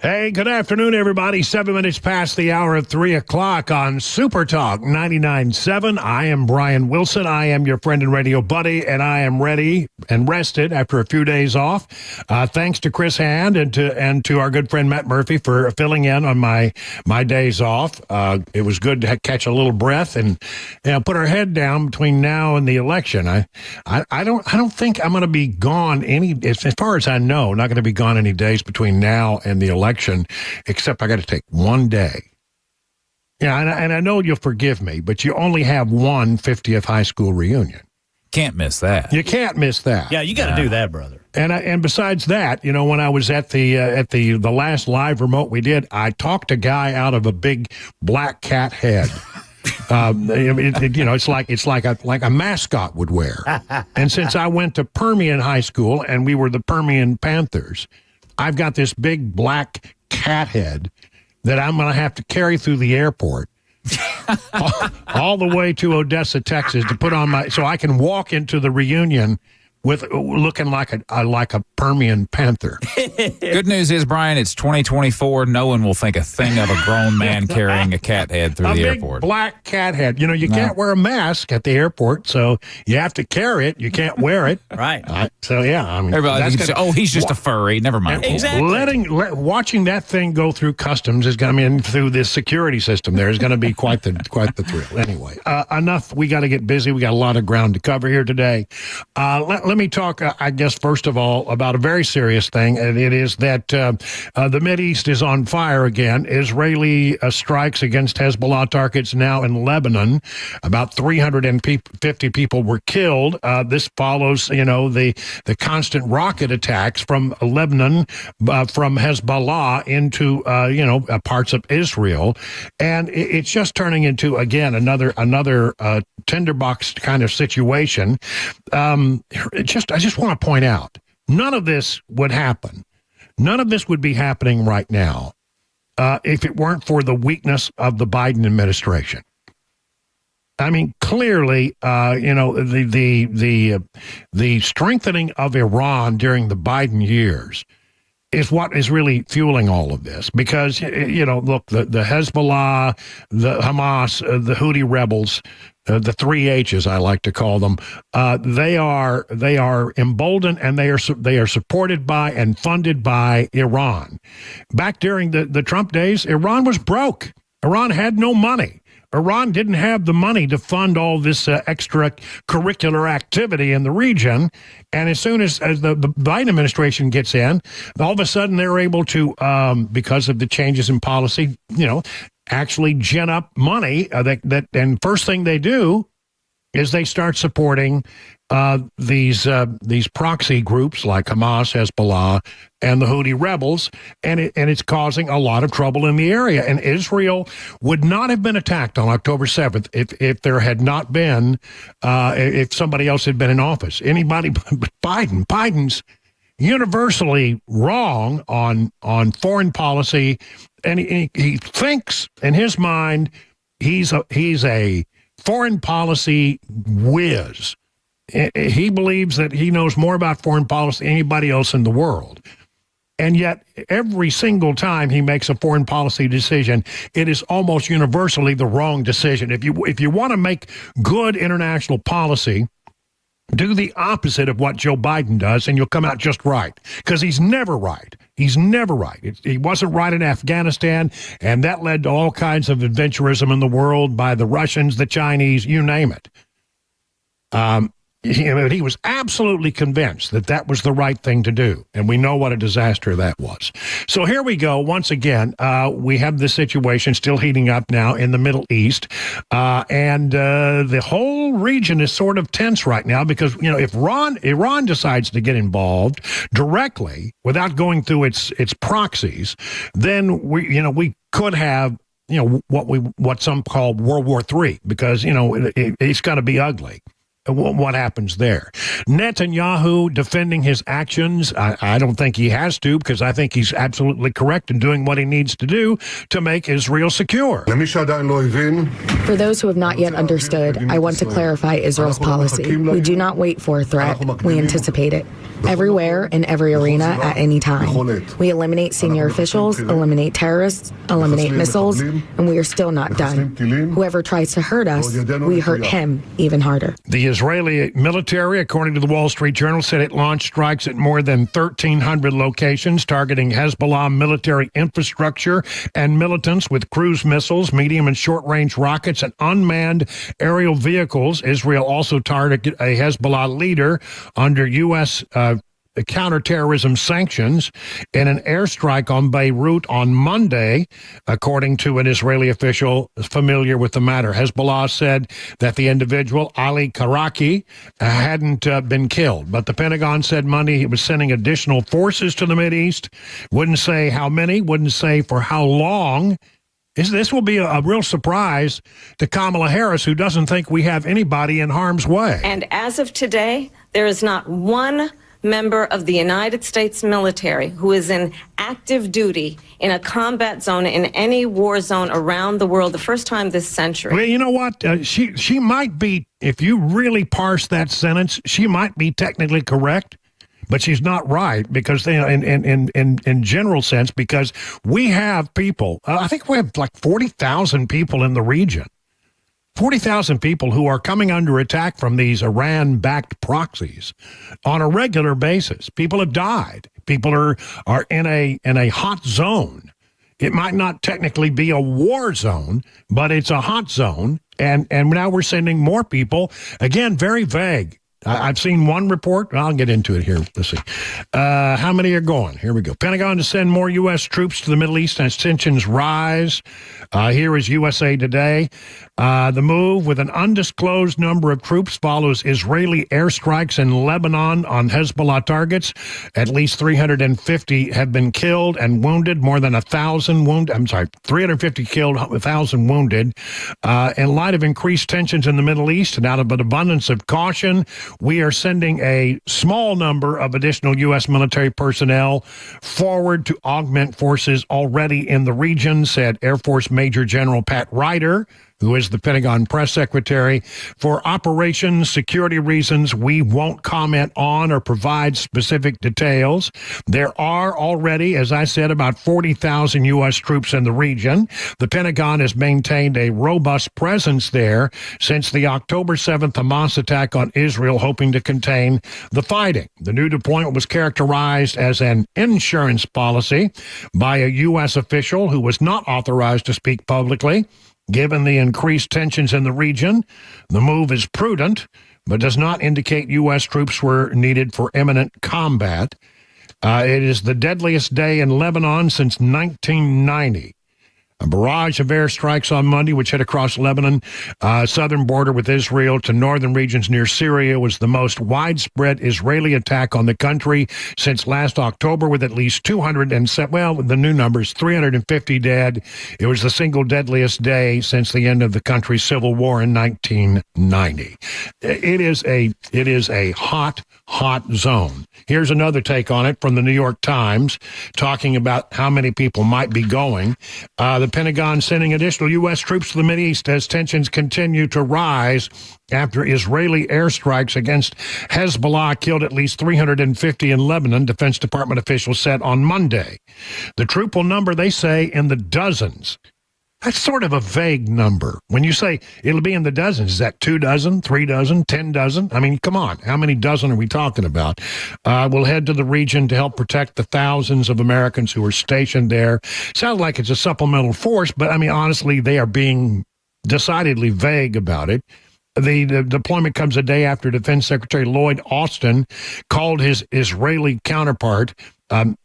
Hey, good afternoon, everybody. 7 minutes past the hour of 3 o'clock on Super Talk 99.7. I am Brian Wilson. I am your friend and radio buddy, and I am ready and rested after a few days off. Thanks to Chris Hand and to our good friend Matt Murphy for filling in on my days off. It was good to catch a little breath and put our head down between now and the election. I don't think I'm going to be gone as far as I know, not going to be gone any days between now and the election. Except I got to take one day. Yeah, and I know you'll forgive me, but you only have one 50th high school reunion. Can't miss that. You can't miss that. Yeah, you got to do that, brother. And besides that, when I was at the last live remote we did, I talked a guy out of a big black cat head. It's like a mascot would wear. And since I went to Permian High School and we were the Permian Panthers, I've got this big black cat head that I'm going to have to carry through the airport all the way to Odessa, Texas, to put on so I can walk into the reunion with looking like a Permian Panther. Good news is, Brian, it's 2024. No one will think a thing of a grown man carrying a cat head through the airport. A big black cat head. You can't wear a mask at the airport, so you have to carry it. You can't wear it. Right. So, yeah. I mean, everybody can say, he's just a furry. Never mind. Exactly. Watching that thing go through customs through this security system there is going to be quite the thrill. Anyway, enough. We got to get busy. We got a lot of ground to cover here today. Let me talk, I guess, first of all, about a very serious thing, and it is that the Mideast is on fire again. Israeli strikes against Hezbollah targets now in Lebanon. About 350 people were killed. This follows, the constant rocket attacks from Lebanon, from Hezbollah into, parts of Israel. And it's just turning into, again, another tinderbox kind of situation. I just want to point out, none of this would happen. None of this would be happening right now if it weren't for the weakness of the Biden administration. I mean, clearly, the strengthening of Iran during the Biden years is what is really fueling all of this. Because, look, the Hezbollah, the Hamas, the Houthi rebels, the three H's I like to call them, they are emboldened, and they are supported by and funded by Iran. Back during the Trump days, Iran was broke. Iran had no money. Iran didn't have the money to fund all this extracurricular activity in the region. And as soon as the Biden administration gets in, all of a sudden they're able to, because of the changes in policy, actually gin up money. And first thing they do is they start supporting these proxy groups like Hamas, Hezbollah, and the Houthi rebels, and it's causing a lot of trouble in the area. And Israel would not have been attacked on October 7th if there had not been, if somebody else had been in office. Anybody but Biden. Biden's universally wrong on foreign policy, and he thinks in his mind he's a foreign policy whiz. He believes that he knows more about foreign policy than anybody else in the world. And yet, every single time he makes a foreign policy decision, it is almost universally the wrong decision. If you want to make good international policy, do the opposite of what Joe Biden does, and you'll come out just right. Because he's never right. He's never right. He wasn't right in Afghanistan, and that led to all kinds of adventurism in the world by the Russians, the Chinese, you name it. He was absolutely convinced that was the right thing to do, and we know what a disaster that was. So here we go. Once again, we have this situation still heating up now in the Middle East, and the whole region is sort of tense right now because, if Iran decides to get involved directly without going through its proxies, then we could have what some call World War III, because it's going to be ugly. what happens there. Netanyahu defending his actions. I don't think he has to, because I think he's absolutely correct in doing what he needs to do to make Israel secure. For those who have not yet understood, I want to clarify Israel's policy. We do not wait for a threat. We anticipate it. Everywhere, in every arena, at any time. We eliminate senior officials, eliminate terrorists, eliminate missiles, and we are still not done. Whoever tries to hurt us, we hurt him even harder. The Israeli military, according to the Wall Street Journal, said it launched strikes at more than 1,300 locations, targeting Hezbollah military infrastructure and militants with cruise missiles, medium and short-range rockets, and unmanned aerial vehicles. Israel also targeted a Hezbollah leader under U.S. Counterterrorism sanctions in an airstrike on Beirut on Monday, according to an Israeli official familiar with the matter. Hezbollah said that the individual, Ali Karaki, hadn't been killed, but the Pentagon said Monday it was sending additional forces to the Mideast. Wouldn't say how many, wouldn't say for how long. This will be a real surprise to Kamala Harris, who doesn't think we have anybody in harm's way. And as of today, there is not one member of the United States military who is in active duty in a combat zone in any war zone around the world, the first time this century. Well, you know what? She might be, if you really parse that sentence, she might be technically correct, but she's not right, because in general sense, because we have people, I think we have like 40,000 people in the region. 40,000 people who are coming under attack from these Iran-backed proxies on a regular basis. People have died. People are in a hot zone. It might not technically be a war zone, but it's a hot zone. And now we're sending more people. Again, very vague. I've seen one report. I'll get into it here. Let's see. How many are going? Here we go. Pentagon to send more U.S. troops to the Middle East as tensions rise. Here is USA Today. The move with an undisclosed number of troops follows Israeli airstrikes in Lebanon on Hezbollah targets. At least 350 have been killed and wounded, more than 1,000 wounded. 350 killed, 1,000 wounded. In light of increased tensions in the Middle East and out of an abundance of caution, we are sending a small number of additional U.S. military personnel forward to augment forces already in the region, said Air Force Major General Pat Ryder, who is the Pentagon press secretary. For operations security reasons, we won't comment on or provide specific details. There are already, as I said, about 40,000 U.S. troops in the region. The Pentagon has maintained a robust presence there since the October 7th Hamas attack on Israel, hoping to contain the fighting. The new deployment was characterized as an insurance policy by a U.S. official who was not authorized to speak publicly. Given the increased tensions in the region, the move is prudent, but does not indicate U.S. troops were needed for imminent combat. It is the deadliest day in Lebanon since 1990. A barrage of airstrikes on Monday, which hit across Lebanon, southern border with Israel to northern regions near Syria, was the most widespread Israeli attack on the country since last October, with at least 207, well, the new numbers, 350 dead. It was the single deadliest day since the end of the country's civil war in 1990. It is a hot zone. Here's another take on it from the New York Times, talking about how many people might be going. The Pentagon sending additional U.S. troops to the Mideast as tensions continue to rise after Israeli airstrikes against Hezbollah killed at least 350 in Lebanon, Defense Department officials said on Monday. The troop will number, they say, in the dozens. That's sort of a vague number. When you say it'll be in the dozens, is that 2 dozen, 3 dozen, 10 dozen? I mean, come on. How many dozen are we talking about? We'll head to the region to help protect the thousands of Americans who are stationed there. Sounds like it's a supplemental force, but I mean, honestly, they are being decidedly vague about it. The deployment comes a day after Defense Secretary Lloyd Austin called his Israeli counterpart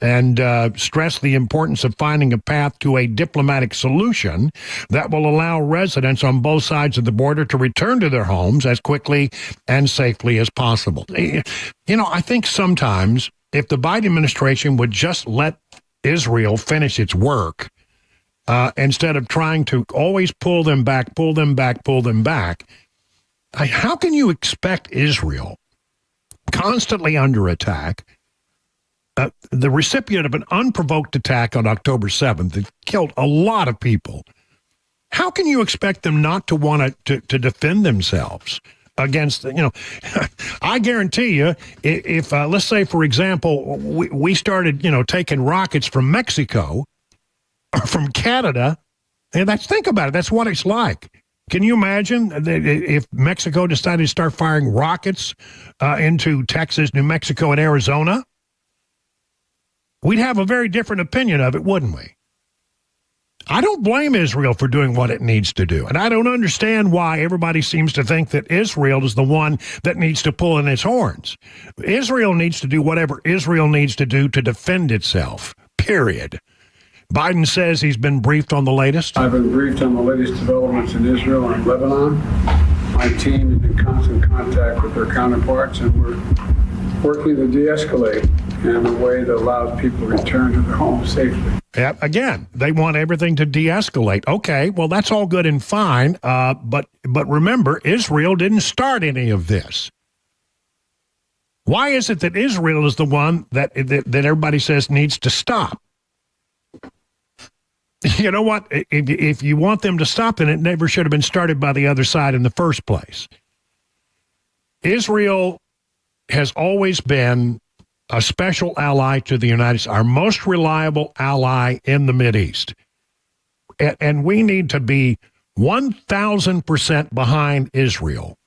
and stressed the importance of finding a path to a diplomatic solution that will allow residents on both sides of the border to return to their homes as quickly and safely as possible. You know, I think sometimes if the Biden administration would just let Israel finish its work, instead of trying to always pull them back, How can you expect Israel, constantly under attack, the recipient of an unprovoked attack on October 7th that killed a lot of people, how can you expect them not to want to defend themselves against, I guarantee you, if let's say, for example, we started, taking rockets from Mexico or from Canada, and think about it, that's what it's like. Can you imagine if Mexico decided to start firing rockets into Texas, New Mexico, and Arizona? We'd have a very different opinion of it, wouldn't we? I don't blame Israel for doing what it needs to do. And I don't understand why everybody seems to think that Israel is the one that needs to pull in its horns. Israel needs to do whatever Israel needs to do to defend itself, period. Biden says he's been briefed on the latest. I've been briefed on the latest developments in Israel and Lebanon. My team is in constant contact with their counterparts, and we're working to de-escalate in a way that allows people to return to their homes safely. Yeah, again, they want everything to de-escalate. Okay, well, that's all good and fine, but remember, Israel didn't start any of this. Why is it that Israel is the one that everybody says needs to stop? You know what? If you want them to stop, then it never should have been started by the other side in the first place. Israel has always been a special ally to the United States, our most reliable ally in the Mideast. And we need to be 1,000% behind Israel.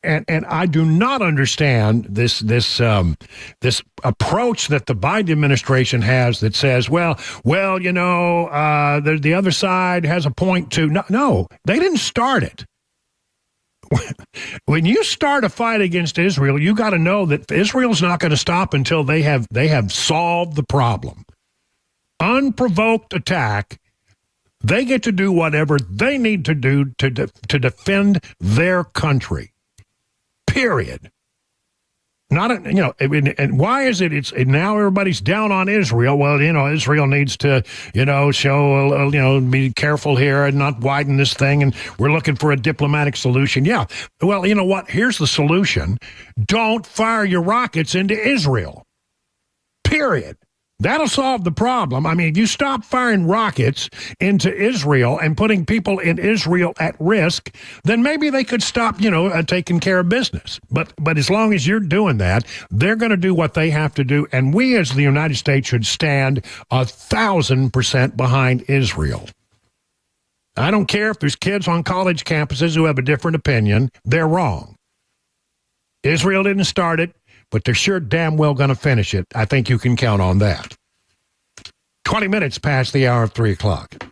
And I do not understand this approach that the Biden administration has that says, well, the other side has a point too. No, they didn't start it. When you start a fight against Israel, you got to know that Israel's not going to stop until they have solved the problem. Unprovoked attack. They get to do whatever they need to do to defend their country. Period. Not and why is it? Now everybody's down on Israel. Well, Israel needs to, show, be careful here and not widen this thing. And we're looking for a diplomatic solution. Yeah. Well, you know what? Here's the solution. Don't fire your rockets into Israel. Period. That'll solve the problem. I mean, if you stop firing rockets into Israel and putting people in Israel at risk, then maybe they could stop, taking care of business. But as long as you're doing that, they're going to do what they have to do. And we as the United States should stand 1,000% behind Israel. I don't care if there's kids on college campuses who have a different opinion. They're wrong. Israel didn't start it, but they're sure damn well going to finish it. I think you can count on that. 20 minutes past the hour of 3 o'clock.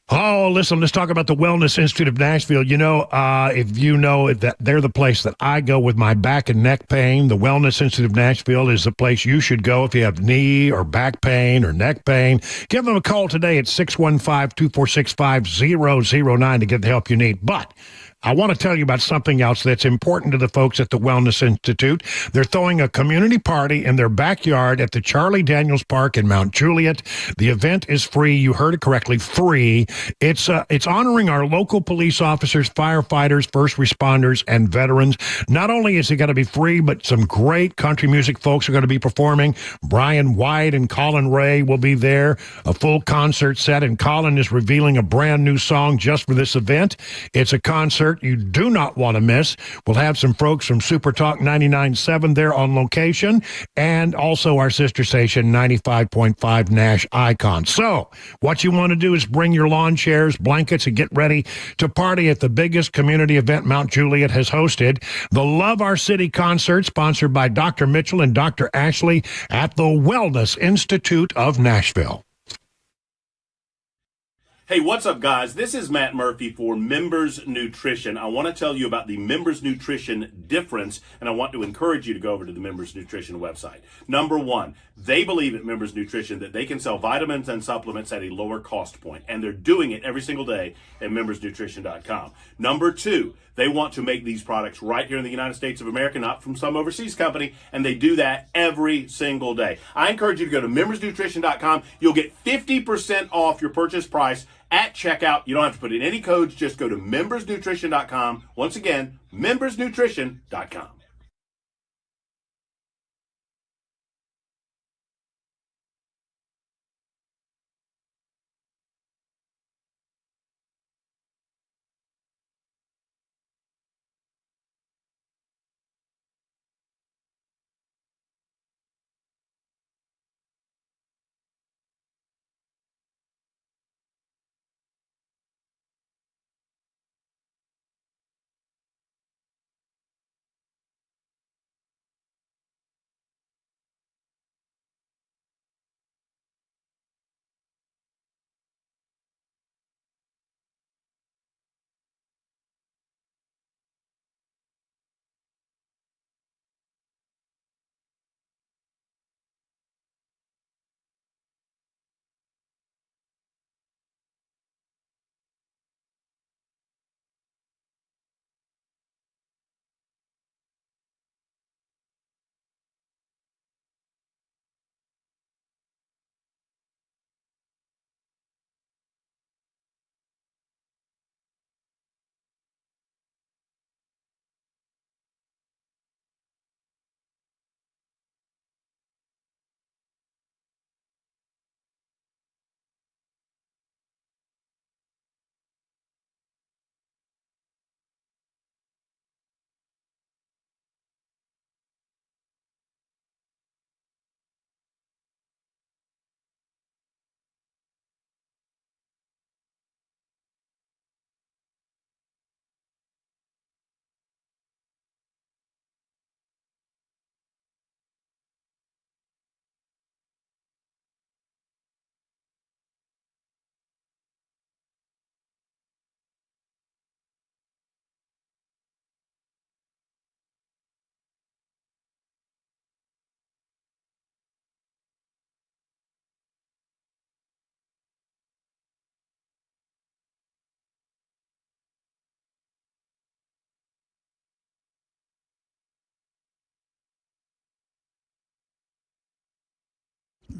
Oh, listen, let's talk about the Wellness Institute of Nashville. If you know that they're the place that I go with my back and neck pain, the Wellness Institute of Nashville is the place you should go if you have knee or back pain or neck pain. Give them a call today at 615-246-5009 to get the help you need. But I want to tell you about something else that's important to the folks at the Wellness Institute. They're throwing a community party in their backyard at the Charlie Daniels Park in Mount Juliet. The event is free. You heard it correctly, free. It's honoring our local police officers, firefighters, first responders, and veterans. Not only is it going to be free, but some great country music folks are going to be performing. Brian White and Colin Ray will be there, a full concert set, and Colin is revealing a brand new song just for this event. It's a concert you do not want to miss. We'll have some folks from Super Talk 99.7 there on location, and also our sister station 95.5 Nash Icon. So what you want to do is bring your lawn chairs, blankets, and get ready to party at the biggest community event Mount Juliet has hosted. The Love Our City concert, sponsored by Dr. Mitchell and Dr. Ashley at the Wellness Institute of Nashville. Hey, what's up, guys? This is Matt Murphy for Members Nutrition. I want to tell you about the Members Nutrition difference, and I want to encourage you to go over to the Members Nutrition website. Number one, they believe at Members Nutrition that they can sell vitamins and supplements at a lower cost point, and they're doing it every single day at membersnutrition.com. Number two, they want to make these products right here in the United States of America, not from some overseas company, and they do that every single day. I encourage you to go to membersnutrition.com. You'll get 50% off your purchase price at checkout. You don't have to put in any codes. Just go to membersnutrition.com. Once again, membersnutrition.com.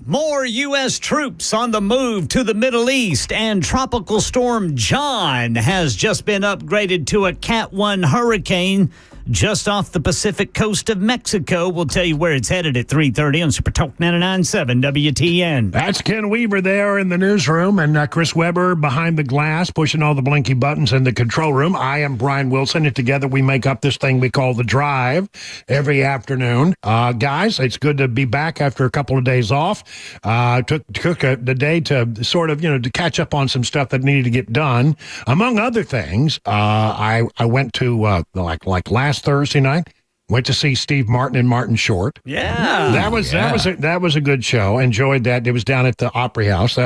More U.S. troops on the move to the Middle East, and Tropical Storm John has just been upgraded to a Cat 1 hurricane just off the Pacific coast of Mexico. We'll tell you where it's headed at 3:30 on Super Talk 99.7 WTN. That's Ken Weaver there in the newsroom, and Chris Webber behind the glass, pushing all the blinky buttons in the control room. I am Brian Wilson, and together we make up this thing we call The Drive every afternoon. Guys, it's good to be back after a couple of days off. Took the day to sort of, to catch up on some stuff that needed to get done. Among other things, I went to, like last Thursday night, went to see Steve Martin and Martin Short. Yeah. That was a good show. Enjoyed that. It was down at the Opry House.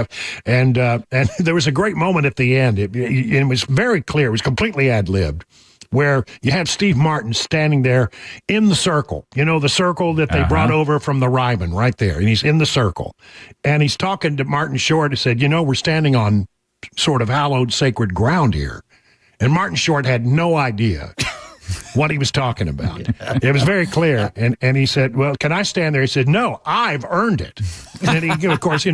And there was a great moment at the end. It was very clear. It was completely ad-libbed, where you had Steve Martin standing there in the circle, the circle that they brought over from the Ryman right there. And he's in the circle. And he's talking to Martin Short and said, we're standing on sort of hallowed sacred ground here. And Martin Short had no idea what he was talking about. It was very clear. And he said, well, can I stand there? He said, no, I've earned it. And he, of course,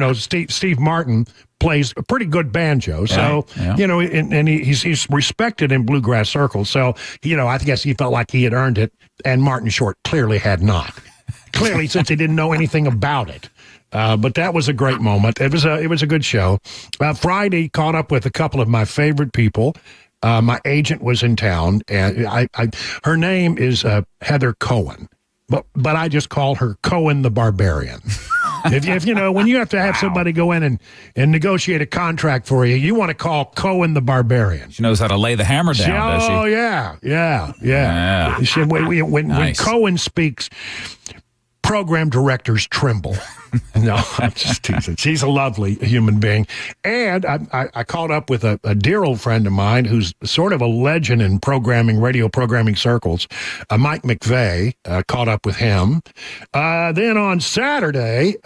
Steve Martin plays a pretty good banjo. So, and he's respected in bluegrass circles. So, I guess he felt like he had earned it. And Martin Short clearly had not. Clearly, since he didn't know anything about it. But that was a great moment. It was a good show. Friday, caught up with a couple of my favorite people. My agent was in town, and her name is Heather Cohen, but I just call her Cohen the Barbarian. If when you have to have somebody go in and negotiate a contract for you, you want to call Cohen the Barbarian. She knows how to lay the hammer down, does she? Oh, yeah. When Cohen speaks, program directors tremble. No, I'm just teasing. She's a lovely human being. And I caught up with a dear old friend of mine who's sort of a legend in programming, radio programming circles, Mike McVeigh. Caught up with him. Then on Saturday,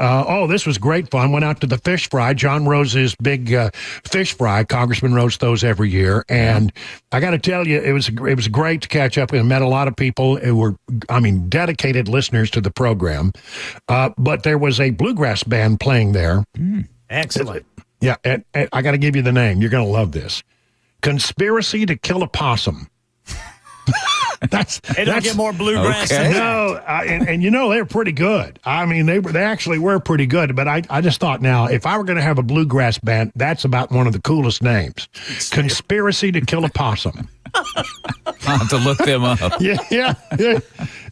this was great fun. Went out to the fish fry, John Rose's big fish fry. Congressman Rose those every year. And I got to tell you, it was great to catch up with. Met a lot of people who were, dedicated listeners to the program. But there was a bluegrass band playing there. Excellent. Yeah, and I got to give you the name. You're going to love this. Conspiracy to Kill a Possum. That's get more bluegrass. Okay. Than no, and they're pretty good. They actually were pretty good. But I just thought, now if I were going to have a bluegrass band, that's about one of the coolest names. Conspiracy to Kill a Possum. I'll have to look them up. Yeah.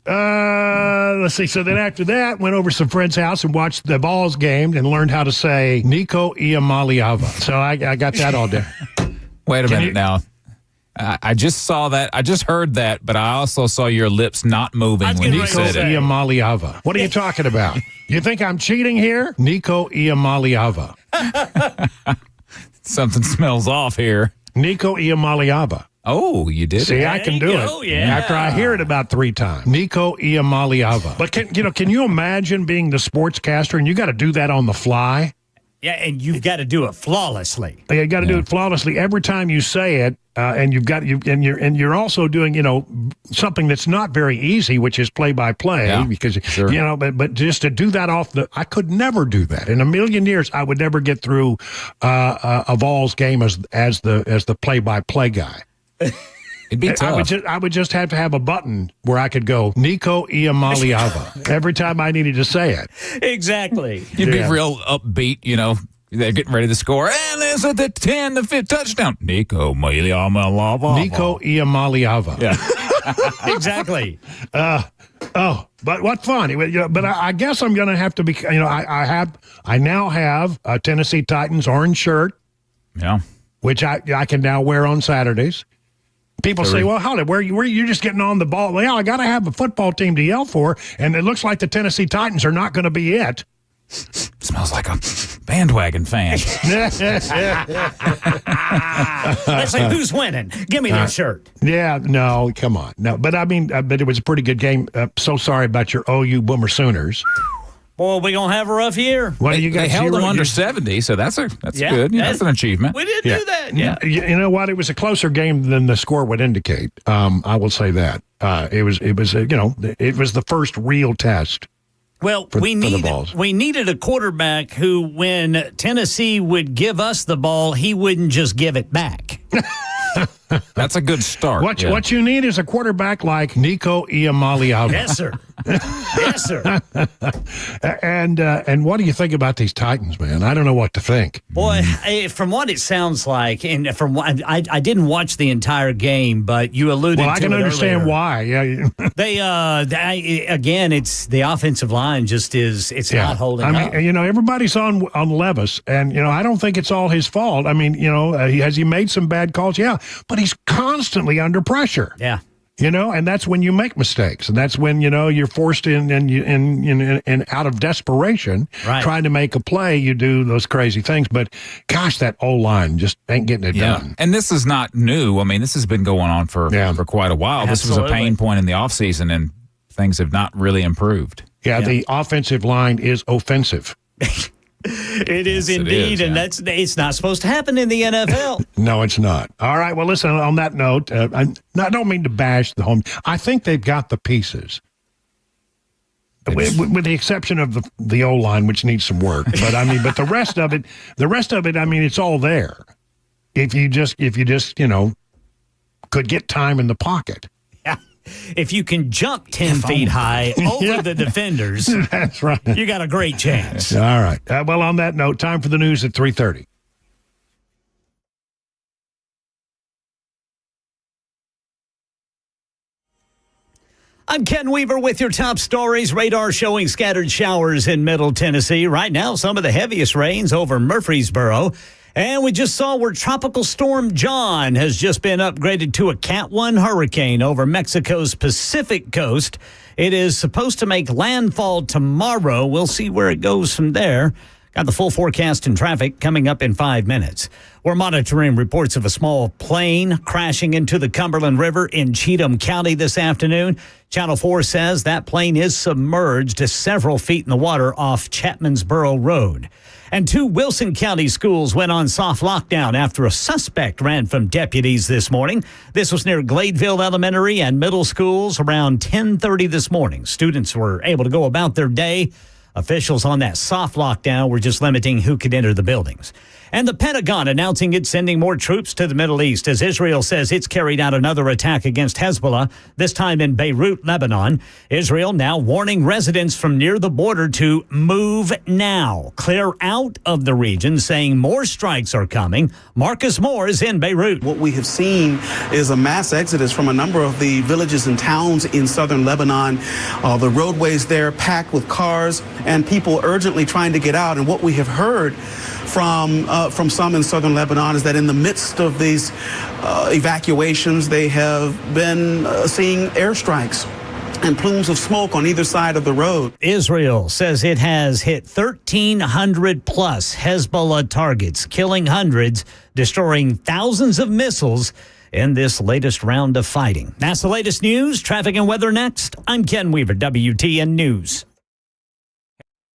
Let's see. So then after that, went over to some friend's house and watched the Vols game and learned how to say Nico Iamaleava. So I got that all day. Wait a minute now. I just saw that. I just heard that, but I also saw your lips not moving when you said it. Iamaleava. What are you talking about? You think I'm cheating here? Nico Iamaleava. Something smells off here. Nico Iamaleava. Oh, you did See, it. I can do it. Yeah. After I hear it about 3 times. Nico Iamaleava. But can you imagine being the sportscaster and you got to do that on the fly? Yeah, and you've got to do it flawlessly. You got to do it flawlessly every time you say it, and you're also doing something that's not very easy, which is play-by-play, because sure. but just to do that I could never do that in a million years. I would never get through a Vols game as the play-by-play guy. It'd be tough. I would just have to have a button where I could go Nico Iamaleava every time I needed to say it. Exactly. You'd be real upbeat, They're getting ready to score. And there's the 10, the 5th touchdown. Nico Iamaleava. Nico Iamaleava. Yeah. Exactly. But what fun! But I guess I'm going to have to be. I now have a Tennessee Titans orange shirt. Yeah. Which I can now wear on Saturdays. People say, well, how where you're just getting on the ball. Well, I got to have a football team to yell for, and it looks like the Tennessee Titans are not going to be it. Smells like a bandwagon fan. Let's say, who's winning? Give me that shirt. Yeah, no, come on. No, but but it was a pretty good game. So sorry about your OU Boomer Sooners. Boy, we going to have a rough year. What do you got? They held them under 70, so that's good. That's an achievement. We did do that. Yeah. You know what? It was a closer game than the score would indicate. I will say that. It was the first real test. Well, we needed a quarterback who, when Tennessee would give us the ball, he wouldn't just give it back. That's a good start. What you need is a quarterback like Nico Iamaleava. Yes, sir. Yes, sir. And what do you think about these Titans, man? I don't know what to think. Boy, from what it sounds like, and from what I didn't watch the entire game, but you alluded to it Well, I can understand earlier. why. Yeah. They again, it's the offensive line just not holding up. Everybody's on Levis, and I don't think it's all his fault. Has he made some bad calls? Yeah, but he's constantly under pressure. Yeah. And that's when you make mistakes, and that's when you're forced in and out of desperation, trying to make a play. You do those crazy things, but gosh, that O-line just ain't getting it done. And this is not new. This has been going on for quite a while. Absolutely. This was a pain point in the offseason, and things have not really improved. Yeah, the offensive line is offensive. It is indeed, and it's not supposed to happen in the NFL. No, it's not. All right, well, listen, on that note, I don't mean to bash the home. I think they've got the pieces. With the exception of the O-line, which needs some work. But but the rest of it, it's all there. If you just could get time in the pocket. If you can jump 10 feet high over the defenders, that's right. You got a great chance. All right. Well, on that note, time for the news at 3:30. I'm Ken Weaver with your top stories. Radar showing scattered showers in Middle Tennessee. Right now, some of the heaviest rains over Murfreesboro. And we just saw where Tropical Storm John has just been upgraded to a Cat 1 hurricane over Mexico's Pacific coast. It is supposed to make landfall tomorrow. We'll see where it goes from there. Got the full forecast and traffic coming up in 5 minutes. We're monitoring reports of a small plane crashing into the Cumberland River in Cheatham County this afternoon. Channel 4 says that plane is submerged several feet in the water off Chapmansboro Road. And 2 Wilson County schools went on soft lockdown after a suspect ran from deputies this morning. This was near Gladeville Elementary and Middle Schools around 10:30 this morning. Students were able to go about their day. Officials on that soft lockdown were just limiting who could enter the buildings. And the Pentagon announcing it's sending more troops to the Middle East as Israel says it's carried out another attack against Hezbollah, this time in Beirut, Lebanon. Israel now warning residents from near the border to move now, clear out of the region, saying more strikes are coming. Marcus Moore is in Beirut. What we have seen is a mass exodus from a number of the villages and towns in southern Lebanon. The roadways there packed with cars and people urgently trying to get out. And what we have heard from some in southern Lebanon is that in the midst of these evacuations, they have been seeing airstrikes and plumes of smoke on either side of the road. Israel says it has hit 1,300 plus Hezbollah targets, killing hundreds, destroying thousands of missiles in this latest round of fighting. That's the latest news. Traffic and weather next. I'm Ken Weaver, WTN News.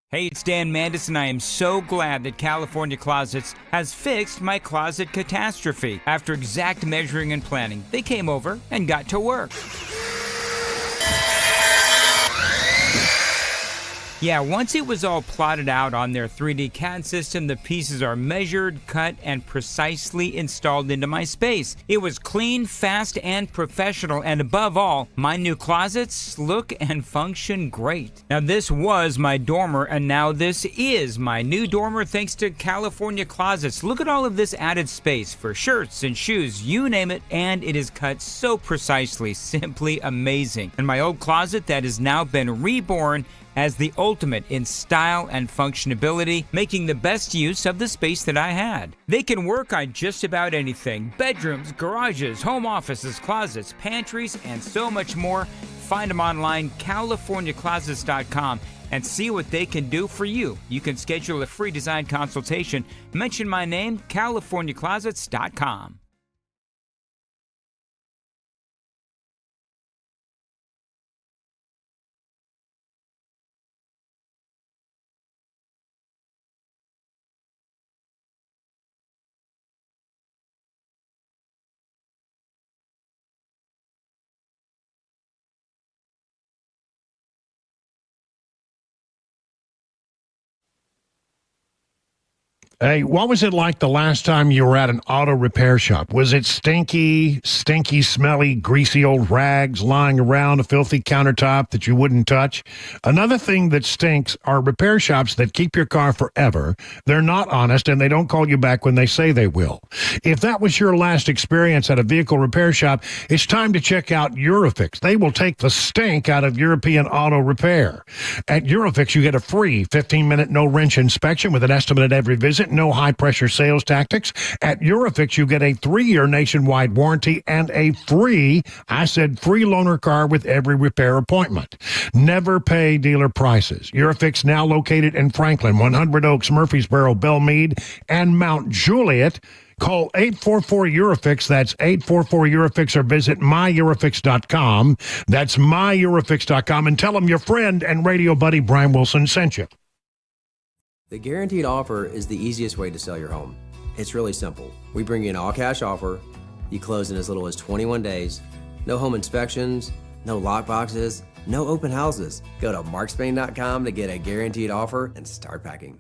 Hey, it's Dan Mandis, and I am so glad that California Closets has fixed my closet catastrophe. After exact measuring and planning, they came over and got to work. Yeah, once it was all plotted out on their 3D CAD system, the pieces are measured, cut, and precisely installed into my space. It was clean, fast, and professional, and above all, my new closets look and function great. Now, this was my dormer, and now this is my new dormer thanks to California Closets. Look at all of this added space for shirts and shoes, you name it, and it is cut so precisely, simply amazing. And my old closet that has now been reborn as the ultimate in style and functionability, making the best use of the space that I had. They can work on just about anything: bedrooms, garages, home offices, closets, pantries, and so much more. Find them online, CaliforniaClosets.com, and see what they can do for you. You can schedule a free design consultation. Mention my name, CaliforniaClosets.com. Hey, what was it like the last time you were at an auto repair shop? Was it stinky, smelly, greasy old rags lying around a filthy countertop that you wouldn't touch? Another thing that stinks are repair shops that keep your car forever. They're not honest, and they don't call you back when they say they will. If that was your last experience at a vehicle repair shop, it's time to check out Eurofix. They will take the stink out of European auto repair. At Eurofix, you get a free 15-minute no-wrench inspection with an estimate at every visit. No high-pressure sales tactics. At Eurofix, you get a 3-year nationwide warranty and a free loaner car with every repair appointment. Never pay dealer prices. Eurofix now located in Franklin, 100 Oaks, Murfreesboro, Belmead, and Mount Juliet. Call 844-EUROFIX. That's 844-EUROFIX, or visit myEurofix.com. That's myEurofix.com, and tell them your friend and radio buddy Brian Wilson sent you. The guaranteed offer is the easiest way to sell your home. It's really simple. We bring you an all-cash offer. You close in as little as 21 days. No home inspections, no lock boxes, no open houses. Go to markspain.com to get a guaranteed offer and start packing.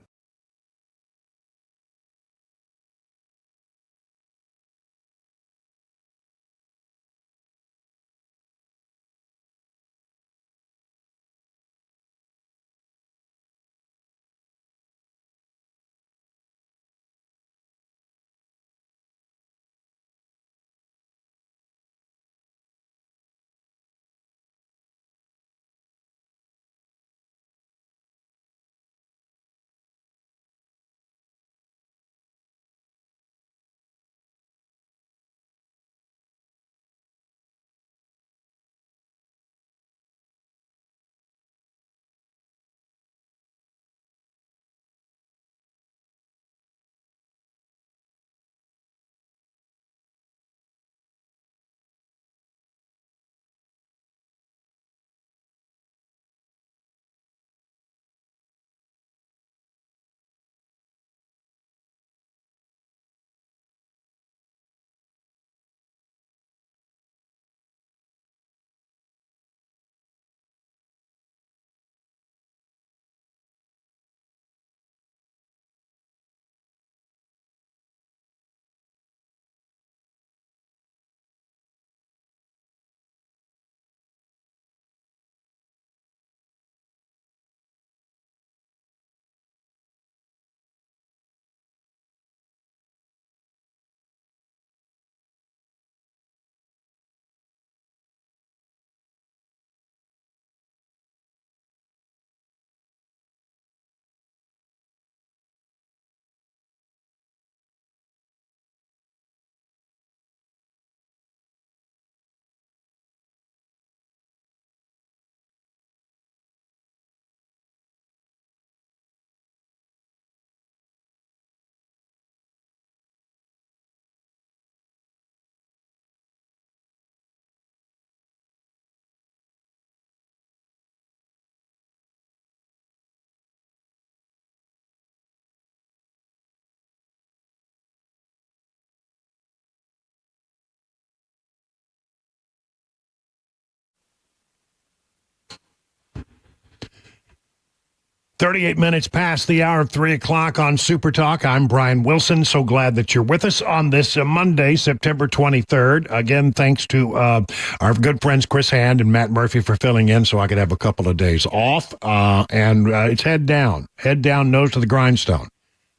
38 minutes past the hour of 3 o'clock on Super Talk. I'm Brian Wilson. So glad that you're with us on this Monday, September 23rd. Again, thanks to our good friends Chris Hand and Matt Murphy for filling in so I could have a couple of days off. And it's head down, nose to the grindstone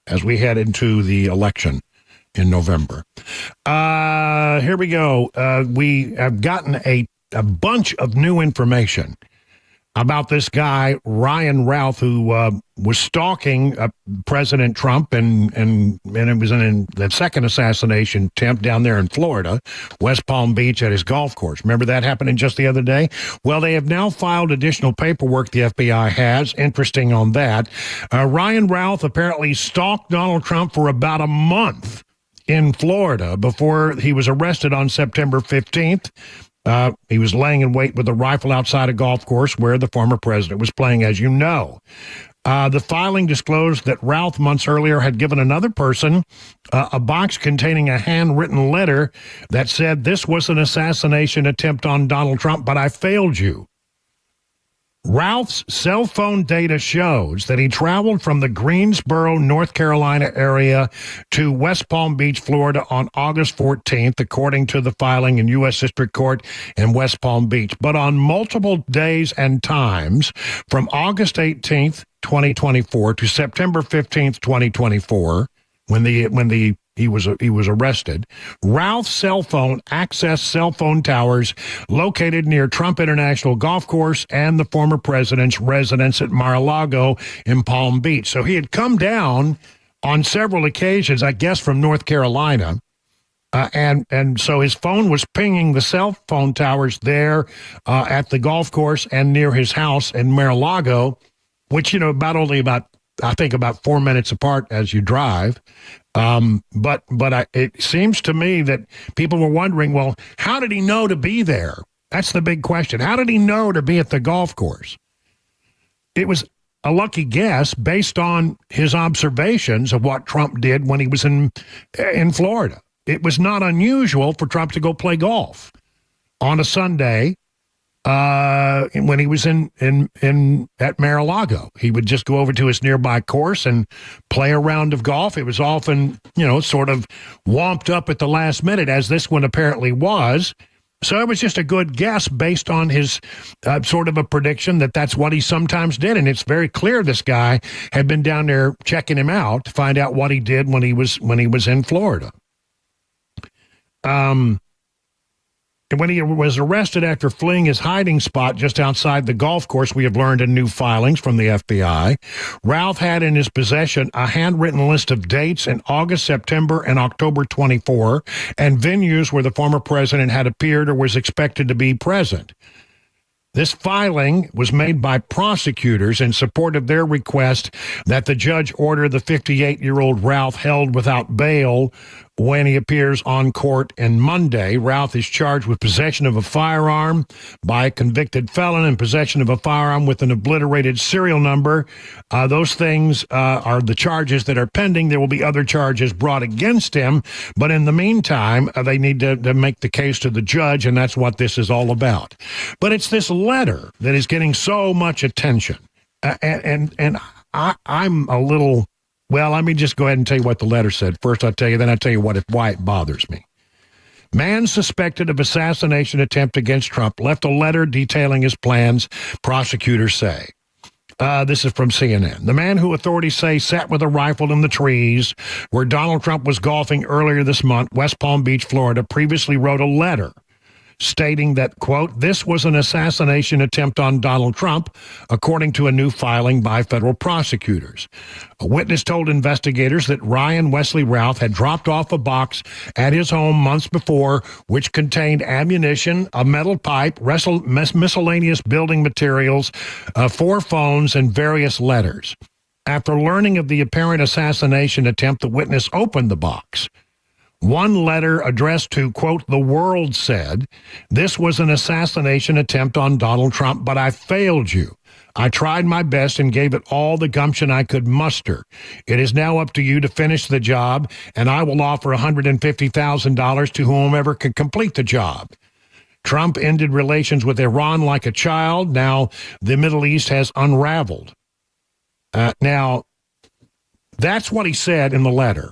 as we head into the election in November. Here we go. We have gotten a bunch of new information about this guy, Ryan Routh, who was stalking President Trump, and it was in that second assassination attempt down there in Florida, West Palm Beach at his golf course. Remember that happening just the other day? Well, they have now filed additional paperwork, the FBI has. Interesting on that. Ryan Routh apparently stalked Donald Trump for about a month in Florida before he was arrested on September 15th. He was laying in wait with a rifle outside a golf course where the former president was playing, as you know. The filing disclosed that Routh months earlier had given another person a box containing a handwritten letter that said, "This was an assassination attempt on Donald Trump, but I failed you." Routh's cell phone data shows that he traveled from the Greensboro, North Carolina area to West Palm Beach, Florida on August 14th, according to the filing in U.S. District Court in West Palm Beach. But on multiple days and times, from August 18th, 2024 to September 15th, 2024, when he was arrested, Routh's cell phone accessed cell phone towers located near Trump International Golf Course and the former president's residence at Mar-a-Lago in Palm Beach. So he had come down on several occasions, I guess, from North Carolina, and so his phone was pinging the cell phone towers there at the golf course and near his house in Mar-a-Lago, which, about 4 minutes apart as you drive. But it seems to me that people were wondering, well, how did he know to be there? That's the big question. How did he know to be at the golf course? It was a lucky guess based on his observations of what Trump did when he was in Florida. It was not unusual for Trump to go play golf on a Sunday. When he was at Mar-a-Lago, he would just go over to his nearby course and play a round of golf. It was often, sort of womped up at the last minute, as this one apparently was. So it was just a good guess based on his sort of a prediction that that's what he sometimes did. And it's very clear this guy had been down there checking him out to find out what he did when he was in Florida. When he was arrested after fleeing his hiding spot just outside the golf course, we have learned in new filings from the FBI, Routh had in his possession a handwritten list of dates in August, September, and October 24, and venues where the former president had appeared or was expected to be present. This filing was made by prosecutors in support of their request that the judge order the 58-year-old Routh held without bail when he appears on court on Monday. Routh is charged with possession of a firearm by a convicted felon and possession of a firearm with an obliterated serial number. Those things are the charges that are pending. There will be other charges brought against him, but in the meantime, they need to make the case to the judge, and that's what this is all about. But it's this letter that is getting so much attention, and I'm a little... Well, let me just go ahead and tell you what the letter said. First, I'll tell you, then I'll tell you why it bothers me. Man suspected of assassination attempt against Trump left a letter detailing his plans, prosecutors say. This is from CNN. The man who authorities say sat with a rifle in the trees where Donald Trump was golfing earlier this month, West Palm Beach, Florida, previously wrote a letter stating that, quote, "This was an assassination attempt on Donald Trump," according to a new filing by federal prosecutors. A witness told investigators that Ryan Wesley Routh had dropped off a box at his home months before, which contained ammunition, a metal pipe, miscellaneous building materials, 4 phones, and various letters. After learning of the apparent assassination attempt, the witness opened the box. One letter addressed to, quote, "the world" said, "This was an assassination attempt on Donald Trump, but I failed you. I tried my best and gave it all the gumption I could muster. It is now up to you to finish the job, and I will offer $150,000 to whomever can complete the job." Trump ended relations with Iran like a child. Now the Middle East has unraveled. Now, that's what he said in the letter.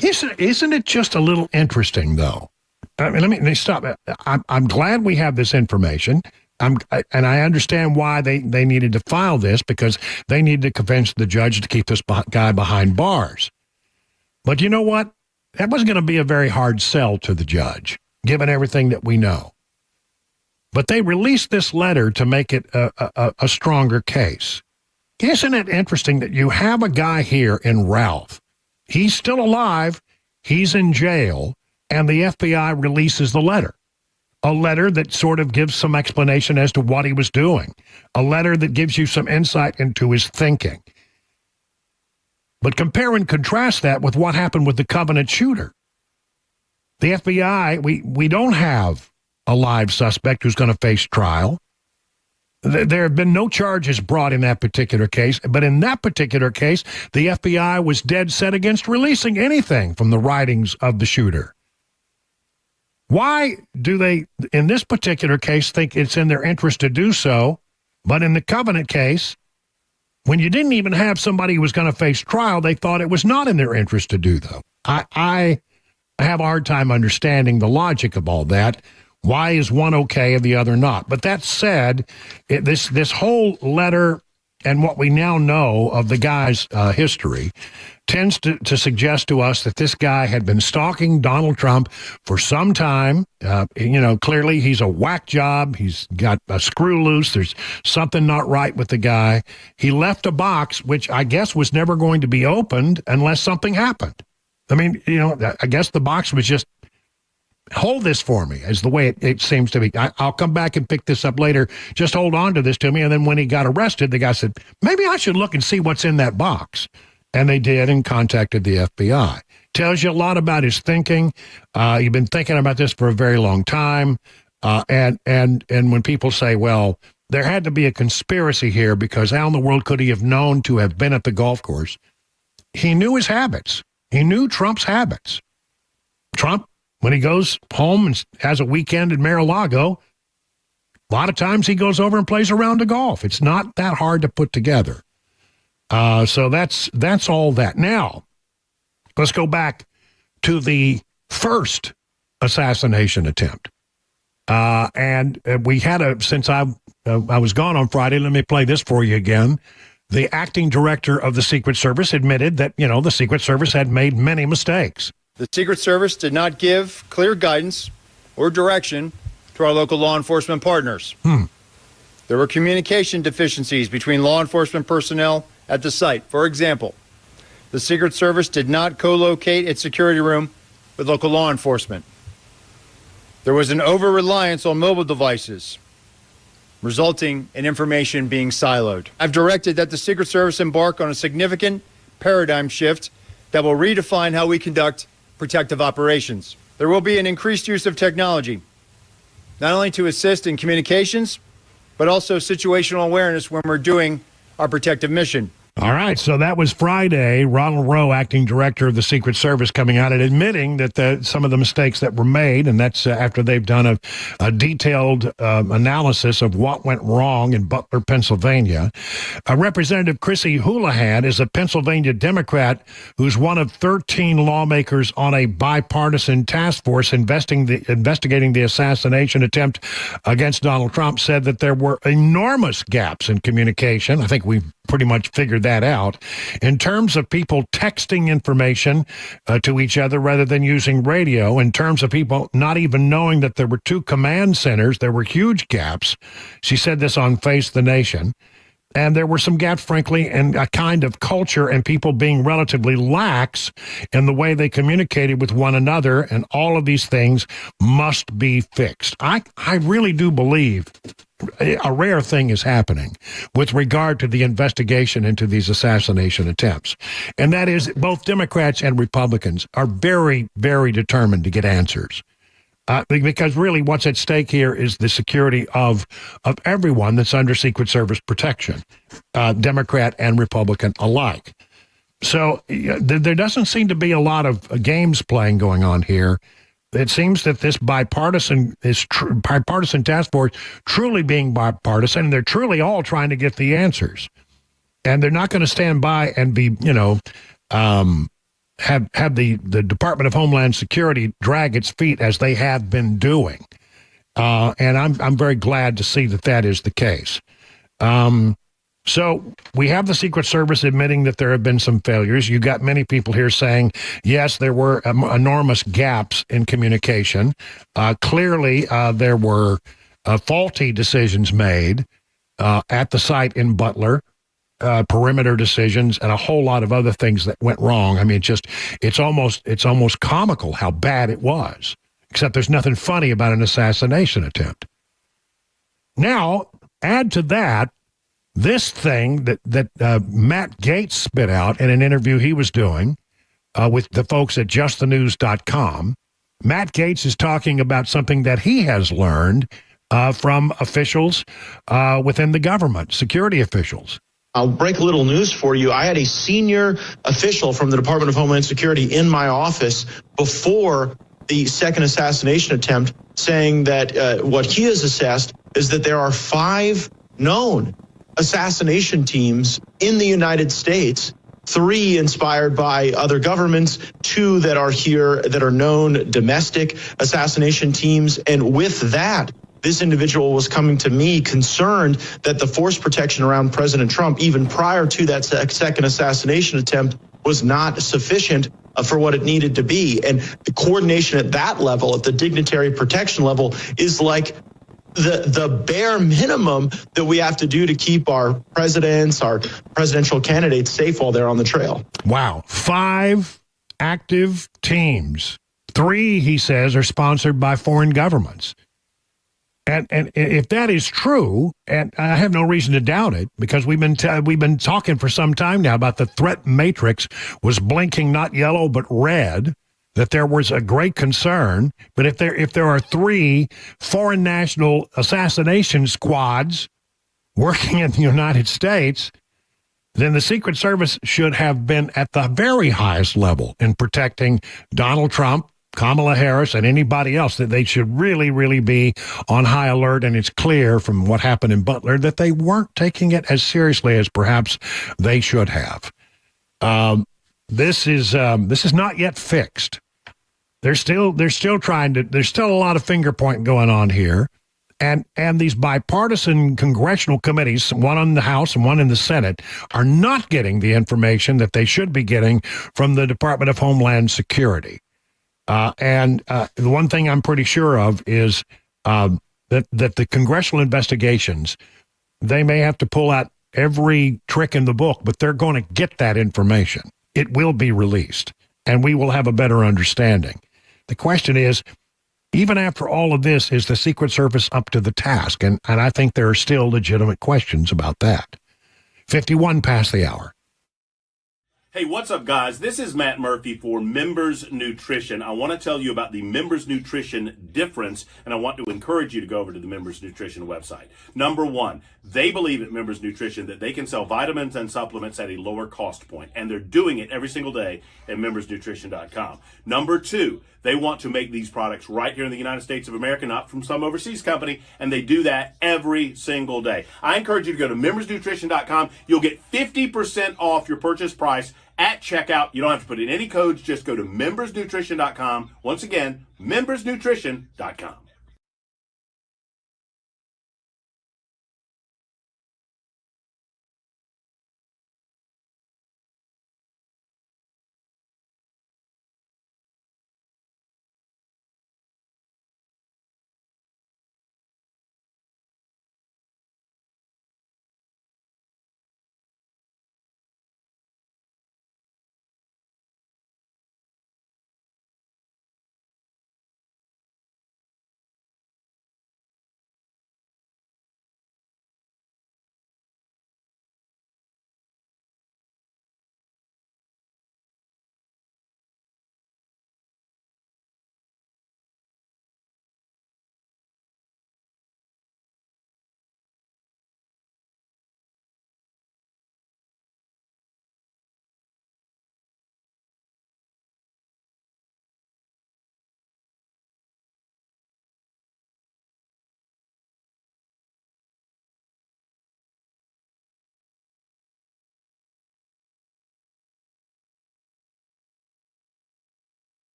Isn't it just a little interesting, though? I mean, let me stop. I'm glad we have this information. And I understand why they needed to file this, because they needed to convince the judge to keep this guy behind bars. But you know what? That was going to be a very hard sell to the judge, given everything that we know. But they released this letter to make it a stronger case. Isn't it interesting that you have a guy here in Ralph? He's still alive. He's in jail. And the FBI releases the letter. A letter that sort of gives some explanation as to what he was doing. A letter that gives you some insight into his thinking. But compare and contrast that with what happened with the Covenant shooter. The FBI, we don't have a live suspect who's going to face trial. There have been no charges brought in that particular case, but in that particular case, the FBI was dead set against releasing anything from the writings of the shooter. Why do they, in this particular case, think it's in their interest to do so, but in the Covenant case, when you didn't even have somebody who was going to face trial, they thought it was not in their interest to do, though? I have a hard time understanding the logic of all that. Why is one okay and the other not? But that said, this whole letter and what we now know of the guy's history tends to suggest to us that this guy had been stalking Donald Trump for some time. Clearly he's a whack job. He's got a screw loose. There's something not right with the guy. He left a box, which I guess was never going to be opened unless something happened. I mean, I guess the box was just, hold this for me, is the way it seems to be. I'll come back and pick this up later. Just hold on to this to me. And then when he got arrested, the guy said, maybe I should look and see what's in that box. And they did, and contacted the FBI. Tells you a lot about his thinking. He'd been thinking about this for a very long time. And when people say, well, there had to be a conspiracy here because how in the world could he have known to have been at the golf course? He knew his habits. He knew Trump's habits. Trump, when he goes home and has a weekend in Mar-a-Lago, a lot of times he goes over and plays a round of golf. It's not that hard to put together. So that's all that. Now, let's go back to the first assassination attempt. And we had since I was gone on Friday, let me play this for you again. The acting director of the Secret Service admitted that, the Secret Service had made many mistakes. The Secret Service did not give clear guidance or direction to our local law enforcement partners. There were communication deficiencies between law enforcement personnel at the site. For example, the Secret Service did not co-locate its security room with local law enforcement. There was an over-reliance on mobile devices, resulting in information being siloed. I've directed that the Secret Service embark on a significant paradigm shift that will redefine how we conduct protective operations. There will be an increased use of technology, not only to assist in communications, but also situational awareness when we're doing our protective mission. All right, so that was Friday. Ronald Rowe, acting director of the Secret Service, coming out and admitting that some of the mistakes that were made, and that's after they've done a detailed analysis of what went wrong in Butler, Pennsylvania. Representative Chrissy Houlihan is a Pennsylvania Democrat who's one of 13 lawmakers on a bipartisan task force investigating the assassination attempt against Donald Trump, said that there were enormous gaps in communication. I think we've pretty much figured that out. In terms of people texting information to each other rather than using radio, in terms of people not even knowing that there were two command centers, there were huge gaps. She said this on Face the Nation. And there were some gaps, frankly, in a kind of culture and people being relatively lax in the way they communicated with one another. And all of these things must be fixed. I really do believe a rare thing is happening with regard to the investigation into these assassination attempts. And that is both Democrats and Republicans are very, very determined to get answers. Because really what's at stake here is the security of everyone that's under Secret Service protection, Democrat and Republican alike. So there doesn't seem to be a lot of games playing going on here. It seems that this bipartisan task force truly being bipartisan, and they're truly all trying to get the answers. And they're not going to stand by and be, have the Department of Homeland Security drag its feet as they have been doing. And I'm very glad to see that is the case. So we have the Secret Service admitting that there have been some failures. You got many people here saying, yes, there were enormous gaps in communication. Clearly, there were faulty decisions made at the site in Butler, perimeter decisions, and a whole lot of other things that went wrong. I mean, it's almost comical how bad it was, except there's nothing funny about an assassination attempt. Now, add to that, this thing that Matt Gaetz spit out in an interview he was doing with the folks at justthenews.com. Matt Gaetz is talking about something that he has learned from officials within the government, security officials. I'll break a little news for you. I had a senior official from the Department of Homeland Security in my office before the second assassination attempt saying that what he has assessed is that there are 5 known assassination teams in the United States, 3 inspired by other governments, 2 that are here that are known domestic assassination teams. And with that, this individual was coming to me concerned that the force protection around President Trump, even prior to that second assassination attempt, was not sufficient for what it needed to be. And the coordination at that level, at the dignitary protection level, is like the bare minimum that we have to do to keep our presidents, our presidential candidates safe while they're on the trail. Wow. 5 active teams. 3, he says, are sponsored by foreign governments. And if that is true, and I have no reason to doubt it, because we've been talking for some time now about the threat matrix was blinking not yellow but red, that there was a great concern. But if there are 3 foreign national assassination squads working in the United States, then the Secret Service should have been at the very highest level in protecting Donald Trump, Kamala Harris, and anybody else. That they should really, really be on high alert. And it's clear from what happened in Butler that they weren't taking it as seriously as perhaps they should have. This is not yet fixed. They're still trying to. There's still a lot of finger pointing going on here, and these bipartisan congressional committees, one in the House and one in the Senate, are not getting the information that they should be getting from the Department of Homeland Security. And the one thing I'm pretty sure of is that the congressional investigations, they may have to pull out every trick in the book, but they're going to get that information. It will be released, and we will have a better understanding. The question is, even after all of this, is the Secret Service up to the task? And I think there are still legitimate questions about that. 51 past the hour. Hey, what's up, guys? This is Matt Murphy for Members Nutrition. I want to tell you about the Members Nutrition difference, and I want to encourage you to go over to the Members Nutrition website. Number 1, they believe at Members Nutrition that they can sell vitamins and supplements at a lower cost point, and they're doing it every single day at membersnutrition.com. Number 2, they want to make these products right here in the United States of America, not from some overseas company, and they do that every single day. I encourage you to go to membersnutrition.com. You'll get 50% off your purchase price at checkout. You don't have to put in any codes. Just go to membersnutrition.com. Once again, membersnutrition.com.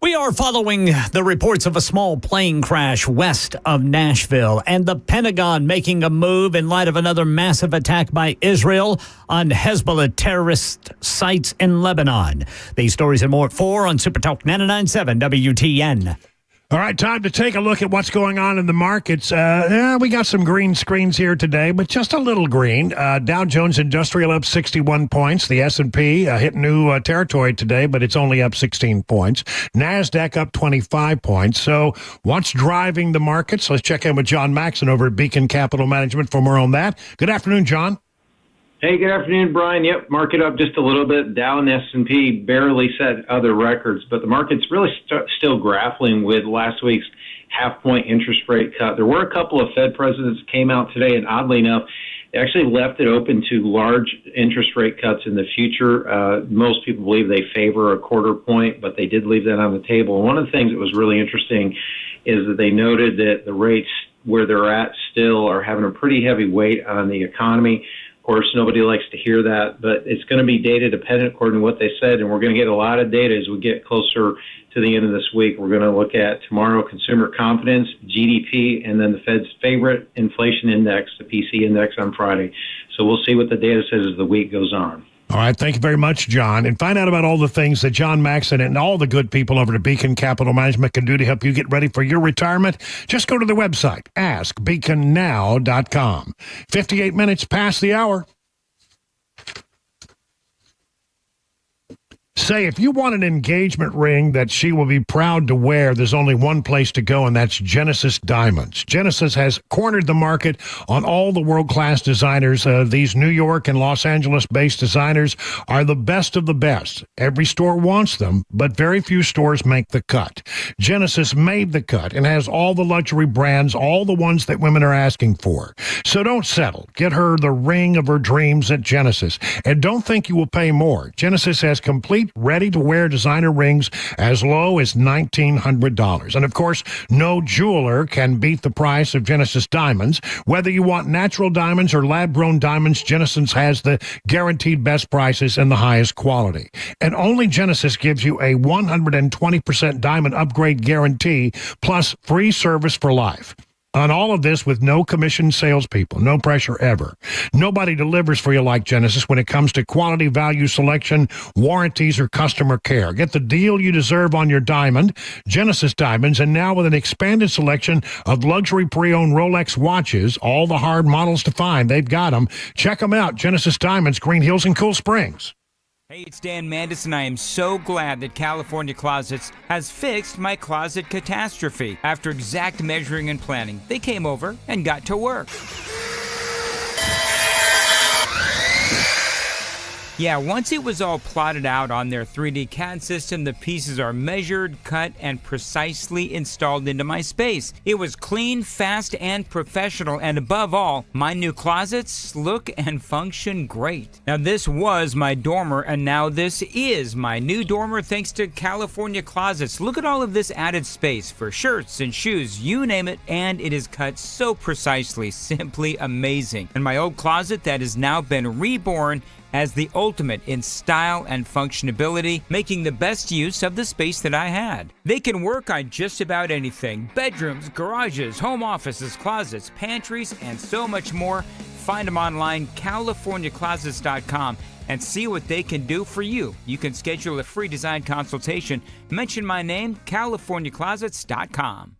We are following the reports of a small plane crash west of Nashville and the Pentagon making a move in light of another massive attack by Israel on Hezbollah terrorist sites in Lebanon. These stories and more at 4 on Super Talk 99.7 WTN. All right, time to take a look at what's going on in the markets. We got some green screens here today, but just a little green. Dow Jones Industrial up 61 points. The S&P hit new territory today, but it's only up 16 points. NASDAQ up 25 points. So what's driving the markets? Let's check in with John Maxon over at Beacon Capital Management for more on that. Good afternoon, John. Hey, good afternoon, Brian. Yep, market up just a little bit. Dow and S&P barely set other records, but the market's really still grappling with last week's half-point interest rate cut. There were a couple of Fed presidents came out today, and oddly enough, they actually left it open to large interest rate cuts in the future. Most people believe they favor a quarter point, but they did leave that on the table. And one of the things that was really interesting is that they noted that the rates where they're at still are having a pretty heavy weight on the economy. Of course, nobody likes to hear that, but it's going to be data dependent according to what they said, and we're going to get a lot of data as we get closer to the end of this week. We're going to look at tomorrow consumer confidence, GDP, and then the Fed's favorite inflation index, the PC index on Friday. So we'll see what the data says as the week goes on. All right, thank you very much, John. And find out about all the things that John Maxon and all the good people over at Beacon Capital Management can do to help you get ready for your retirement. Just go to the website, askbeaconnow.com. 58 minutes past the hour. Say, if you want an engagement ring that she will be proud to wear, there's only one place to go, and that's Genesis Diamonds. Genesis has cornered the market on all the world-class designers. These New York and Los Angeles-based designers are the best of the best. Every store wants them, but very few stores make the cut. Genesis made the cut and has all the luxury brands, all the ones that women are asking for. So don't settle. Get her the ring of her dreams at Genesis. And don't think you will pay more. Genesis has complete ready-to-wear designer rings as low as $1,900. And, of course, no jeweler can beat the price of Genesis diamonds. Whether you want natural diamonds or lab-grown diamonds, Genesis has the guaranteed best prices and the highest quality. And only Genesis gives you a 120% diamond upgrade guarantee plus free service for life. On all of this with no commissioned salespeople, no pressure ever. Nobody delivers for you like Genesis when it comes to quality, value, selection, warranties, or customer care. Get the deal you deserve on your diamond, Genesis Diamonds, and now with an expanded selection of luxury pre-owned Rolex watches, all the hard models to find. They've got them. Check them out, Genesis Diamonds, Green Hills and Cool Springs. Hey, it's Dan Mandis, and I am so glad that California Closets has fixed my closet catastrophe. After exact measuring and planning, they came over and got to work. Yeah, once it was all plotted out on their 3D CAD system, the pieces are measured, cut, and precisely installed into my space. It was clean, fast, and professional, and above all, my new closets look and function great. Now, this was my dormer, and now this is my new dormer thanks to California Closets. Look at all of this added space for shirts and shoes, you name it, and it is cut so precisely, simply amazing. And my old closet that has now been reborn as the ultimate in style and functionability, making the best use of the space that I had. They can work on just about anything: bedrooms, garages, home offices, closets, pantries, and so much more. Find them online, CaliforniaClosets.com, and see what they can do for you. You can schedule a free design consultation. Mention my name, CaliforniaClosets.com.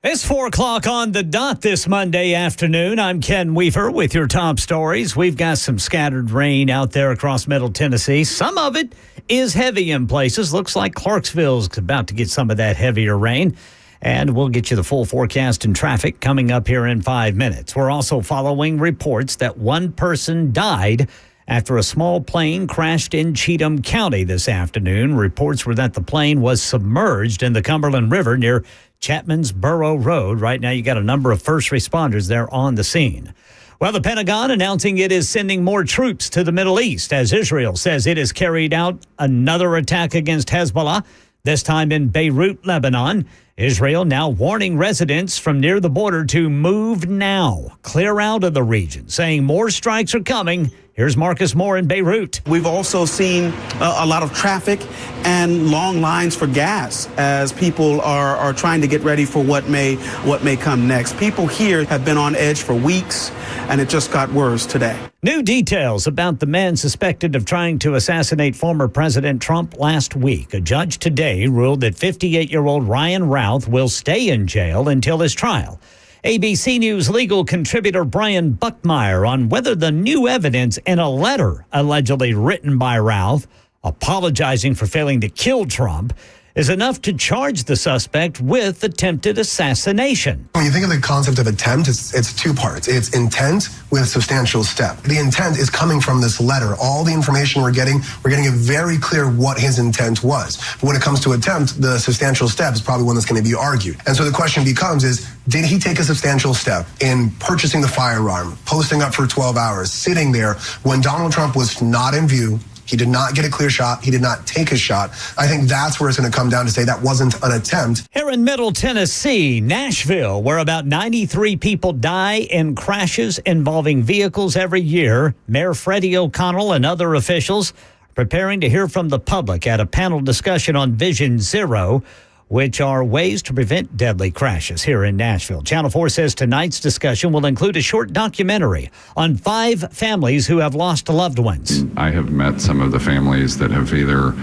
It's 4 o'clock on the dot this Monday afternoon. I'm Ken Weaver with your top stories. We've got some scattered rain out there across Middle Tennessee. Some of it is heavy in places. Looks like Clarksville's about to get some of that heavier rain. And we'll get you the full forecast and traffic coming up here in 5 minutes. We're also following reports that one person died after a small plane crashed in Cheatham County this afternoon. Reports were that the plane was submerged in the Cumberland River near Chapmansboro Road. Right now, you got a number of first responders there on the scene. Well, the Pentagon announcing it is sending more troops to the Middle East as Israel says it has carried out another attack against Hezbollah, this time in Beirut, Lebanon. Israel now warning residents from near the border to move now, clear out of the region, saying more strikes are coming. Here's Marcus Moore in Beirut. We've also seen a lot of traffic and long lines for gas as people are trying to get ready for what may come next. People here have been on edge for weeks, and it just got worse today. New details about the man suspected of trying to assassinate former President Trump last week. A judge today ruled that 58-year-old Ryan Routh will stay in jail until his trial. ABC News legal contributor Brian Buckmeyer on whether the new evidence in a letter allegedly written by Routh apologizing for failing to kill Trump is enough to charge the suspect with attempted assassination. When you think of the concept of attempt, it's two parts. It's intent with substantial step. The intent is coming from this letter. All the information we're getting it very clear what his intent was. But when it comes to attempt, the substantial step is probably one that's going to be argued. And so the question becomes did he take a substantial step in purchasing the firearm, posting up for 12 hours, sitting there when Donald Trump was not in view? He did not get a clear shot. He did not take a shot. I think that's where it's going to come down to say that wasn't an attempt. Here in Middle Tennessee, Nashville, where about 93 people die in crashes involving vehicles every year, Mayor Freddie O'Connell and other officials preparing to hear from the public at a panel discussion on Vision Zero, which are ways to prevent deadly crashes here in Nashville. Channel 4 says tonight's discussion will include a short documentary on 5 families who have lost loved ones. I have met some of the families that have either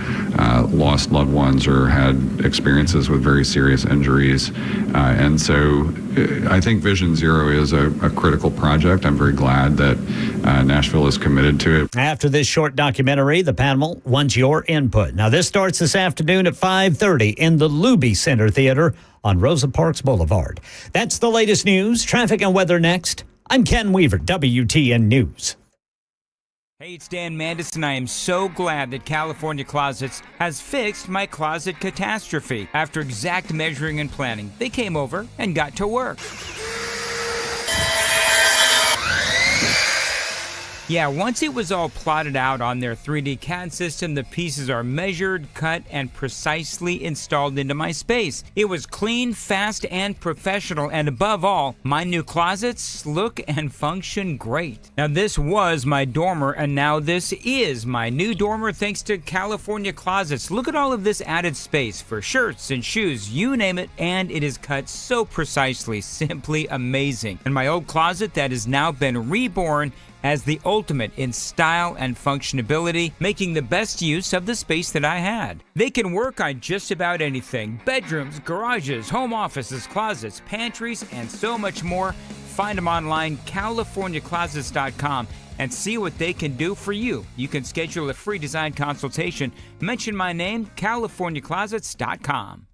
lost loved ones or had experiences with very serious injuries. And so I think Vision Zero is a critical project. I'm very glad that Nashville is committed to it. After this short documentary, the panel wants your input. Now, this starts this afternoon at 5:30 in the Luby Center Theater on Rosa Parks Boulevard. That's the latest news. Traffic and weather next. I'm Ken Weaver, WTN News. Hey, it's Dan Mandis, and I am so glad that California Closets has fixed my closet catastrophe. After exact measuring and planning, they came over and got to work. Yeah, once it was all plotted out on their 3D CAD system, the pieces are measured, cut, and precisely installed into my space. It was clean, fast, and professional, and above all, my new closets look and function great. Now, this was my dormer, and now this is my new dormer thanks to California Closets. Look at all of this added space for shirts and shoes, you name it, and it is cut so precisely, simply amazing. And my old closet that has now been reborn as the ultimate in style and functionability, making the best use of the space that I had. They can work on just about anything: bedrooms, garages, home offices, closets, pantries, and so much more. Find them online, CaliforniaClosets.com, and see what they can do for you. You can schedule a free design consultation. Mention my name, CaliforniaClosets.com.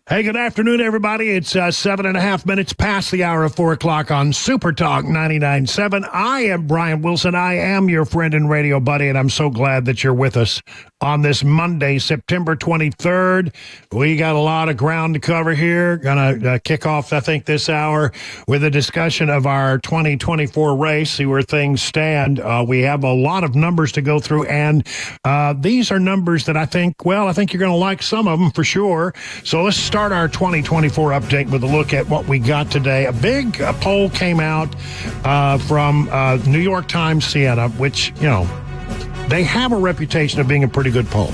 Hey, good afternoon, everybody. It's 7.5 minutes past the hour of 4 o'clock on Super Talk 99.7. I am Brian Wilson. I am your friend and radio buddy, and I'm so glad that you're with us on this Monday, September 23rd. We got a lot of ground to cover here. Going to kick off, I think, this hour with a discussion of our 2024 race, see where things stand. We have a lot of numbers to go through, and these are numbers that I think you're going to like some of them for sure. So let's start our 2024 update with a look at what we got today. A big poll came out from New York Times Siena, which, they have a reputation of being a pretty good poll.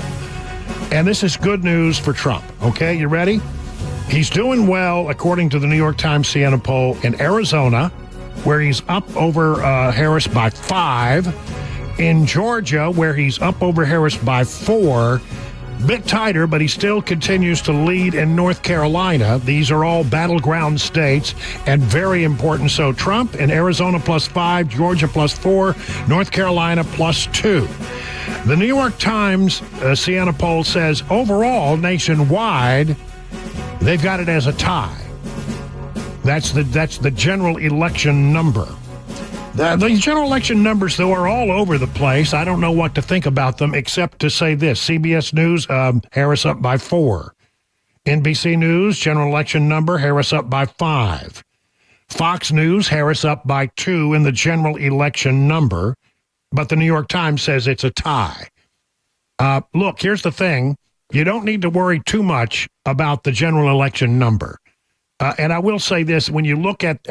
And this is good news for Trump. Okay, you ready? He's doing well, according to the New York Times Siena poll, in Arizona, where he's up over Harris by 5. In Georgia, where he's up over Harris by 4. Bit tighter, but he still continues to lead in North Carolina. These are all battleground states and very important. So Trump in Arizona +5, Georgia +4, North Carolina +2. The New York Times Siena poll says overall nationwide, they've got it as a tie. That's the general election number. The general election numbers, though, are all over the place. I don't know what to think about them except to say this. CBS News, Harris up by 4. NBC News, general election number, Harris up by 5. Fox News, Harris up by 2 in the general election number. But the New York Times says it's a tie. Look, here's the thing. You don't need to worry too much about the general election number. And I will say this, when you look at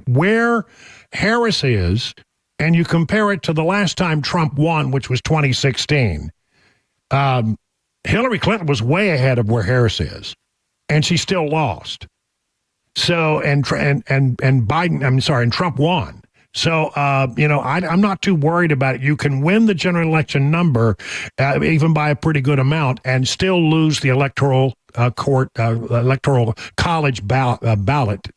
where Harris is, and you compare it to the last time Trump won, which was 2016, Hillary Clinton was way ahead of where Harris is, and she still lost. So, and Biden, and Trump won. So, I'm not too worried about it. You can win the general election number, even by a pretty good amount, and still lose the electoral college ballot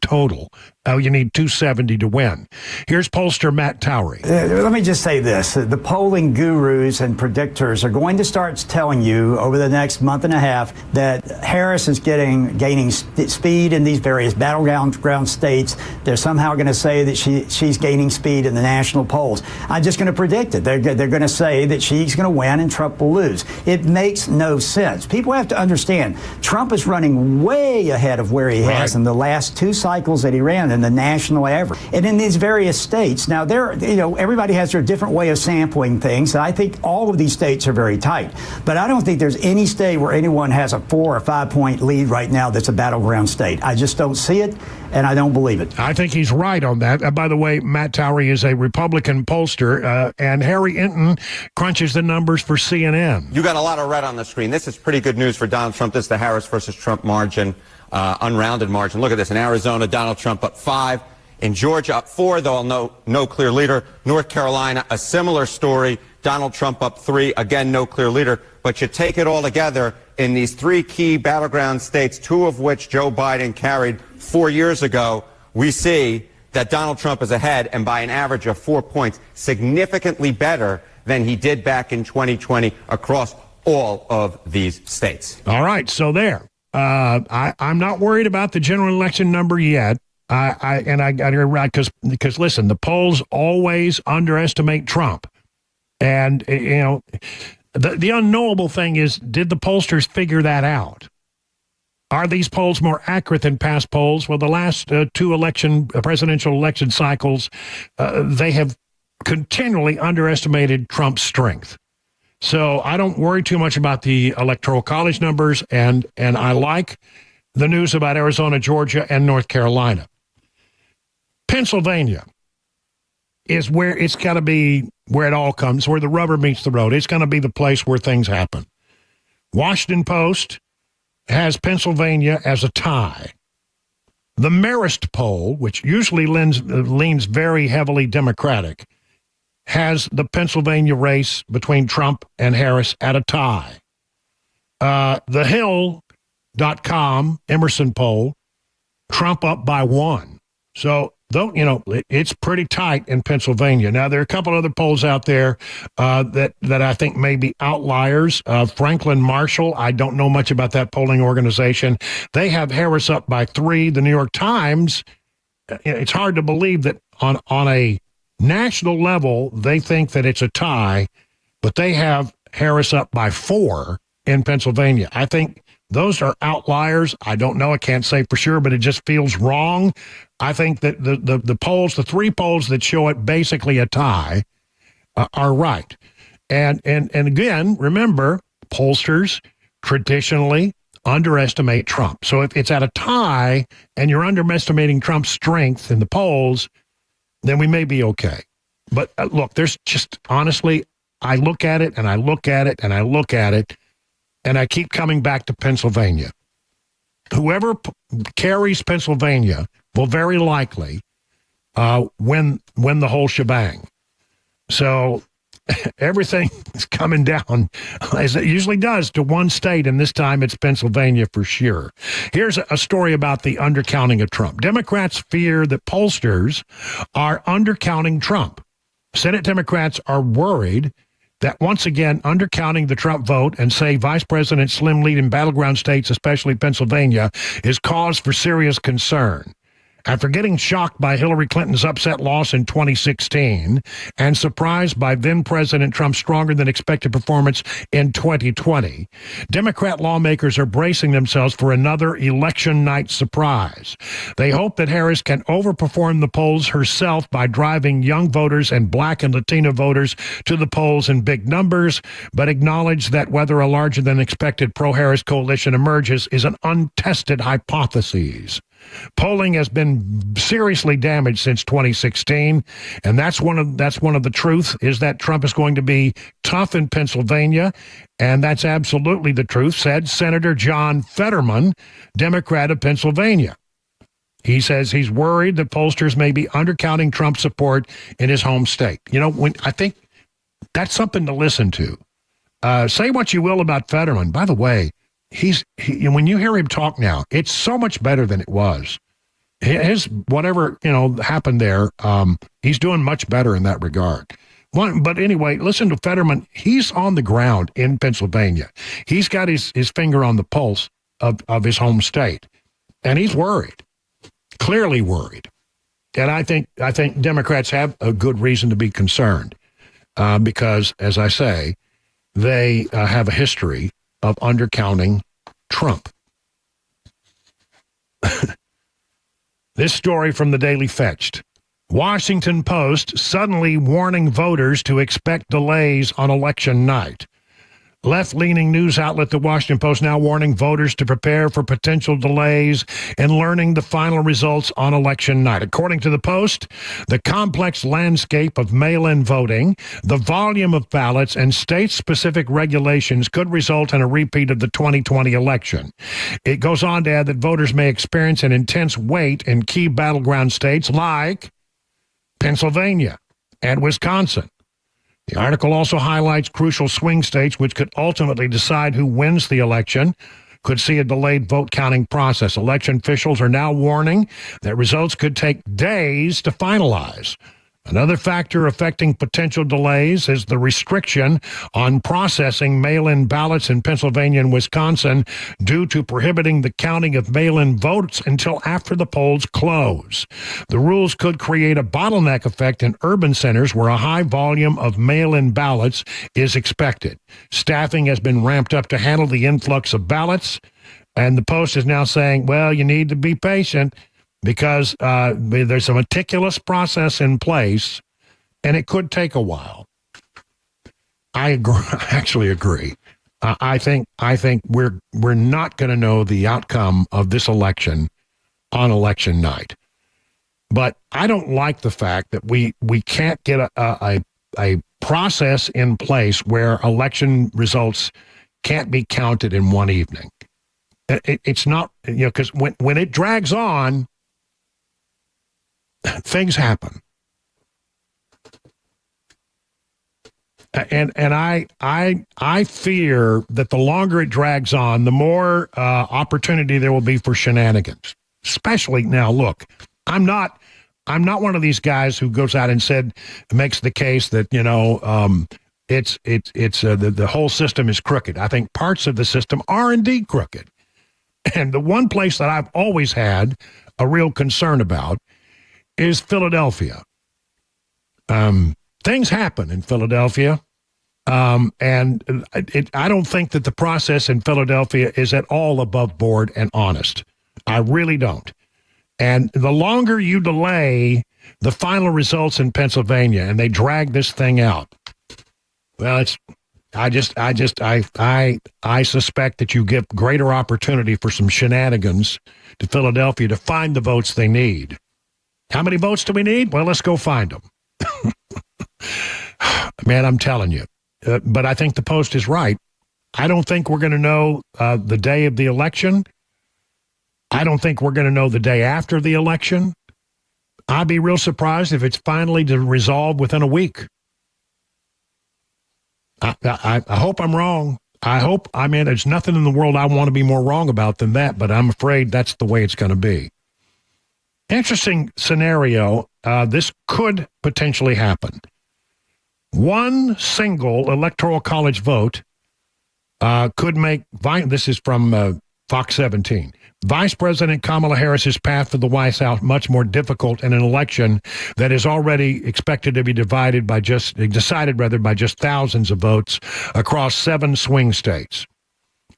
total. You need 270 to win. Here's pollster Matt Towery. Let me just say this. The polling gurus and predictors are going to start telling you over the next month and a half that Harris is gaining speed in these various battleground states. They're somehow going to say that she's gaining speed in the national polls. I'm just going to predict it. They're going to say that she's going to win and Trump will lose. It makes no sense. People have to understand Trump is running way ahead of where he has in the last 2 cycles that he ran in the national average. And in these various states, now everybody has their different way of sampling things. And I think all of these states are very tight. But I don't think there's any state where anyone has a 4 or 5 point lead right now that's a battleground state. I just don't see it, and I don't believe it. I think he's right on that. By the way, Matt Towery is a Republican pollster, and Harry Enton crunches the numbers for CNN. You got a lot of red on the screen. This is pretty good news for Donald Trump. This is the Harris versus Trump margin. Unrounded margin. Look at this. In Arizona, Donald Trump up 5. In Georgia, up 4, though no clear leader. North Carolina, a similar story. Donald Trump up 3. Again, no clear leader. But you take it all together, in these 3 key battleground states, 2 of which Joe Biden carried 4 years ago, we see that Donald Trump is ahead, and by an average of 4 points, significantly better than he did back in 2020 across all of these states. All right, so there. I'm not worried about the general election number yet. I got it right because listen, the polls always underestimate Trump, and the unknowable thing is, did the pollsters figure that out? Are these polls more accurate than past polls? Well, the last 2 presidential election cycles, they have continually underestimated Trump's strength. So I don't worry too much about the electoral college numbers, and I like the news about Arizona, Georgia, and North Carolina. Pennsylvania is where it's got to be, where it all comes, where the rubber meets the road. It's going to be the place where things happen. Washington Post has Pennsylvania as a tie. The Marist poll, which usually leans very heavily Democratic, has the Pennsylvania race between Trump and Harris at a tie. TheHill.com Emerson poll, Trump up by 1. So though, it's pretty tight in Pennsylvania. Now, there are a couple other polls out there that I think may be outliers. Franklin Marshall, I don't know much about that polling organization. They have Harris up by 3. The New York Times, it's hard to believe that on a national level, they think that it's a tie, but they have Harris up by 4 in Pennsylvania. I think those are outliers. I don't know. I can't say for sure, but it just feels wrong. I think that the polls, the 3 polls that show it basically a tie, are right. And again, remember, pollsters traditionally underestimate Trump. So if it's at a tie and you're underestimating Trump's strength in the polls, then we may be okay. But look, there's just, honestly, I look at it and I look at it and I look at it, and I keep coming back to Pennsylvania. Whoever carries Pennsylvania will very likely win the whole shebang. So everything is coming down, as it usually does, to one state, and this time it's Pennsylvania for sure. Here's a story about the undercounting of Trump. Democrats fear that pollsters are undercounting Trump. Senate Democrats are worried that once again undercounting the Trump vote and say Vice President's slim lead in battleground states, especially Pennsylvania, is cause for serious concern. After getting shocked by Hillary Clinton's upset loss in 2016 and surprised by then-President Trump's stronger-than-expected performance in 2020, Democrat lawmakers are bracing themselves for another election night surprise. They hope that Harris can overperform the polls herself by driving young voters and Black and Latino voters to the polls in big numbers, but acknowledge that whether a larger-than-expected pro-Harris coalition emerges is an untested hypothesis. Polling has been seriously damaged since 2016, and that's one of the truths, is that Trump is going to be tough in Pennsylvania, and that's absolutely the truth, said Senator John Fetterman, Democrat of Pennsylvania. He says he's worried that pollsters may be undercounting Trump's support in his home state. I think that's something to listen to. Say what you will about Fetterman. By the way, when you hear him talk now, it's so much better than it was. His whatever happened there, he's doing much better in that regard. But anyway, listen to Fetterman. He's on the ground in Pennsylvania. He's got his finger on the pulse of his home state, and he's worried, clearly worried. And I think Democrats have a good reason to be concerned because, as I say, they have a history of undercounting Trump. This story from the Daily Fetched. Washington Post suddenly warning voters to expect delays on election night. Left-leaning news outlet The Washington Post now warning voters to prepare for potential delays in learning the final results on election night. According to the Post, the complex landscape of mail-in voting, the volume of ballots, and state-specific regulations could result in a repeat of the 2020 election. It goes on to add that voters may experience an intense wait in key battleground states like Pennsylvania and Wisconsin. The article also highlights crucial swing states which could ultimately decide who wins the election, could see a delayed vote counting process. Election officials are now warning that results could take days to finalize. Another factor affecting potential delays is the restriction on processing mail-in ballots in Pennsylvania and Wisconsin due to prohibiting the counting of mail-in votes until after the polls close. The rules could create a bottleneck effect in urban centers where a high volume of mail-in ballots is expected. Staffing has been ramped up to handle the influx of ballots, and the Post is now saying, well, you need to be patient, because there's a meticulous process in place, and it could take a while. I agree. I actually agree. I think we're not going to know the outcome of this election on election night. But I don't like the fact that we can't get a process in place where election results can't be counted in one evening. It's not, because when it drags on, things happen. And I fear that the longer it drags on, the more opportunity there will be for shenanigans. Especially now, look, I'm not I'm not one of these guys who goes out and makes the case that, the whole system is crooked. I think parts of the system are indeed crooked. And the one place that I've always had a real concern about is Philadelphia. Things happen in Philadelphia. I don't think that the process in Philadelphia is at all above board and honest. I really don't. And the longer you delay the final results in Pennsylvania and they drag this thing out, well, I suspect that you give greater opportunity for some shenanigans to Philadelphia to find the votes they need. How many votes do we need? Well, let's go find them. Man, I'm telling you. But I think the Post is right. I don't think we're going to know the day of the election. I don't think we're going to know the day after the election. I'd be real surprised if it's finally to resolve within a week. I hope I'm wrong. There's nothing in the world I want to be more wrong about than that, but I'm afraid that's the way it's going to be. Interesting scenario. This could potentially happen. One single electoral college vote could make, this is from Fox 17, Vice President Kamala Harris's path to the White House much more difficult in an election that is already expected to be decided by just thousands of votes across 7 swing states.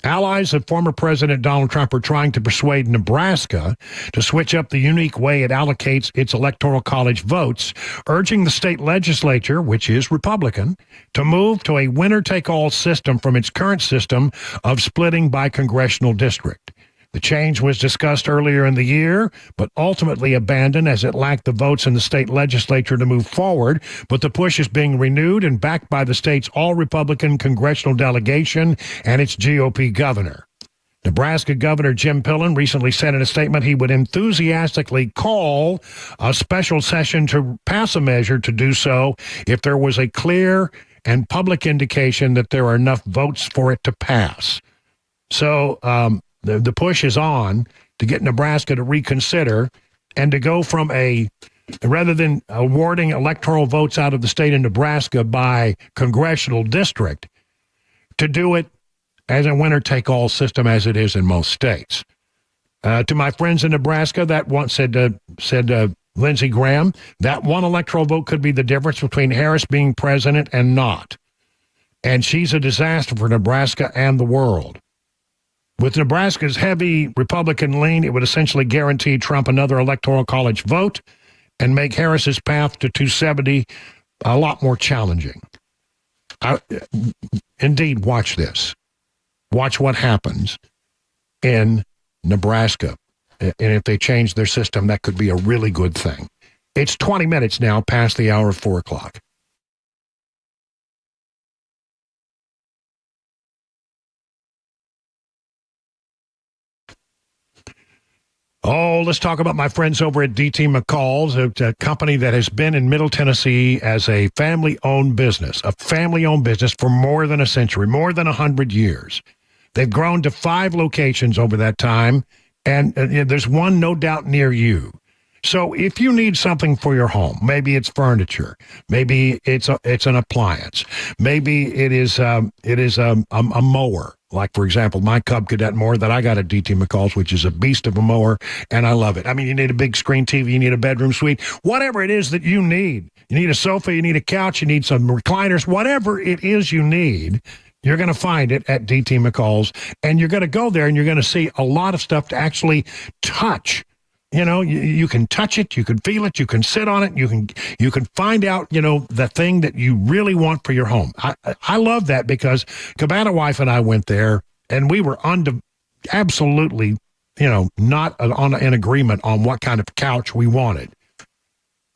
Allies of former President Donald Trump are trying to persuade Nebraska to switch up the unique way it allocates its electoral college votes, urging the state legislature, which is Republican, to move to a winner-take-all system from its current system of splitting by congressional district. The change was discussed earlier in the year, but ultimately abandoned as it lacked the votes in the state legislature to move forward. But the push is being renewed and backed by the state's all-Republican congressional delegation and its GOP governor. Nebraska Governor Jim Pillen recently said in a statement he would enthusiastically call a special session to pass a measure to do so if there was a clear and public indication that there are enough votes for it to pass. So, the push is on to get Nebraska to reconsider and to go from rather than awarding electoral votes out of the state of Nebraska by congressional district, to do it as a winner-take-all system as it is in most states. To my friends in Nebraska, that once said Lindsey Graham, that one electoral vote could be the difference between Harris being president and not. And she's a disaster for Nebraska and the world. With Nebraska's heavy Republican lean, it would essentially guarantee Trump another electoral college vote and make Harris's path to 270 a lot more challenging. Indeed, watch this. Watch what happens in Nebraska. And if they change their system, that could be a really good thing. It's 20 minutes now past the hour of 4 o'clock. Oh, let's talk about my friends over at DT McCall's, a company that has been in Middle Tennessee as a family-owned business for more than a century, more than 100 years. They've grown to 5 locations over that time, and there's one no doubt near you. So if you need something for your home, maybe it's furniture, maybe it's an appliance, maybe it is a mower. Like, for example, my Cub Cadet mower that I got at DT McCall's, which is a beast of a mower, and I love it. I mean, you need a big screen TV, you need a bedroom suite, whatever it is that you need. You need a sofa, you need a couch, you need some recliners, whatever it is you need, you're going to find it at DT McCall's, and you're going to go there and you're going to see a lot of stuff to actually touch. You know, you can touch it, you can feel it, you can sit on it, you can find out, the thing that you really want for your home. I love that because Cabana wife and I went there and we were absolutely, not in agreement on what kind of couch we wanted.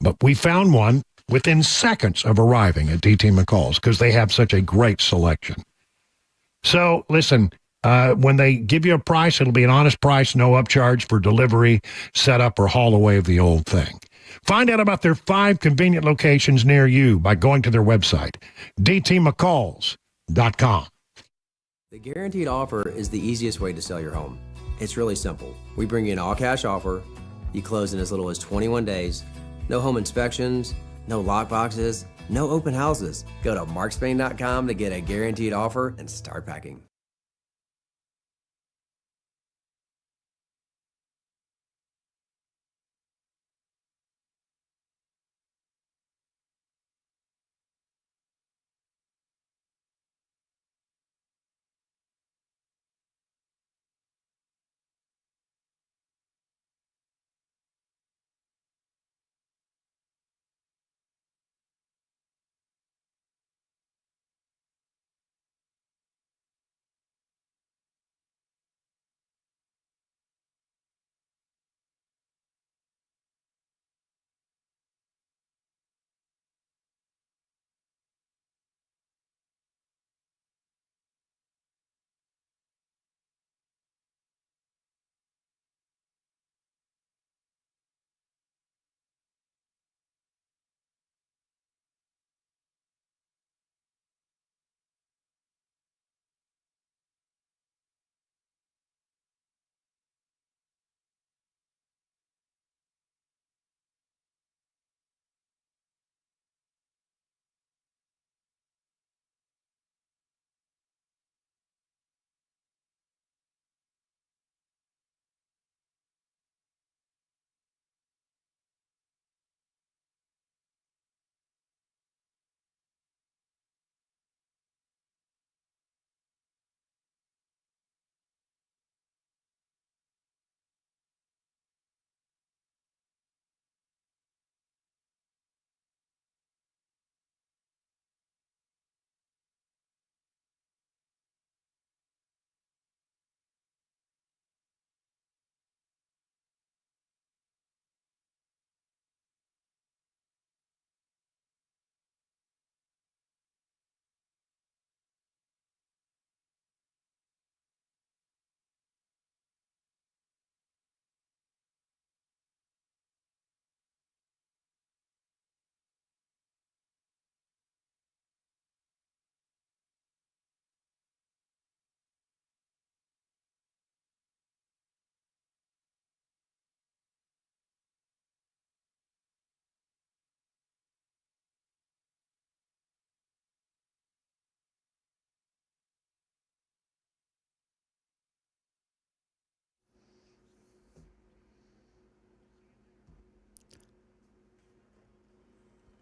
But we found one within seconds of arriving at DT McCall's because they have such a great selection. So listen, when they give you a price, it'll be an honest price, no upcharge for delivery, setup, or haul away of the old thing. Find out about their 5 convenient locations near you by going to their website, dtmccalls.com. The guaranteed offer is the easiest way to sell your home. It's really simple. We bring you an all-cash offer. You close in as little as 21 days. No home inspections, no lock boxes, no open houses. Go to markspain.com to get a guaranteed offer and start packing.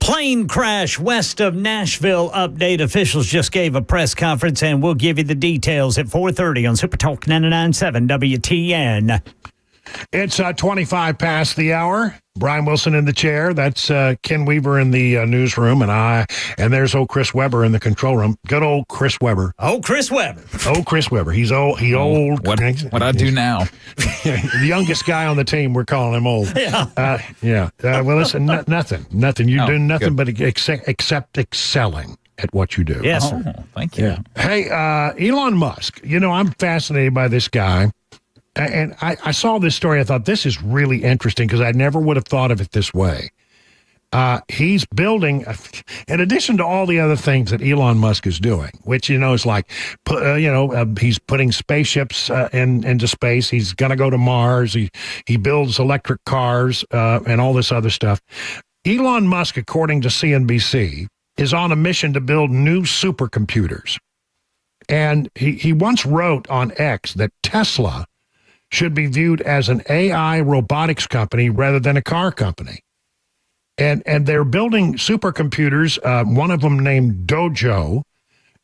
Plane crash west of Nashville update. Officials just gave a press conference, and we'll give you the details at 4:30 on Super Talk 99.7 WTN. It's 25 past the hour. Brian Wilson in the chair. That's Ken Weaver in the newsroom, and there's old Chris Webber in the control room. Good old Chris Webber. Oh, Chris Webber. Oh, Chris Webber. He's old. What I do now? The youngest guy on the team. We're calling him old. Yeah. Well, listen, nothing. You do nothing good. but except excelling at what you do. Yes, sir. Oh, thank you. Yeah. Hey, Elon Musk. I'm fascinated by this guy. And I saw this story. I thought, this is really interesting because I never would have thought of it this way. He's building, in addition to all the other things that Elon Musk is doing, which, is like, he's putting spaceships into space. He's going to go to Mars. He builds electric cars and all this other stuff. Elon Musk, according to CNBC, is on a mission to build new supercomputers. And he once wrote on X that Tesla should be viewed as an AI robotics company rather than a car company. And they're building supercomputers, one of them named Dojo,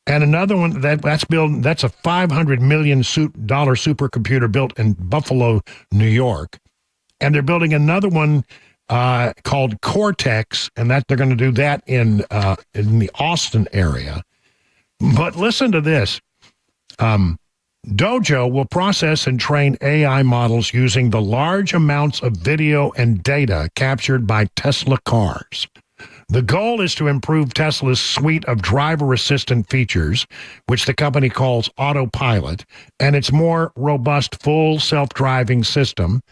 and another one that's a $500 million supercomputer built in Buffalo, New York. And they're building another one called Cortex, and that they're going to do that in the Austin area. But listen to this. Dojo will process and train AI models using the large amounts of video and data captured by Tesla cars. The goal is to improve Tesla's suite of driver assistant features, which the company calls Autopilot, and its more robust full self-driving system.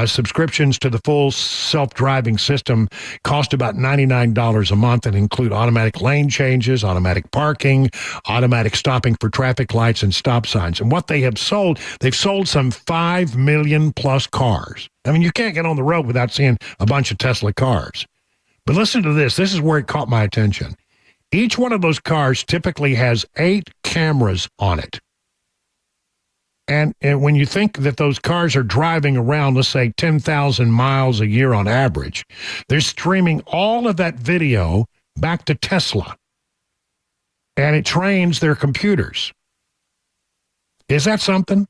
Subscriptions to the full self-driving system cost about $99 a month and include automatic lane changes, automatic parking, automatic stopping for traffic lights and stop signs. And what they have sold, they've sold some 5 million plus cars. I mean, you can't get on the road without seeing a bunch of Tesla cars. But listen to this. This is where it caught my attention. Each one of those cars typically has 8 cameras on it. And when you think that those cars are driving around, let's say 10,000 miles a year on average, they're streaming all of that video back to Tesla. And it trains their computers. Is that something?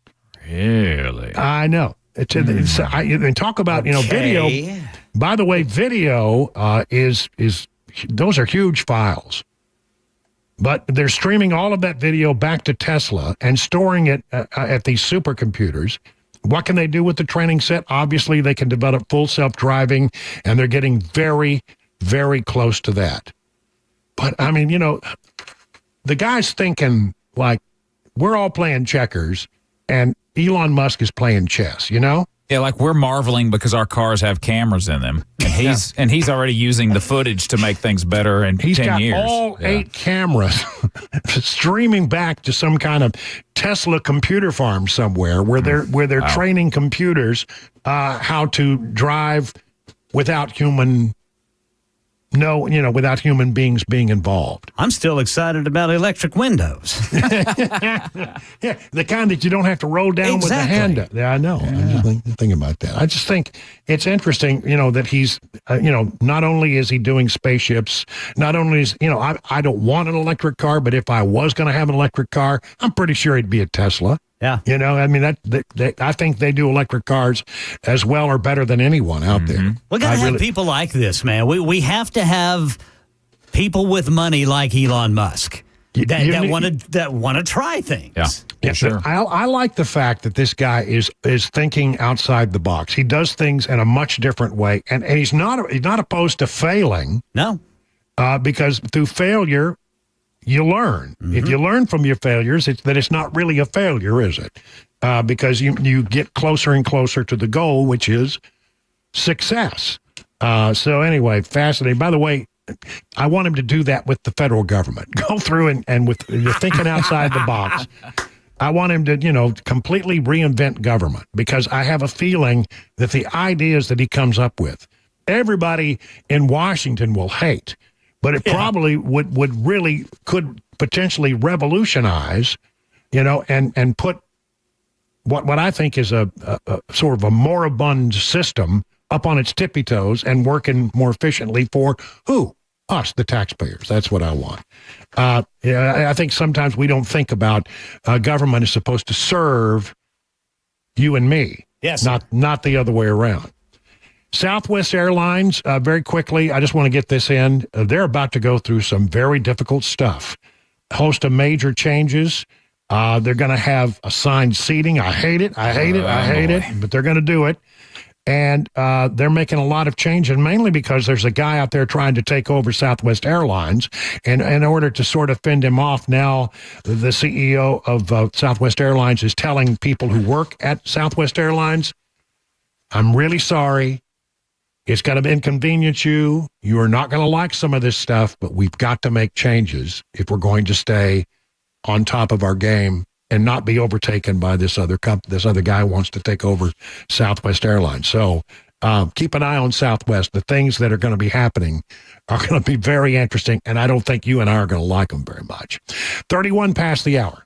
Really? I know. And talk about, video. By the way, video is those are huge files. But they're streaming all of that video back to Tesla and storing it at these supercomputers. What can they do with the training set? Obviously, they can develop full self-driving, and they're getting very, very close to that. But, I mean, the guy's thinking, like, we're all playing checkers, and Elon Musk is playing chess, Yeah, like we're marveling because our cars have cameras in them, and he's already using the footage to make things better in 10 years. He's got all 8 cameras streaming back to some kind of Tesla computer farm somewhere where they're training computers how to drive without human beings being involved. I'm still excited about electric windows. Yeah, the kind that you don't have to roll down with the hand. Yeah, I know. I'm just thinking about that. I just think it's interesting, that he's, not only is he doing spaceships, not only is, I don't want an electric car, but if I was going to have an electric car, I'm pretty sure it'd be a Tesla. Yeah. I mean, I think they do electric cars as well or better than anyone out there. We got to have people like this, man. We have to have people with money like Elon Musk that want to try things. Yeah, sure. I like the fact that this guy is thinking outside the box. He does things in a much different way, and he's not opposed to failing. No, because through failure, you learn. If you learn from your failures, it's not really a failure, is it? Because you get closer and closer to the goal, which is success. So anyway, fascinating. By the way, I want him to do that with the federal government. Go through and with the thinking outside the box. I want him to, completely reinvent government, because I have a feeling that the ideas that he comes up with, everybody in Washington will hate. But it probably could potentially revolutionize, and put what I think is a sort of a moribund system up on its tippy toes and working more efficiently for who? Us, the taxpayers. That's what I want. I think sometimes we don't think about government is supposed to serve you and me. Yes. Not the other way around. Southwest Airlines, very quickly, I just want to get this in. They're about to go through some very difficult stuff. A host of major changes. They're going to have assigned seating. I hate it, but they're going to do it. And they're making a lot of changes, mainly because there's a guy out there trying to take over Southwest Airlines. And in order to sort of fend him off, now the CEO of Southwest Airlines is telling people who work at Southwest Airlines, I'm really sorry. It's going to inconvenience you. You are not going to like some of this stuff, but we've got to make changes if we're going to stay on top of our game and not be overtaken by this other guy who wants to take over Southwest Airlines. So keep an eye on Southwest. The things that are going to be happening are going to be very interesting, and I don't think you and I are going to like them very much. 31 past the hour.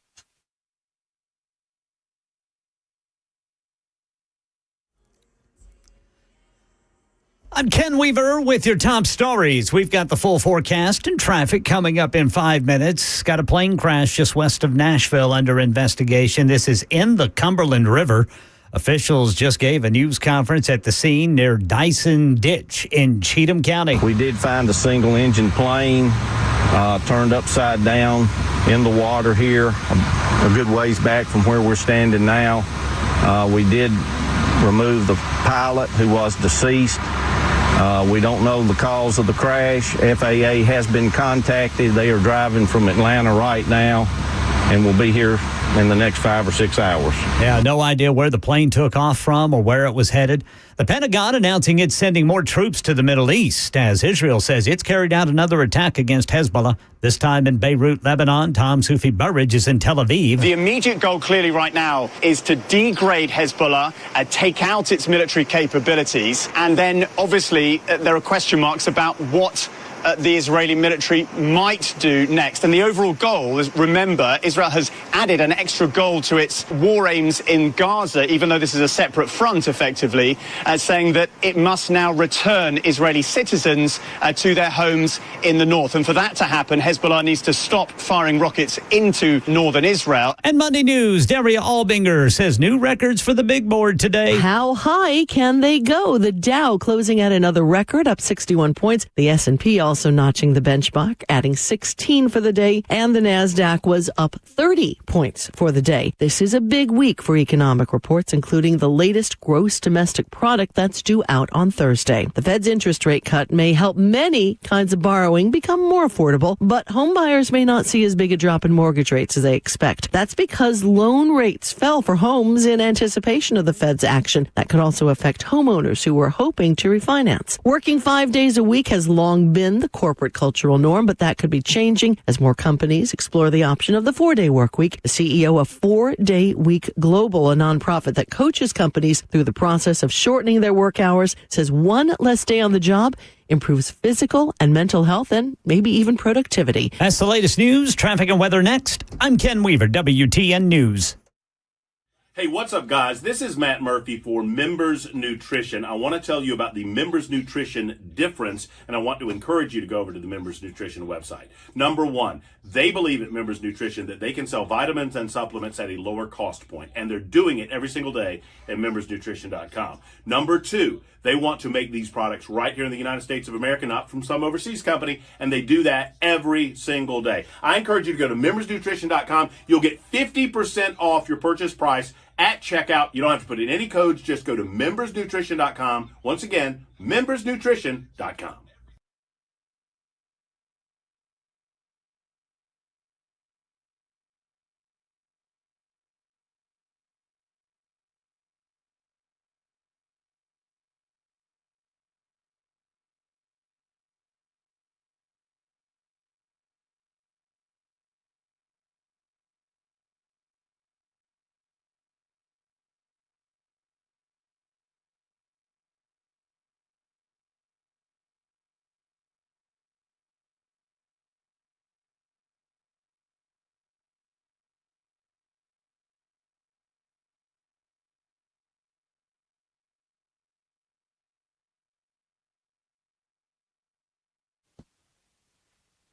I'm Ken Weaver with your top stories. We've got the full forecast and traffic coming up in 5 minutes. Got a plane crash just west of Nashville under investigation. This is in the Cumberland River. Officials just gave a news conference at the scene near Dyson Ditch in Cheatham County. We did find a single-engine plane turned upside down in the water here, a good ways back from where we're standing now. We did remove the pilot, who was deceased. We don't know the cause of the crash. FAA has been contacted. They are driving from Atlanta right now and will be here in the next 5 or 6 hours. Yeah, no idea where the plane took off from or where it was headed. The Pentagon announcing it's sending more troops to the Middle East as Israel says it's carried out another attack against Hezbollah, this time in Beirut, Lebanon. Tom Sufi Burridge is in Tel Aviv. The immediate goal clearly right now is to degrade Hezbollah, take out its military capabilities, and then obviously there are question marks about what the Israeli military might do next. And the overall goal is, remember, Israel has added an extra goal to its war aims in Gaza, even though this is a separate front, effectively, saying that it must now return Israeli citizens to their homes in the north. And for that to happen, Hezbollah needs to stop firing rockets into northern Israel. And Monday News, Daria Albinger says new records for the big board today. How high can they go? The Dow closing at another record, up 61 points. The S&P also notching the benchmark, adding 16 for the day, and the NASDAQ was up 30 points for the day. This is a big week for economic reports, including the latest gross domestic product that's due out on Thursday. The Fed's interest rate cut may help many kinds of borrowing become more affordable, but home buyers may not see as big a drop in mortgage rates as they expect. That's because loan rates fell for homes in anticipation of the Fed's action. That could also affect homeowners who were hoping to refinance. Working 5 days a week has long been the corporate cultural norm, but that could be changing as more companies explore the option of the 4-day work week. The CEO of 4-Day Week Global, a nonprofit that coaches companies through the process of shortening their work hours, says one less day on the job improves physical and mental health and maybe even productivity. That's the latest news, traffic and weather next. I'm Ken Weaver, WTN News. Hey, what's up, guys? This is Matt Murphy for Members Nutrition. I want to tell you about the Members Nutrition difference, and I want to encourage you to go over to the Members Nutrition website. Number one, they believe at Members Nutrition that they can sell vitamins and supplements at a lower cost point, and they're doing it every single day at membersnutrition.com. Number two, they want to make these products right here in the United States of America, not from some overseas company, and they do that every single day. I encourage you to go to membersnutrition.com. You'll get 50% off your purchase price at checkout. You don't have to put in any codes. Just go to membersnutrition.com. Once again, membersnutrition.com.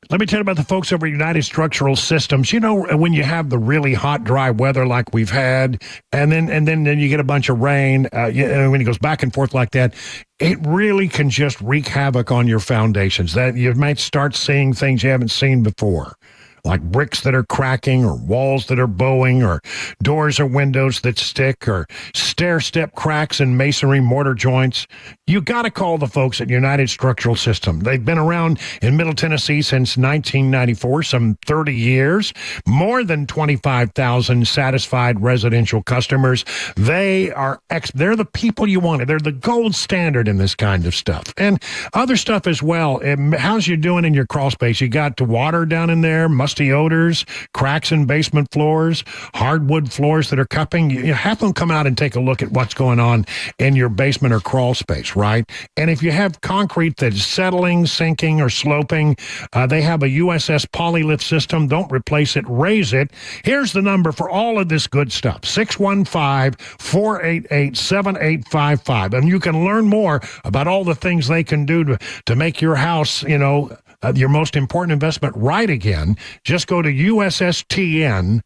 Let me tell you about the folks over at United Structural Systems. You know, when you have the really hot, dry weather like we've had, and then you get a bunch of rain, when it goes back and forth like that, it really can just wreak havoc on your foundations. That you might start seeing things you haven't seen before, like bricks that are cracking or walls that are bowing or doors or windows that stick or stair-step cracks in masonry mortar joints. You got to call the folks at United Structural System. They've been around in Middle Tennessee since 1994, some 30 years, more than 25,000 satisfied residential customers. They're the people you wanted. They're the gold standard in this kind of stuff. And other stuff as well. How's you doing in your crawl space? You got the water down in there, musty odors, cracks in basement floors, hardwood floors that are cupping. You have them come out and take a look at what's going on in your basement or crawl space, right? And if you have concrete that's settling, sinking, or sloping, they have a USS Polylift system. Don't replace it, raise it. Here's the number for all of this good stuff, 615-488-7855. And you can learn more about all the things they can do to make your house, your most important investment right again. Just go to USSTN.com.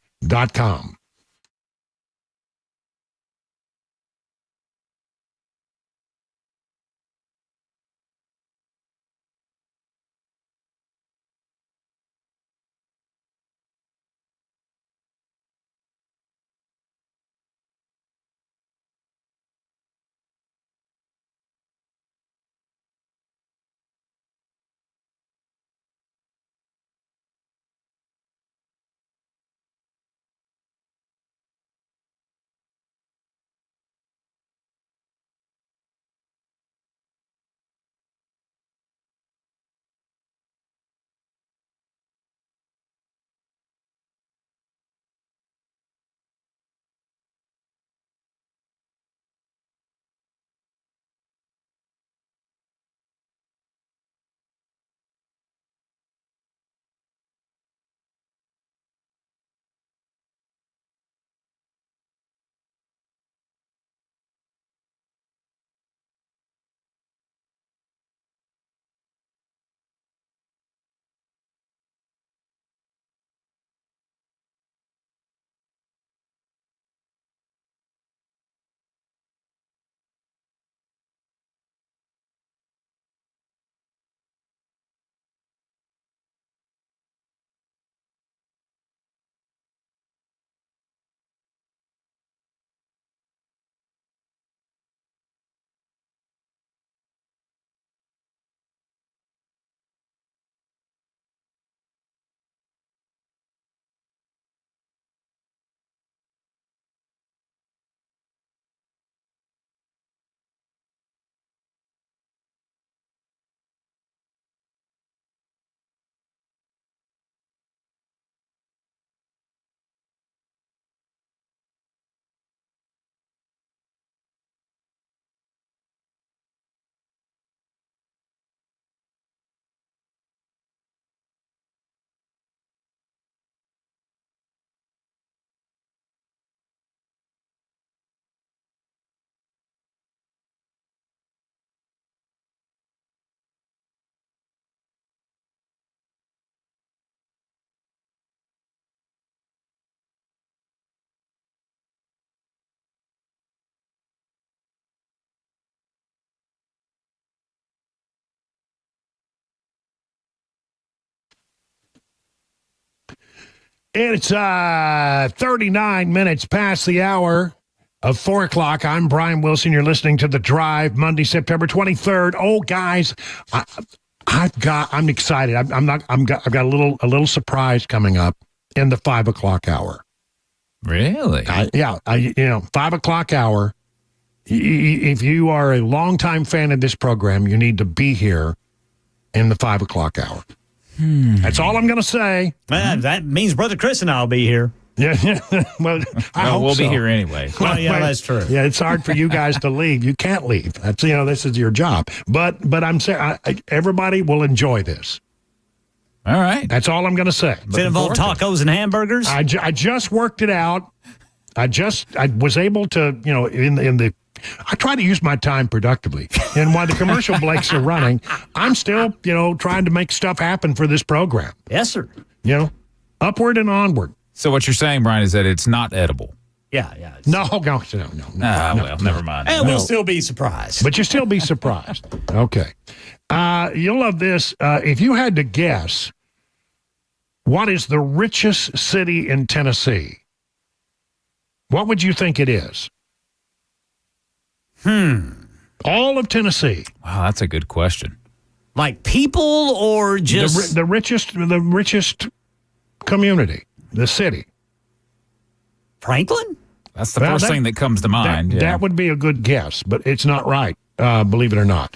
It's 39 minutes past the hour of 4 o'clock. I'm Brian Wilson. You're listening to The Drive, Monday, September 23rd. Oh, guys, I'm excited. I've got a little surprise coming up in the 5 o'clock hour. Really? 5 o'clock hour. If you are a longtime fan of this program, you need to be here in the 5 o'clock hour. That's all I'm going to say. That means Brother Chris and I'll be here. Yeah. Well, we'll be here anyway. Well, yeah, that's true. Yeah, it's hard for you guys to leave. You can't leave. That's this is your job. But I'm saying everybody will enjoy this. All right. That's all I'm going to say. Does it involve tacos and hamburgers? I just worked it out. I was able to, I try to use my time productively. And while the commercial breaks are running, I'm still, trying to make stuff happen for this program. Yes, sir. Upward and onward. So what you're saying, Brian, is that it's not edible. Yeah. No. Never mind. And we'll still be surprised. But you'll still be surprised. Okay. You'll love this. If you had to guess, what is the richest city in Tennessee? What would you think it is? All of Tennessee. Wow, that's a good question. Like people or just the richest community, the city. Franklin? That's the first thing that comes to mind. That would be a good guess, but it's not right, believe it or not.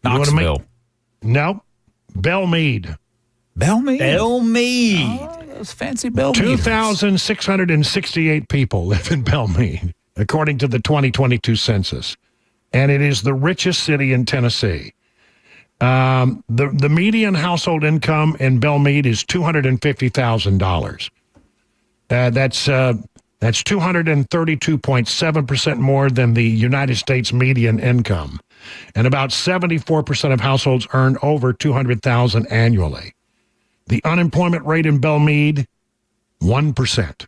Knoxville. No. Belmead. Belmead. Oh, those fancy Belmead. 2,668 people live in Belmead, according to the 2022 census. And it is the richest city in Tennessee. The median household income in Belmead is $250,000. That's 232.7% more than the United States median income. And about 74% of households earn over $200,000 annually. The unemployment rate in Belmead, 1%.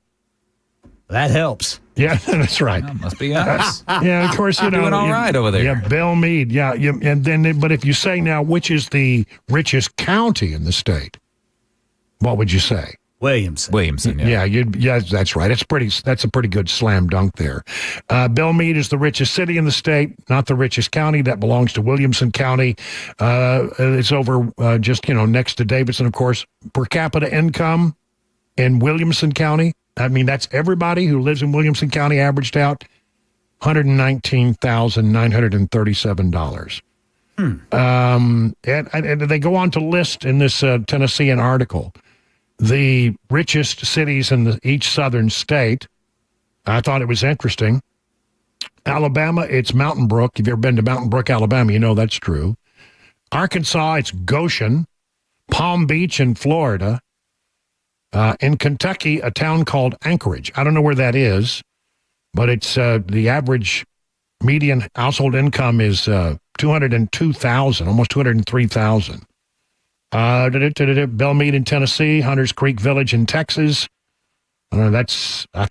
That helps. Yeah, that's right. That must be us. Yeah, of course, doing all right over there. Yeah, Belmead. Yeah, and then, but if you say now, which is the richest county in the state, what would you say? Williamson. Yeah, that's right. That's a pretty good slam dunk there. Belmead is the richest city in the state, not the richest county. That belongs to Williamson County. It's over just next to Davidson, of course. Per capita income in Williamson County. I mean, that's everybody who lives in Williamson County averaged out $119,937. And they go on to list in this Tennessean article the richest cities in each southern state. I thought it was interesting. Alabama, it's Mountain Brook. If you've ever been to Mountain Brook, Alabama, you know that's true. Arkansas, it's Goshen. Palm Beach in Florida. In Kentucky, a town called Anchorage. I don't know where that is, but it's the average median household income is $202,000, almost $203,000. Belmead in Tennessee, Hunters Creek Village in Texas. I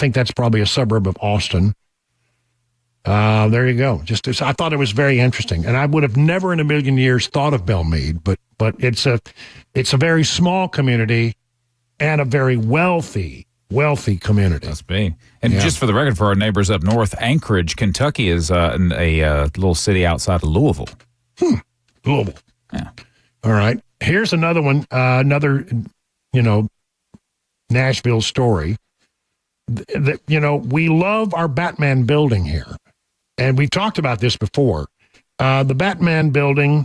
think that's probably a suburb of Austin. There you go. I thought it was very interesting, and I would have never in a million years thought of Belmead, but it's a very small community and a very wealthy community. Must be. And just for the record, for our neighbors up north, Anchorage, Kentucky is a little city outside of Louisville. Louisville. Yeah. All right. Here's another one, Nashville story. We love our Batman building here. And we've talked about this before. The Batman building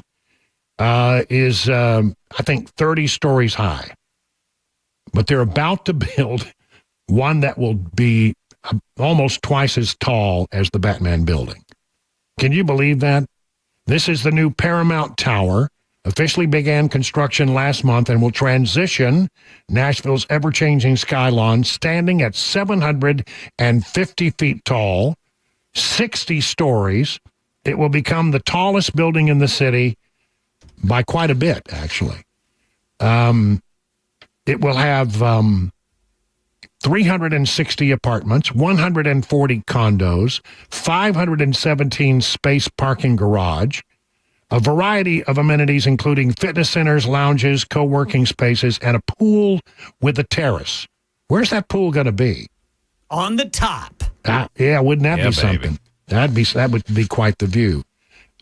is, I think, 30 stories high. But they're about to build one that will be almost twice as tall as the Batman building. Can you believe that? This is the new Paramount Tower. Officially began construction last month and will transition Nashville's ever-changing skyline, standing at 750 feet tall, 60 stories. It will become the tallest building in the city by quite a bit, actually. It will have 360 apartments, 140 condos, 517 space parking garage, A variety of amenities, including fitness centers, lounges, co-working spaces, and a pool with a terrace. Where's that pool going to be? On the top. Yeah, wouldn't that be something? That would be quite the view.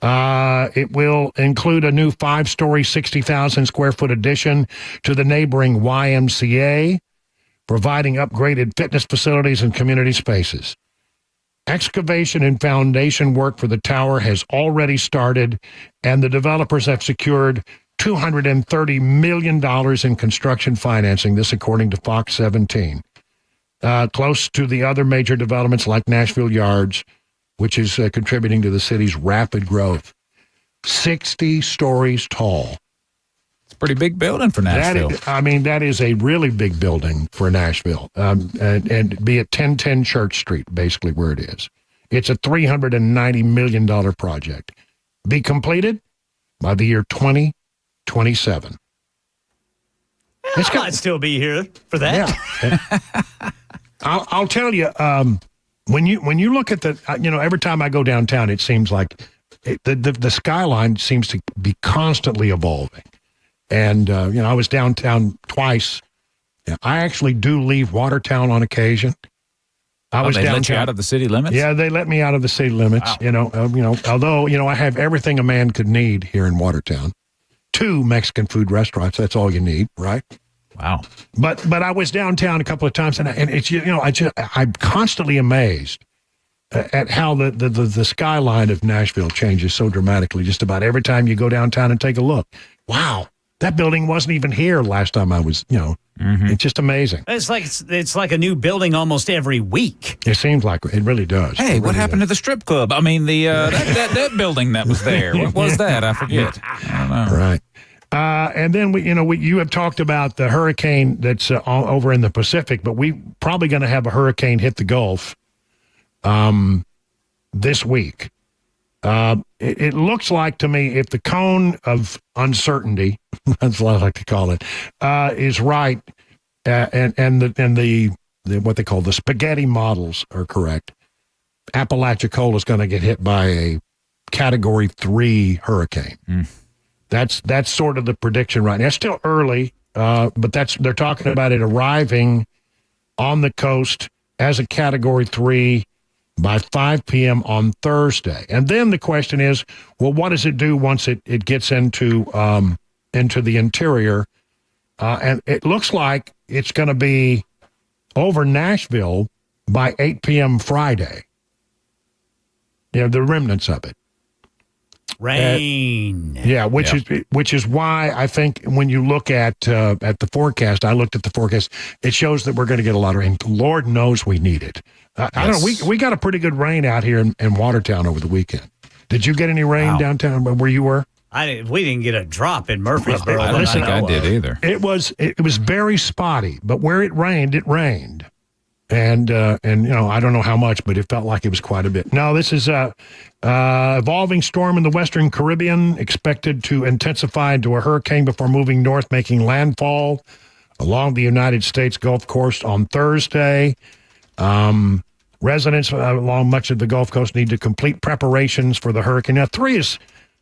It will include a new 5-story, 60,000 square foot addition to the neighboring YMCA, providing upgraded fitness facilities and community spaces. Excavation and foundation work for the tower has already started, and the developers have secured $230 million in construction financing, this according to Fox 17. Close to the other major developments like Nashville Yards, which is contributing to the city's rapid growth. 60 stories tall. It's a pretty big building for Nashville. That is a really big building for Nashville. And be at 1010 Church Street, basically where it is. It's a $390 million project. Be completed by the year 2027. I'd still be here for that. Yeah. I'll tell you, when you look at every time I go downtown, it seems like the skyline seems to be constantly evolving. And, I was downtown twice. I actually do leave Watertown on occasion. They let you out of the city limits? Yeah, they let me out of the city limits. Wow. Although I have everything a man could need here in Watertown. 2 Mexican food restaurants. That's all you need, right? Wow. But I was downtown a couple of times, and it's I'm constantly amazed at how the skyline of Nashville changes so dramatically. Just about every time you go downtown and take a look. Wow. That building wasn't even here last time I was, It's just amazing. It's like a new building almost every week. It seems like it really does. Hey, what happened to the strip club? I mean, that building that was there. What was that? I forget. I don't know. Right. And then you have talked about the hurricane that's over in the Pacific, but we probably going to have a hurricane hit the Gulf this week. It looks like to me, if the cone of uncertainty, that's what I like to call it, is right, and the what they call the spaghetti models are correct, Apalachicola is going to get hit by a Category 3 hurricane. That's sort of the prediction right now. It's still early, but they're talking about it arriving on the coast as a Category 3 by 5 p.m. on Thursday. And then the question is, well, what does it do once it gets into the interior? And it looks like it's going to be over Nashville by 8 p.m. Friday. The remnants of it. Rain. Which is why I think when you look at the forecast, I looked at the forecast, it shows that we're going to get a lot of rain. Lord knows we need it. I don't know. We got a pretty good rain out here in Watertown over the weekend. Did you get any rain downtown where you were? We didn't get a drop in Murfreesboro. I don't think I did either. It was very spotty, but where it rained, it rained. And I don't know how much, but it felt like it was quite a bit. No, this is a evolving storm in the Western Caribbean, expected to intensify into a hurricane before moving north, making landfall along the United States Gulf Coast on Thursday. Residents along much of the Gulf Coast need to complete preparations for the hurricane. Now, 3 is,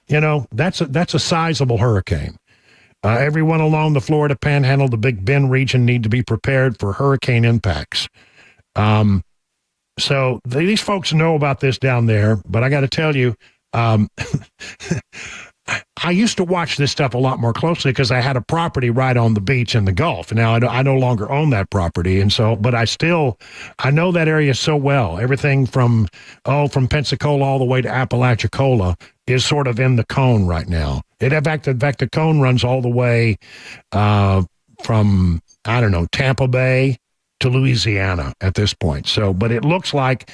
that's a sizable hurricane. Everyone along the Florida Panhandle, the Big Bend region, need to be prepared for hurricane impacts. So these folks know about this down there, but I got to tell you, I used to watch this stuff a lot more closely because I had a property right on the beach in the Gulf. Now I no longer own that property, but I know that area so well. Everything from Pensacola all the way to Apalachicola is sort of in the cone right now. In fact, the cone runs all the way from Tampa Bay to Louisiana at this point. So, but it looks like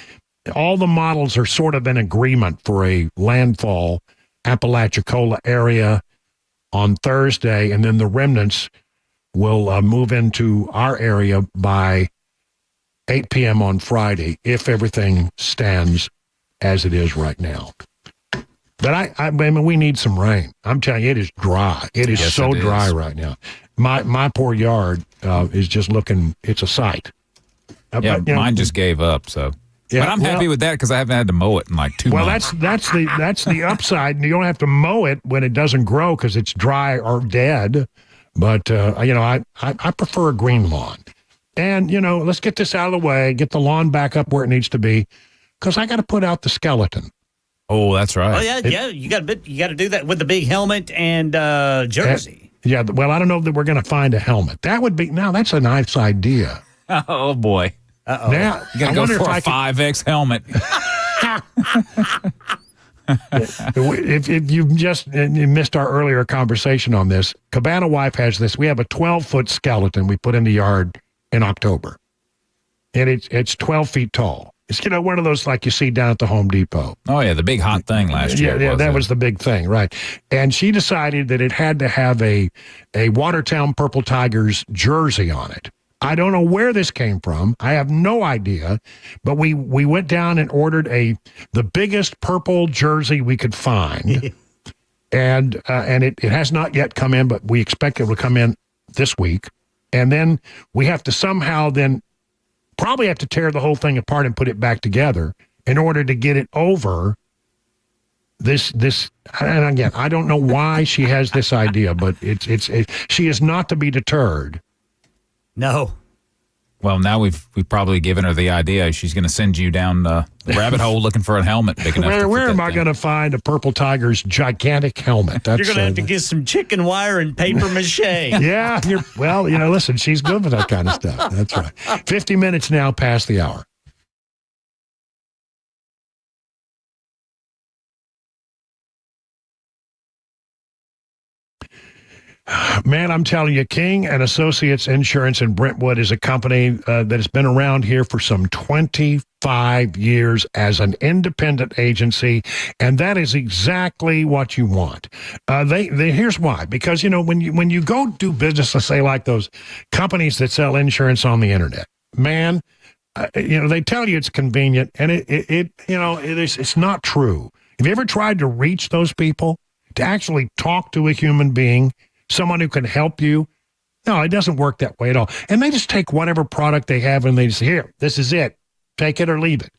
all the models are sort of in agreement for a landfall Apalachicola area on Thursday, and then the remnants will move into our area by 8 p.m. on Friday if everything stands as it is right now. But I mean, we need some rain. I'm telling you, it is dry. It is so dry right now. My poor yard is just looking. It's a sight. Mine just gave up. So Yeah, but I'm happy with that because I haven't had to mow it in like 2 months. Well, that's the upside. And you don't have to mow it when it doesn't grow because it's dry or dead. But I prefer a green lawn. And let's get this out of the way. Get the lawn back up where it needs to be, because I got to put out the skeleton. Oh, that's right. Oh yeah. You got to do that with the big helmet and jersey. Yeah. Well, I don't know that we're going to find a helmet. That would be that's a nice idea. Oh boy. Uh-oh. Now You got to go for a 5X helmet. If you've just missed our earlier conversation on this, Cabana Wife has this. We have a 12-foot skeleton we put in the yard in October, and it's 12 feet tall. It's one of those like you see down at the Home Depot. Oh yeah, the big hot thing last year. Yeah, that was the big thing, right? And she decided that it had to have a Watertown Purple Tigers jersey on it. I don't know where this came from. I have no idea, but we went down and ordered the biggest purple jersey we could find, and it has not yet come in, but we expect it will come in this week, and then we have to somehow probably have to tear the whole thing apart and put it back together in order to get it over this. And again, I don't know why she has this idea, but she is not to be deterred. No. Well, now we've probably given her the idea. She's going to send you down the rabbit hole looking for a helmet big enough. Where am I going to find a Purple Tiger's gigantic helmet? You're going to have to get some chicken wire and paper mache. Yeah. Listen, she's good with that kind of stuff. That's right. 50 minutes now past the hour. Man, I'm telling you, King and Associates Insurance in Brentwood is a company that has been around here for some 25 years as an independent agency, and that is exactly what you want. Here's why. Because, when you go do business, let's say like those companies that sell insurance on the internet, man, they tell you it's convenient, and it's not true. Have you ever tried to reach those people, to actually talk to a human being, someone who can help you? No, it doesn't work that way at all. And they just take whatever product they have and they just say, here, this is it. Take it or leave it.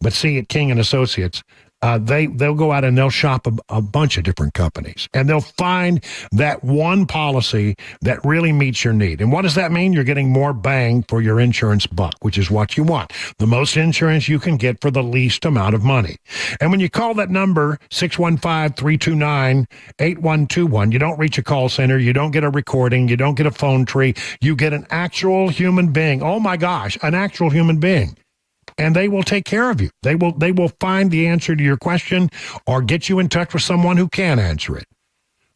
But see, at King and Associates, they'll go out and they'll shop a bunch of different companies, and they'll find that one policy that really meets your need. And what does that mean? You're getting more bang for your insurance buck, which is what you want. The most insurance you can get for the least amount of money. And when you call that number, 615-329-8121, you don't reach a call center, you don't get a recording, you don't get a phone tree, you get an actual human being. Oh my gosh, an actual human being. And they will take care of you. They will find the answer to your question or get you in touch with someone who can answer it.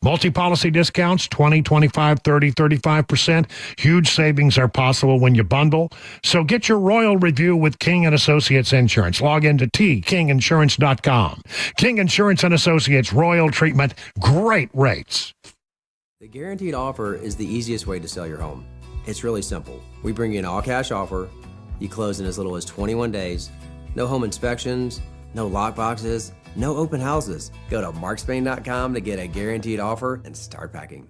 Multi-policy discounts, 20, 25, 30, 35%. Huge savings are possible when you bundle. So get your royal review with King & Associates Insurance. Log into tkinginsurance.com. King Insurance & Associates, royal treatment, great rates. The guaranteed offer is the easiest way to sell your home. It's really simple. We bring you an all-cash offer. You close in as little as 21 days. No home inspections, no lockboxes, no open houses. Go to markspain.com to get a guaranteed offer and start packing.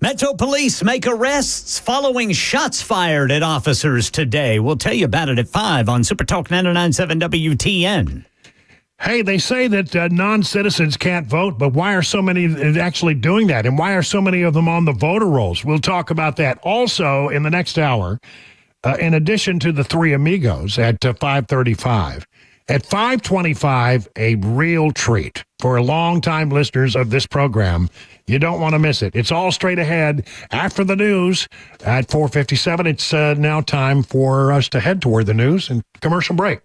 Metro Police make arrests following shots fired at officers today. We'll tell you about it at 5 on Super Talk 99.7 WTN. Hey, they say that non-citizens can't vote, but why are so many actually doing that? And why are so many of them on the voter rolls? We'll talk about that also in the next hour, in addition to the Three Amigos at 5:35. At 5:25, a real treat for long-time listeners of this program. You don't want to miss it. It's all straight ahead after the news at 4:57. It's now time for us to head toward the news and commercial break.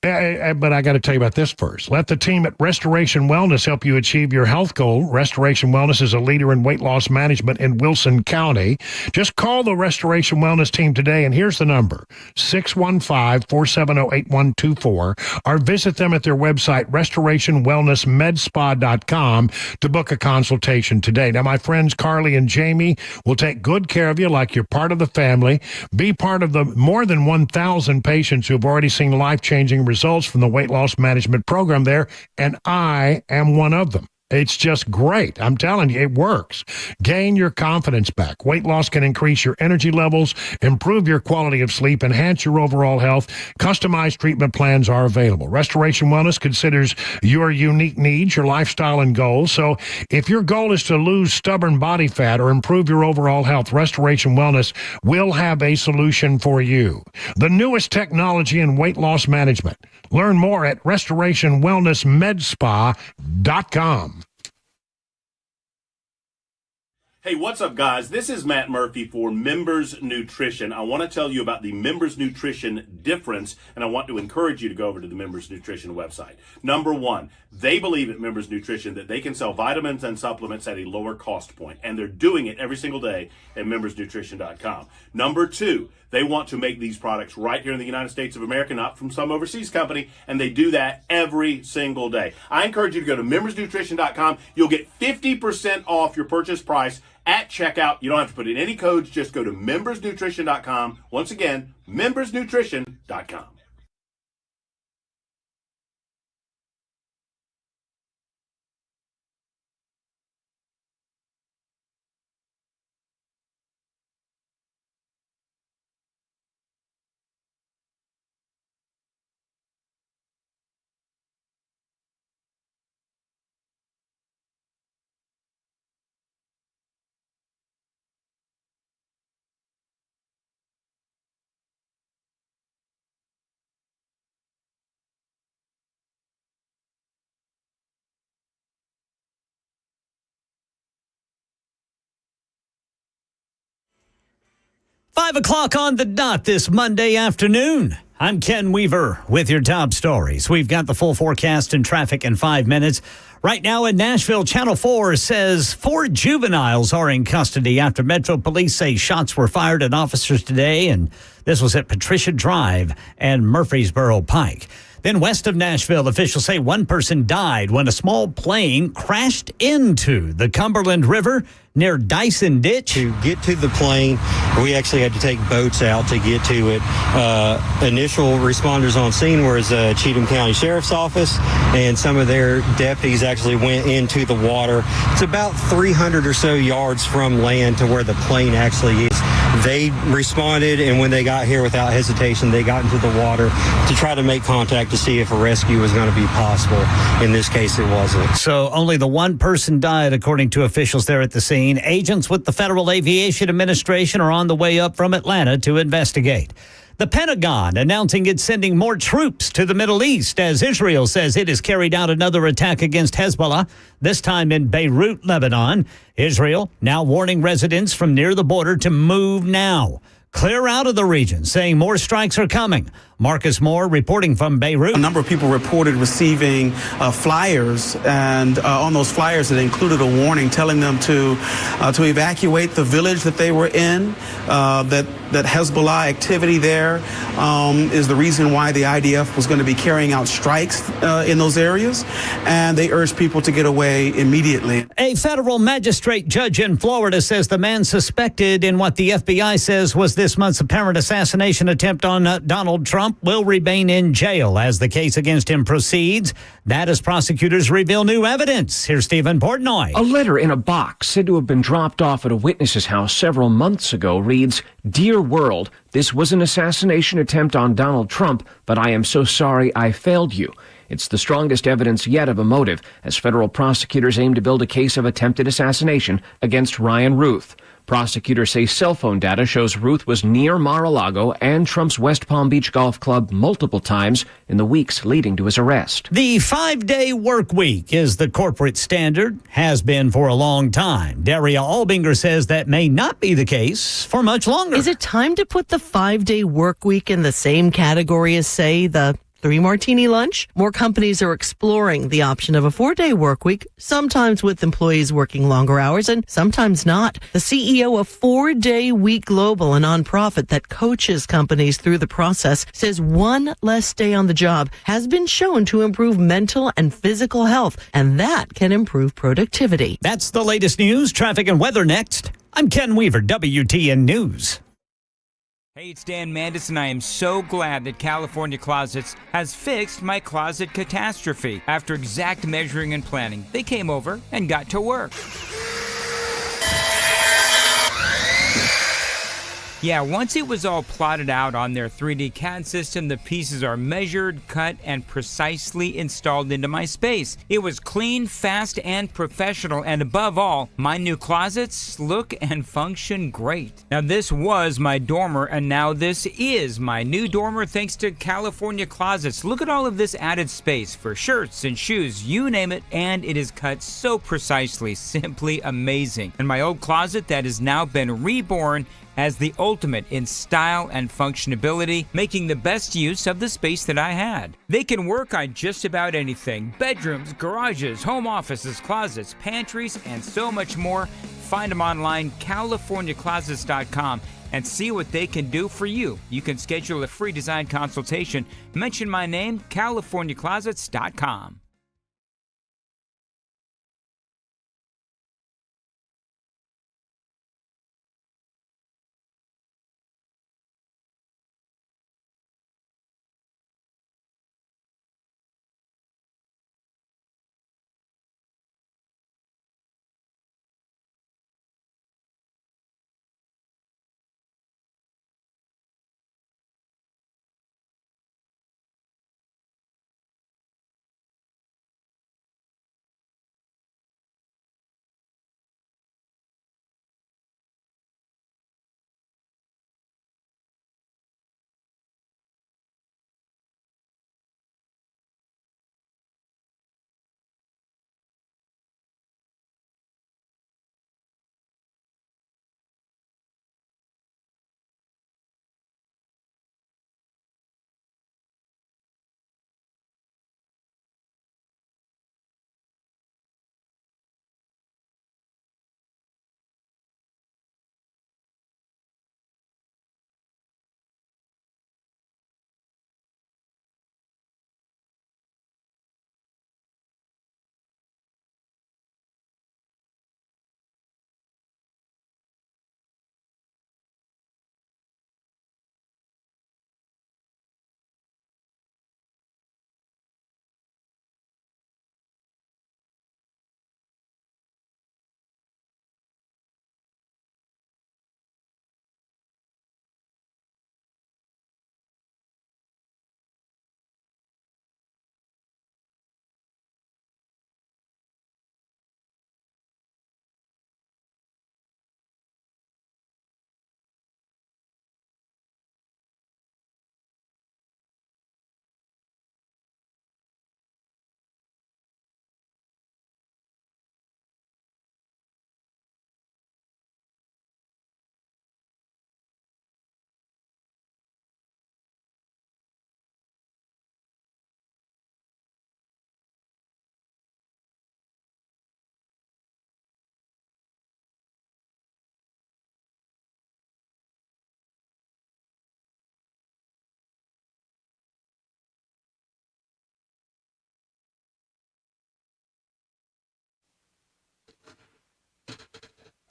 But I got to tell you about this first. Let the team at Restoration Wellness help you achieve your health goal. Restoration Wellness is a leader in weight loss management in Wilson County. Just call the Restoration Wellness team today, and here's the number, 615-470-8124, or visit them at their website, restorationwellnessmedspa.com, to book a consultation today. Now, my friends Carly and Jamie will take good care of you like you're part of the family. Be part of the more than 1,000 patients who have already seen life-changing results from the weight loss management program there, and I am one of them. It's just great. I'm telling you, it works. Gain your confidence back. Weight loss can increase your energy levels, improve your quality of sleep, enhance your overall health. Customized treatment plans are available. Restoration Wellness considers your unique needs, your lifestyle, and goals. So if your goal is to lose stubborn body fat or improve your overall health, Restoration Wellness will have a solution for you. The newest technology in weight loss management. Learn more at restorationwellnessmedspa.com. Hey, what's up, guys? This is Matt Murphy for Members Nutrition. I want to tell you about the Members Nutrition difference, and I want to encourage you to go over to the Members Nutrition website. Number one, they believe at Members Nutrition that they can sell vitamins and supplements at a lower cost point, and they're doing it every single day at membersnutrition.com. Number two, they want to make these products right here in the United States of America, not from some overseas company, and they do that every single day. I encourage you to go to membersnutrition.com. You'll get 50% off your purchase price at checkout. You don't have to put in any codes. Just go to membersnutrition.com. Once again, membersnutrition.com. Five o'clock on the dot this Monday afternoon. I'm Ken Weaver with your top stories. We've got the full forecast and traffic in 5 minutes. Right now in Nashville, Channel 4 says 4 juveniles are in custody after Metro Police say shots were fired at officers today, and this was at Patricia Drive and Murfreesboro Pike. Then west of Nashville, officials say one person died when a small plane crashed into the Cumberland River near Dyson Ditch. To get to the plane, we actually had to take boats out to get to it. Initial responders on scene were Cheatham County Sheriff's Office, and some of their deputies actually went into the water. It's about 300 or so yards from land to where the plane actually is. They responded, and when they got here, without hesitation, they got into the water to try to make contact to see if a rescue was going to be possible. In this case, it wasn't. So only the one person died, according to officials there at the scene. Agents with the Federal Aviation Administration are on the way up from Atlanta to investigate. The Pentagon announcing it's sending more troops to the Middle East as Israel says it has carried out another attack against Hezbollah, this time in Beirut, Lebanon. Israel now warning residents from near the border to move now. Clear out of the region, saying more strikes are coming. Marcus Moore reporting from Beirut. A number of people reported receiving flyers, and on those flyers it included a warning telling them to evacuate the village that they were in, that Hezbollah activity there is the reason why the IDF was going to be carrying out strikes in those areas, and they urged people to get away immediately. A federal magistrate judge in Florida says the man suspected in what the FBI says was this month's apparent assassination attempt on Donald Trump Trump will remain in jail as the case against him proceeds. That as prosecutors reveal new evidence. Here's Stephen Portnoy. A letter in a box said to have been dropped off at a witness's house several months ago reads, "Dear world, this was an assassination attempt on Donald Trump, but I am so sorry I failed you." It's the strongest evidence yet of a motive, as federal prosecutors aim to build a case of attempted assassination against Ryan Ruth. Prosecutors say cell phone data shows Ruth was near Mar-a-Lago and Trump's West Palm Beach Golf Club multiple times in the weeks leading to his arrest. The 5-day work week is the corporate standard, has been for a long time. Daria Albinger says that may not be the case for much longer. Is it time to put the 5-day work week in the same category as, say, the 3-martini lunch? More companies are exploring the option of a 4-day work week, sometimes with employees working longer hours and sometimes not. The CEO of 4-Day Week Global, a nonprofit that coaches companies through the process, says one less day on the job has been shown to improve mental and physical health, and that can improve productivity. That's the latest news, traffic, and weather next. I'm Ken Weaver, WTN News. Hey, it's Dan Mandis, and I am so glad that California Closets has fixed my closet catastrophe. After exact measuring and planning, they came over and got to work. Yeah, once it was all plotted out on their 3D CAD system, the pieces are measured, cut, and precisely installed into my space. It was clean, fast, and professional, and above all, my new closets look and function great. Now, this was my dormer, and now this is my new dormer thanks to California Closets. Look at all of this added space for shirts and shoes, you name it, and it is cut so precisely, simply amazing. And my old closet that has now been reborn as the ultimate in style and functionality, making the best use of the space that I had. They can work on just about anything: bedrooms, garages, home offices, closets, pantries, and so much more. Find them online, CaliforniaClosets.com, and see what they can do for you. You can schedule a free design consultation. Mention my name, CaliforniaClosets.com.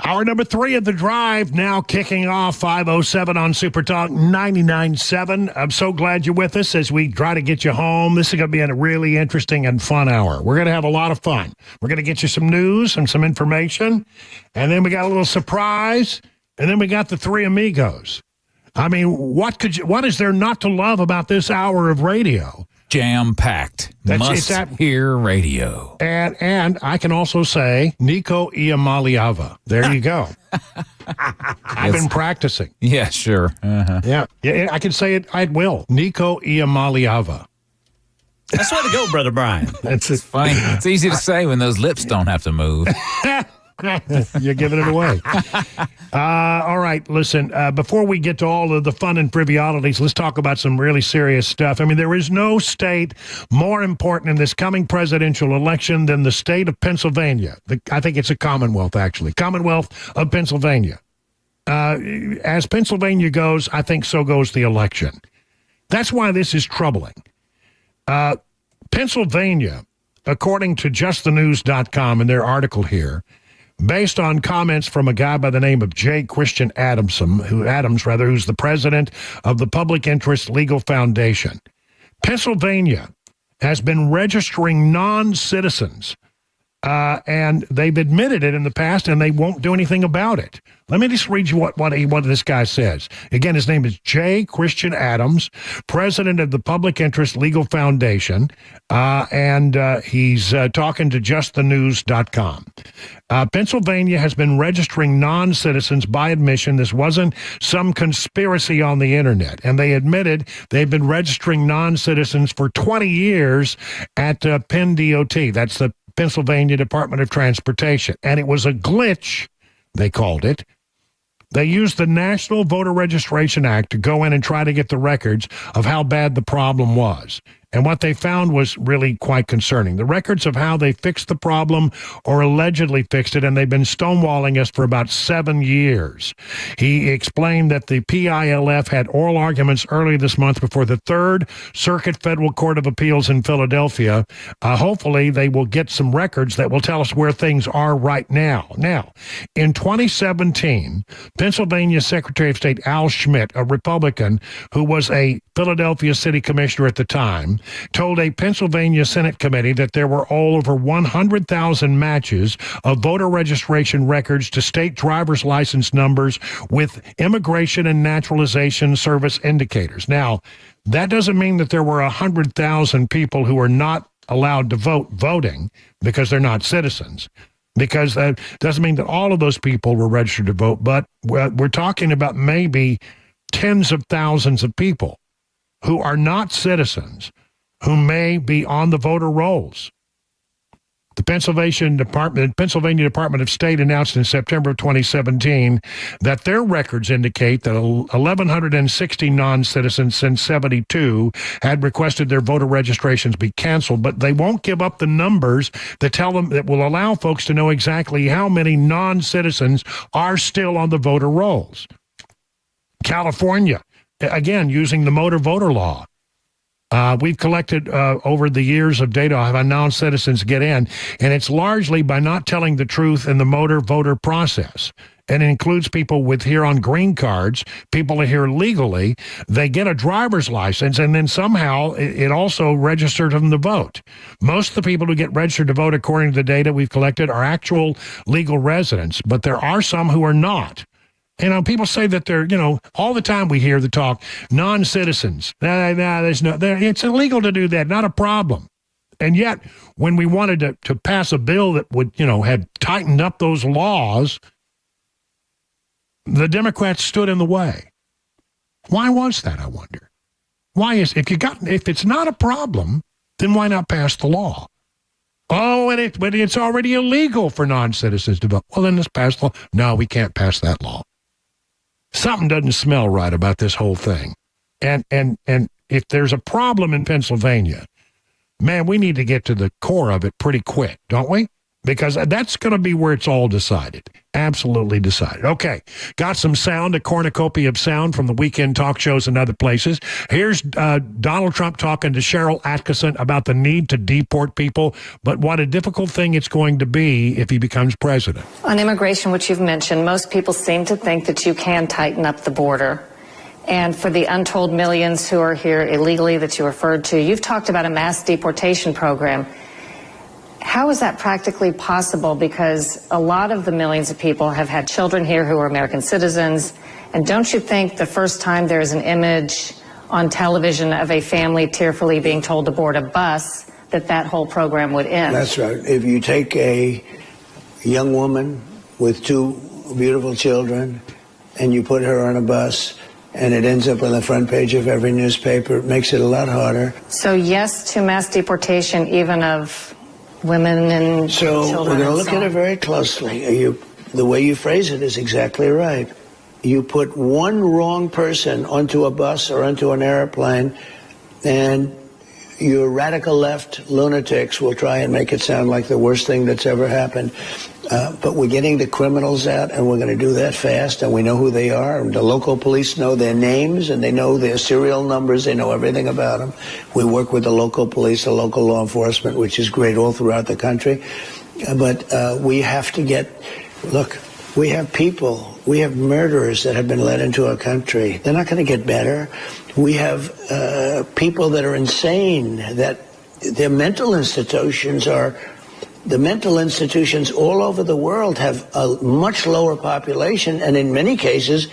Hour number 3 of The Drive now kicking off 5:07 on Super Talk 99.7. I'm so glad you're with us as we try to get you home. This is going to be a really interesting and fun hour. We're going to have a lot of fun. We're going to get you some news and some information, and then we got a little surprise, and then we got the three amigos. I mean, what is there not to love about this hour of radio? Jam-packed. Must-hear radio. And I can also say Nico Iamaliava. There you go. I've been practicing. Yeah, sure. Uh-huh. Yeah, I can say it at will. Nico Iamaliava. That's the way to go, Brother Brian. It's funny. It's easy to say when those lips don't have to move. You're giving it away. All right, listen, before we get to all of the fun and trivialities, let's talk about some really serious stuff. I mean, there is no state more important in this coming presidential election than the state of Pennsylvania. I think it's a Commonwealth, actually. Commonwealth of Pennsylvania. As Pennsylvania goes, I think so goes the election. That's why this is troubling. Pennsylvania, according to justthenews.com in their article here, based on comments from a guy by the name of J. Christian Adams, who's the president of the Public Interest Legal Foundation. Pennsylvania has been registering non-citizens, and they've admitted it in the past, and they won't do anything about it. Let me just read you what this guy says. Again, his name is J. Christian Adams, president of the Public Interest Legal Foundation, and he's talking to justthenews.com. Pennsylvania has been registering non-citizens by admission. This wasn't some conspiracy on the internet. And they admitted they've been registering non-citizens for 20 years at Penn DOT. That's the Pennsylvania Department of Transportation. And it was a glitch, they called it. They used the National Voter Registration Act to go in and try to get the records of how bad the problem was. And what they found was really quite concerning. The records of how they fixed the problem or allegedly fixed it, and they've been stonewalling us for about 7 years. He explained that the PILF had oral arguments earlier this month before the Third Circuit Federal Court of Appeals in Philadelphia. Hopefully, they will get some records that will tell us where things are right now. Now, in 2017, Pennsylvania Secretary of State Al Schmidt, a Republican who was a Philadelphia city commissioner at the time, told a Pennsylvania Senate committee that there were all over 100,000 matches of voter registration records to state driver's license numbers with Immigration and Naturalization Service indicators. Now, that doesn't mean that there were 100,000 people who are not allowed to voting because they're not citizens. Because that doesn't mean that all of those people were registered to vote, but we're talking about maybe tens of thousands of people who are not citizens who may be on the voter rolls. The Pennsylvania Department of State announced in September of 2017 that their records indicate that 1,160 non-citizens since 72 had requested their voter registrations be canceled, but they won't give up the numbers that will allow folks to know exactly how many non-citizens are still on the voter rolls. California, again, using the motor voter law. We've collected over the years of data of how non-citizens get in, and it's largely by not telling the truth in the motor voter process. And it includes people with here on green cards, people are here legally, they get a driver's license, and then somehow it also registers them to vote. Most of the people who get registered to vote, according to the data we've collected, are actual legal residents, but there are some who are not. You know, people say that they're, all the time we hear the talk, non-citizens. It's illegal to do that, not a problem. And yet, when we wanted to pass a bill that would, had tightened up those laws, the Democrats stood in the way. Why was that, I wonder? Why is, if it's not a problem, then why not pass the law? Oh, but it's already illegal for non-citizens to vote. Well, then let's pass the law. No, we can't pass that law. Something doesn't smell right about this whole thing. And if there's a problem in Pennsylvania, man, we need to get to the core of it pretty quick, don't we? because that's going to be where it's all decided. Absolutely decided. Okay, got some sound, a cornucopia of sound from the weekend talk shows and other places. Here's Donald Trump talking to Cheryl Atkinson about the need to deport people, but what a difficult thing it's going to be if he becomes president. On immigration, which you've mentioned, most people seem to think that you can tighten up the border. And for the untold millions who are here illegally that you referred to, you've talked about a mass deportation program. How is that practically possible? Because a lot of the millions of people have had children here who are American citizens. And don't you think the first time there is an image on television of a family tearfully being told to board a bus, that whole program would end? That's right. If you take a young woman with 2 beautiful children and you put her on a bus, and it ends up on the front page of every newspaper, it makes it a lot harder. So yes to mass deportation, even of women and children. So we're going to look at it very closely. The way you phrase it is exactly right. You put one wrong person onto a bus or onto an airplane, and your radical left lunatics will try and make it sound like the worst thing that's ever happened. But we're getting the criminals out, and we're going to do that fast, and we know who they are. And the local police know their names, and they know their serial numbers. They know everything about them. We work with the local police, the local law enforcement, which is great all throughout the country. But we have to look, we have people, we have murderers that have been let into our country. They're not going to get better. We have people that are insane, that their mental institutions the mental institutions all over the world have a much lower population, and in many cases,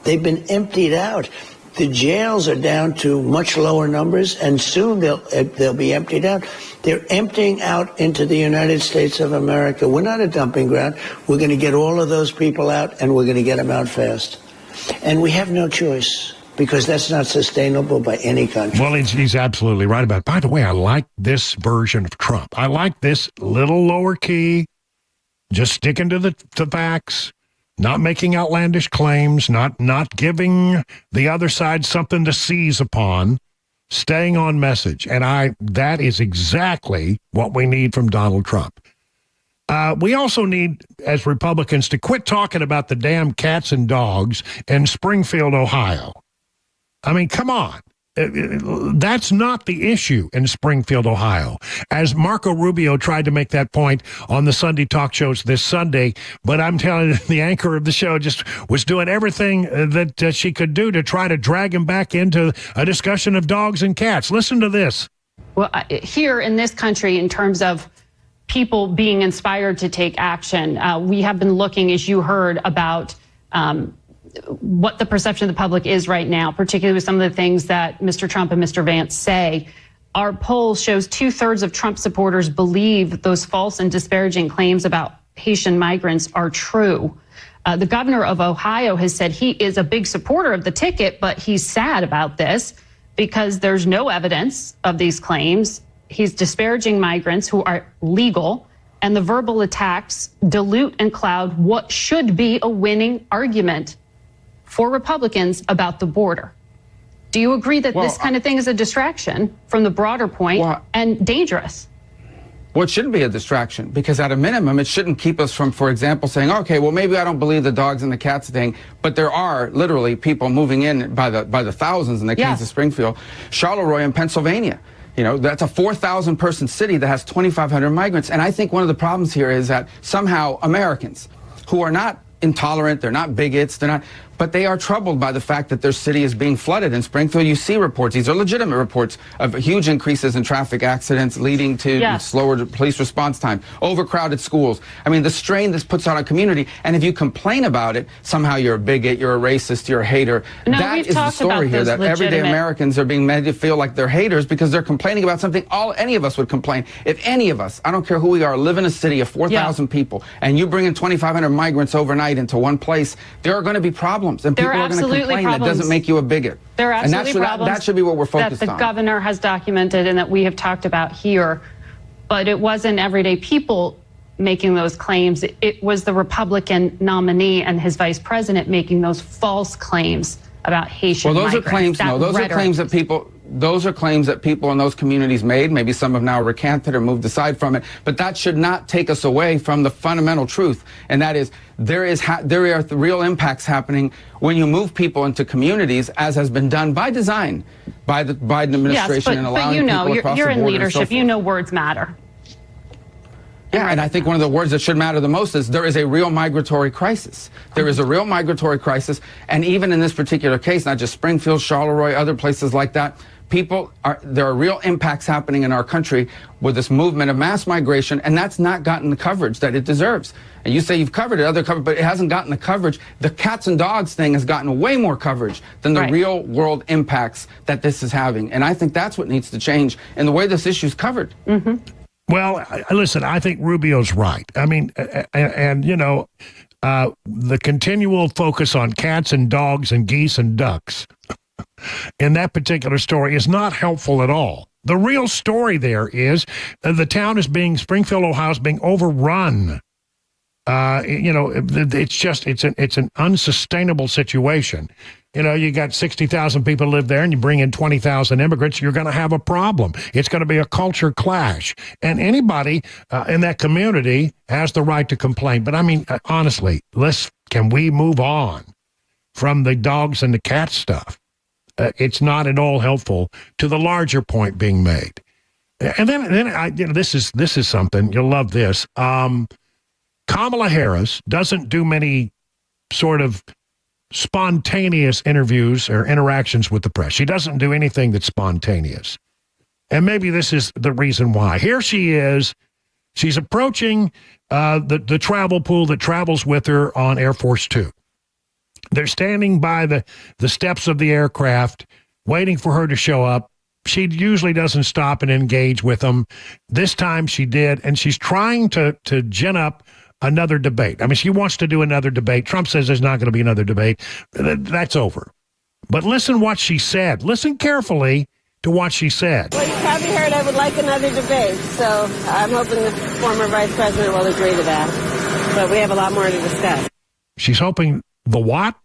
they've been emptied out. The jails are down to much lower numbers, and soon they'll be emptied out. They're emptying out into the United States of America. We're not a dumping ground. We're going to get all of those people out, and we're going to get them out fast. And we have no choice, because that's not sustainable by any country. Well, he's absolutely right about it. By the way, I like this version of Trump. I like this little lower key, just sticking to the facts, not making outlandish claims, not giving the other side something to seize upon, staying on message. And that is exactly what we need from Donald Trump. We also need, as Republicans, to quit talking about the damn cats and dogs in Springfield, Ohio. I mean, come on. That's not the issue in Springfield, Ohio. As Marco Rubio tried to make that point on the Sunday talk shows this Sunday, but I'm telling you, the anchor of the show just was doing everything that she could do to try to drag him back into a discussion of dogs and cats. Listen to this. Well, here in this country, in terms of people being inspired to take action, we have been looking, as you heard, about what the perception of the public is right now, particularly with some of the things that Mr. Trump and Mr. Vance say. Our poll shows 2/3 of Trump supporters believe those false and disparaging claims about Haitian migrants are true. The governor of Ohio has said he is a big supporter of the ticket, but he's sad about this because there's no evidence of these claims. He's disparaging migrants who are legal, and the verbal attacks dilute and cloud what should be a winning argument for Republicans about the border. Do you agree that this kind of thing is a distraction from the broader point and dangerous? Well, it shouldn't be a distraction, because at a minimum, it shouldn't keep us from, for example, saying, okay, well, maybe I don't believe the dogs and the cats thing, but there are literally people moving in by the thousands in the case of Springfield. Charleroi in Pennsylvania. You know, that's a 4,000 person city that has 2,500 migrants. And I think one of the problems here is that somehow Americans who are not intolerant, they're not bigots, but they are troubled by the fact that their city is being flooded. In Springfield, you see reports, these are legitimate reports, of huge increases in traffic accidents leading to slower police response time, overcrowded schools. I mean, the strain this puts on a community, and if you complain about it, somehow you're a bigot, you're a racist, you're a hater. No, that is the story here, that everyday Americans are being made to feel like they're haters because they're complaining about something any of us would complain. If any of us, I don't care who we are, live in a city of 4,000 people, and you bring in 2,500 migrants overnight into one place, there are going to be problems. And people are going to complain. That doesn't make you a bigot. There are absolutely problems. That should be what we're focused on. That the governor has documented and that we have talked about here. But it wasn't everyday people making those claims. It was the Republican nominee and his vice president making those false claims about Haitian migrants. Well, those are claims. No, those are claims that people. those are claims that people in those communities made. Maybe some have now recanted or moved aside from it, but that should not take us away from the fundamental truth, and that is there are real impacts happening when you move people into communities, as has been done by design by the Biden administration, and allowing people across the border. You're in leadership. You know words matter. Yeah, and I think one of the words that should matter the most is there is a real migratory crisis. There is a real migratory crisis, and even in this particular case, not just Springfield, Charleroi, other places like that, there are real impacts happening in our country with this movement of mass migration, and that's not gotten the coverage that it deserves. And you say you've covered it, but it hasn't gotten the coverage. The cats and dogs thing has gotten way more coverage than the real world impacts that this is having. And I think that's what needs to change in the way this issue is covered. Mm-hmm. Well, listen, I think Rubio's right. I mean, and you know, the continual focus on cats and dogs and geese and ducks in that particular story is not helpful at all. The real story there is the town is Springfield, Ohio is being overrun. You know, it's an unsustainable situation. You know, you got 60,000 people live there and you bring in 20,000 immigrants, you're going to have a problem. It's going to be a culture clash. And anybody in that community has the right to complain. But I mean, honestly, can we move on from the dogs and the cat stuff? It's not at all helpful to the larger point being made. And then this is something, you'll love this. Kamala Harris doesn't do many sort of spontaneous interviews or interactions with the press. She doesn't do anything that's spontaneous. And maybe this is the reason why. Here she is. She's approaching the travel pool that travels with her on Air Force Two. They're standing by the steps of the aircraft, waiting for her to show up. She usually doesn't stop and engage with them. This time she did, and she's trying to gin up another debate. I mean, she wants to do another debate. Trump says there's not going to be another debate. That's over. But listen what she said. Listen carefully to what she said. Well, you probably heard I would like another debate, so I'm hoping the former vice president will agree to that. But we have a lot more to discuss. She's hoping the what?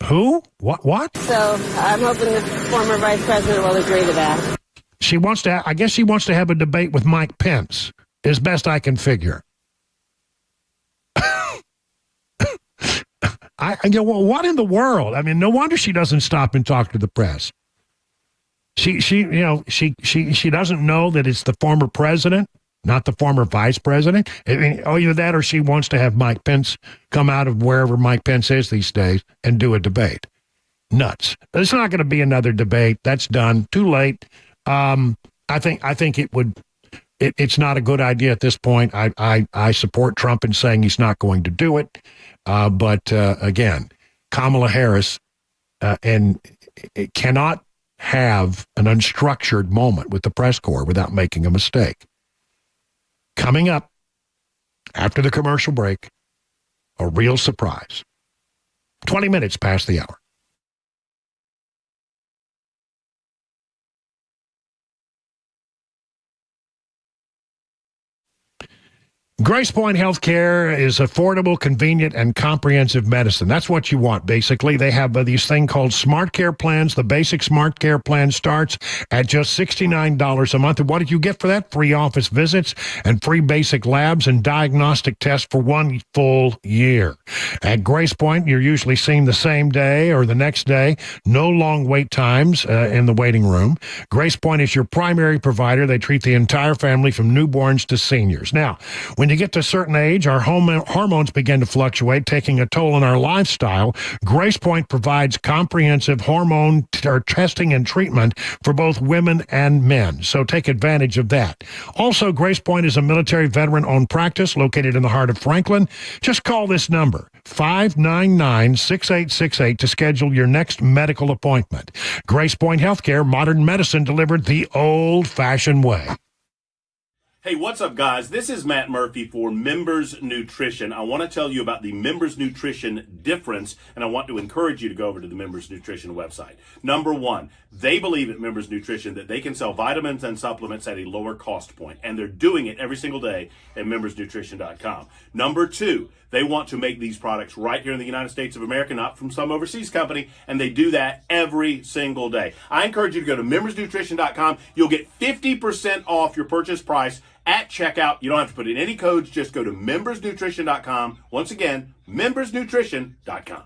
Who? What? So I'm hoping the former vice president will agree to that. She wants to, I guess she wants to have a debate with Mike Pence, as best I can figure. Well, what in the world? I mean, no wonder she doesn't stop and talk to the press. She doesn't know that it's the former president, not the former vice president. I mean, either that or she wants to have Mike Pence come out of wherever Mike Pence is these days and do a debate. Nuts. There's not going to be another debate. That's done. Too late. I think it's not a good idea at this point. I support Trump in saying he's not going to do it. But again, Kamala Harris cannot have an unstructured moment with the press corps without making a mistake. Coming up after the commercial break, a real surprise. 20 minutes past the hour. Grace Point Healthcare is affordable, convenient, and comprehensive medicine. That's what you want, basically. They have these thing called Smart Care plans. The basic Smart Care plan starts at just $69 a month. And what did you get for that? Free office visits and free basic labs and diagnostic tests for 1 full year. At Grace Point, you're usually seen the same day or the next day. No long wait times in the waiting room. Grace Point is your primary provider. They treat the entire family from newborns to seniors. Now, when you get to a certain age, our hormones begin to fluctuate, taking a toll on our lifestyle. Grace Point provides comprehensive hormone testing and treatment for both women and men. So take advantage of that. Also, Grace Point is a military veteran-owned practice located in the heart of Franklin. Just call this number, 599-6868, to schedule your next medical appointment. Grace Point Healthcare, modern medicine delivered the old-fashioned way. Hey, what's up, guys? This is Matt Murphy for Members Nutrition. I want to tell you about the Members Nutrition difference, and I want to encourage you to go over to the Members Nutrition website. Number one, they believe at Members Nutrition that they can sell vitamins and supplements at a lower cost point, and they're doing it every single day at membersnutrition.com. Number two, they want to make these products right here in the United States of America, not from some overseas company, and they do that every single day. I encourage you to go to membersnutrition.com. You'll get 50% off your purchase price at checkout. You don't have to put in any codes. Just go to membersnutrition.com. Once again, membersnutrition.com.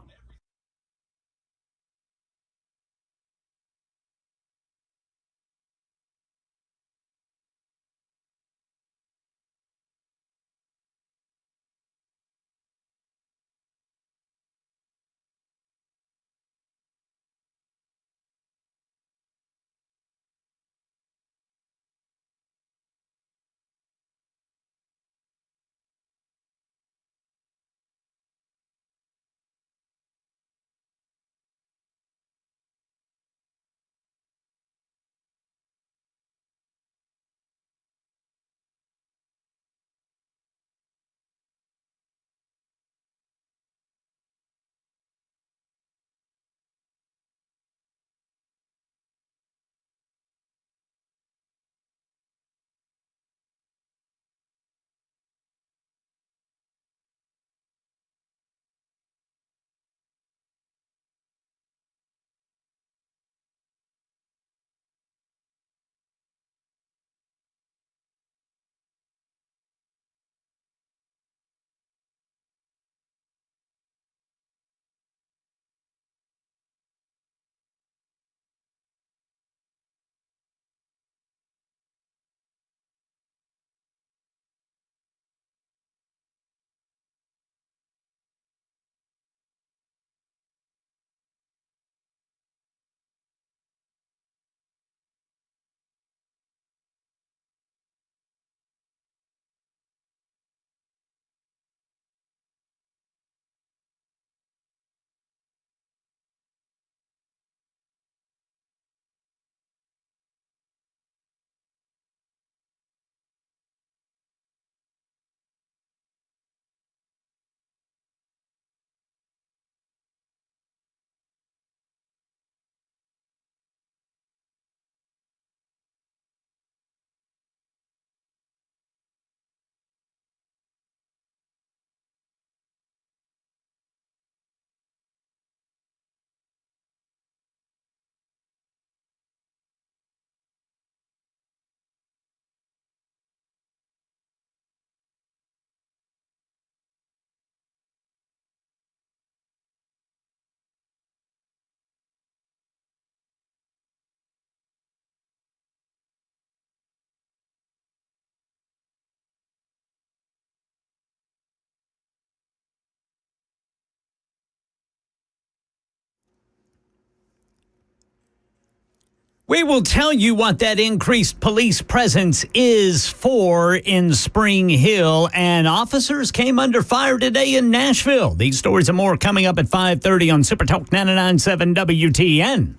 We will tell you what that increased police presence is for in Spring Hill, and officers came under fire today in Nashville. These stories and more coming up at 5:30 on Super Talk 99.7 WTN.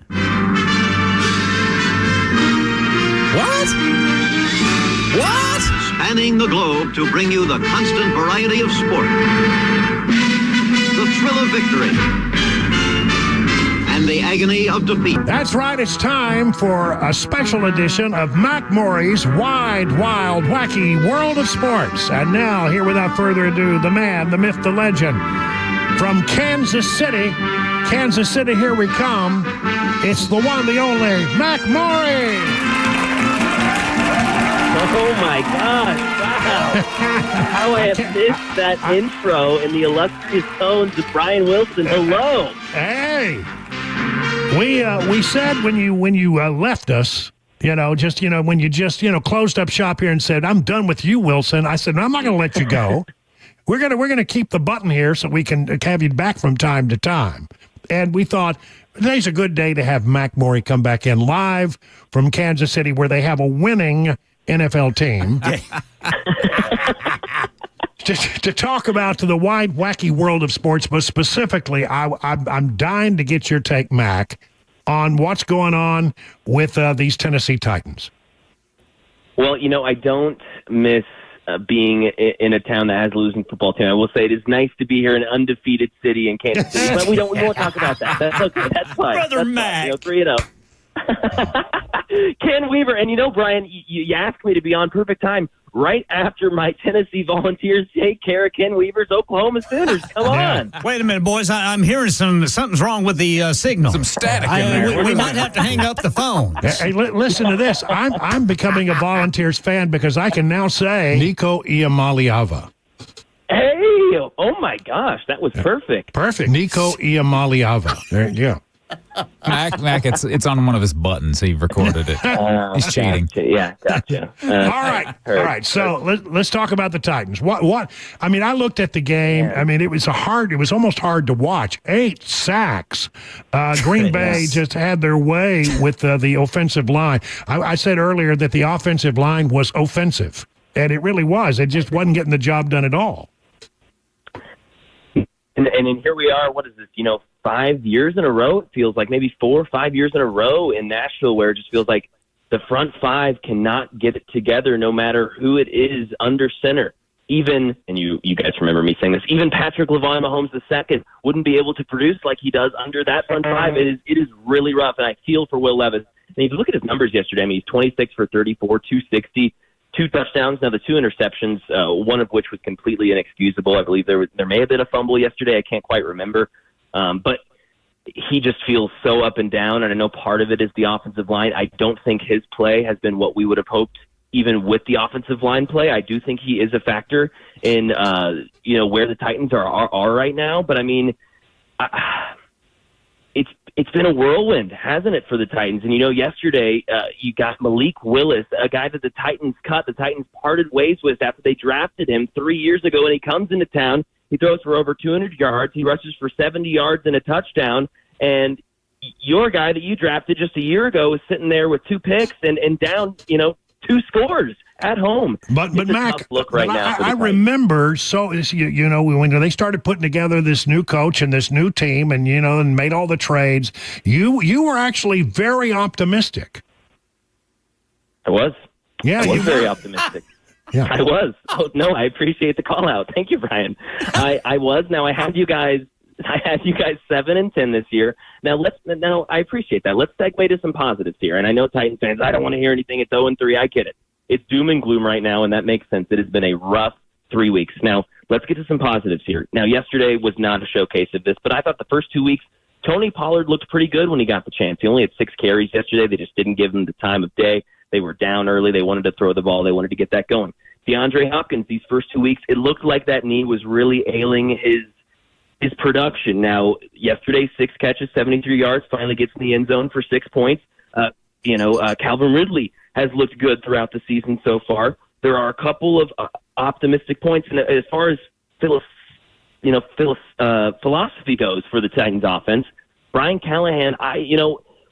What? Spanning the globe to bring you the constant variety of sport, the thrill of victory, and the agony of defeat. That's right. It's time for a special edition of Mac Maury's Wide, Wild, Wacky World of Sports. And now, here without further ado, the man, the myth, the legend, from Kansas City, here we come. It's the one, the only, Mac Maury. Oh, my gosh. Wow. How I have missed that intro in the illustrious tones of Brian Wilson. Hello. Hey. We said when you left us, when you just closed up shop here and said, I'm done with you, Wilson. I said, I'm not going to let you go. We're going to keep the button here so we can have you back from time to time. And we thought today's a good day to have Mac Maury come back in live from Kansas City, where they have a winning NFL team. to talk about the wide, wacky world of sports, but specifically, I'm dying to get your take, Mac, on what's going on with these Tennessee Titans. Well, I don't miss being in a town that has a losing football team. I will say it is nice to be here in an undefeated city in Kansas City, but we won't talk about that. That's okay. That's fine. Brother Mac. 3-0. Ken Weaver, and Brian, you asked me to be on perfect time right after my Tennessee Volunteers take care of Ken Weaver's Oklahoma Sooners. Come on. Wait a minute, boys. I'm hearing something's wrong with the signal. Some static in there. We might have to hang up the phone. Hey, listen to this. I'm becoming a Volunteers fan because I can now say Nico Iamaleava. Hey, oh my gosh, that was perfect. Perfect. Nico Iamaleava. There you go. Mac, it's on one of his buttons. He recorded it. He's cheating. Gotcha. Yeah, gotcha. All right. So let's talk about the Titans. What? I mean, I looked at the game. I mean, it was almost hard to watch. 8 sacks. Green Bay just had their way with the offensive line. I said earlier that the offensive line was offensive, and it really was. It just wasn't getting the job done at all. And here we are, what is this, 5 years in a row? It feels like maybe 4 or 5 years in a row in Nashville where it just feels like the front five cannot get it together no matter who it is under center. Even, and you guys remember me saying this, even Patrick LaVon Mahomes II wouldn't be able to produce like he does under that front five. It is really rough, and I feel for Will Levis. And if you look at his numbers yesterday, I mean, he's 26 for 34, 260. 2 touchdowns. Now, the 2 interceptions, one of which was completely inexcusable. I believe there may have been a fumble yesterday. I can't quite remember. But he just feels so up and down, and I know part of it is the offensive line. I don't think his play has been what we would have hoped, even with the offensive line play. I do think he is a factor in, where the Titans are right now. But, I mean, it's been a whirlwind, hasn't it, for the Titans? And, yesterday you got Malik Willis, a guy that the Titans parted ways with after they drafted him 3 years ago, and he comes into town. He throws for over 200 yards. He rushes for 70 yards and a touchdown. And your guy that you drafted just a year ago is sitting there with 2 picks and down, 2 scores at home. But Mac, look right now I remember, when they started putting together this new coach and this new team and, and made all the trades, you were actually very optimistic. I was. Yeah, I was very optimistic. Yeah. I was. Oh, no, I appreciate the call out. Thank you, Brian. I was. Now I had you guys 7-10 this year. Now I appreciate that. Let's segue to some positives here. And I know Titans fans, I don't want to hear anything. It's 0-3. I get it. It's doom and gloom right now, and that makes sense. It has been a rough 3 weeks. Now, let's get to some positives here. Now, yesterday was not a showcase of this, but I thought the first 2 weeks, Tony Pollard looked pretty good when he got the chance. He only had 6 carries yesterday. They just didn't give him the time of day. They were down early. They wanted to throw the ball. They wanted to get that going. DeAndre Hopkins, these first 2 weeks, it looked like that knee was really ailing his production. Now, yesterday, 6 catches, 73 yards, finally gets in the end zone for 6 points. Calvin Ridley has looked good throughout the season so far. There are a couple of optimistic points. And as far as philosophy goes for the Titans offense, Brian Callahan,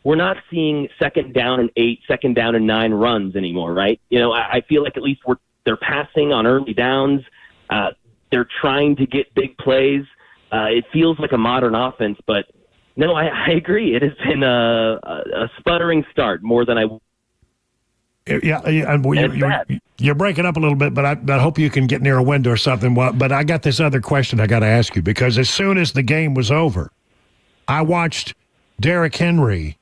we're not seeing 2nd down and 8, 2nd down and 9 runs anymore, right? I feel like at least they're passing on early downs. They're trying to get big plays. It feels like a modern offense, but no, I agree. It has been a sputtering start more than I. You're breaking up a little bit, but I hope you can get near a window or something. But I got this other question I got to ask you, because as soon as the game was over, I watched Derrick Henry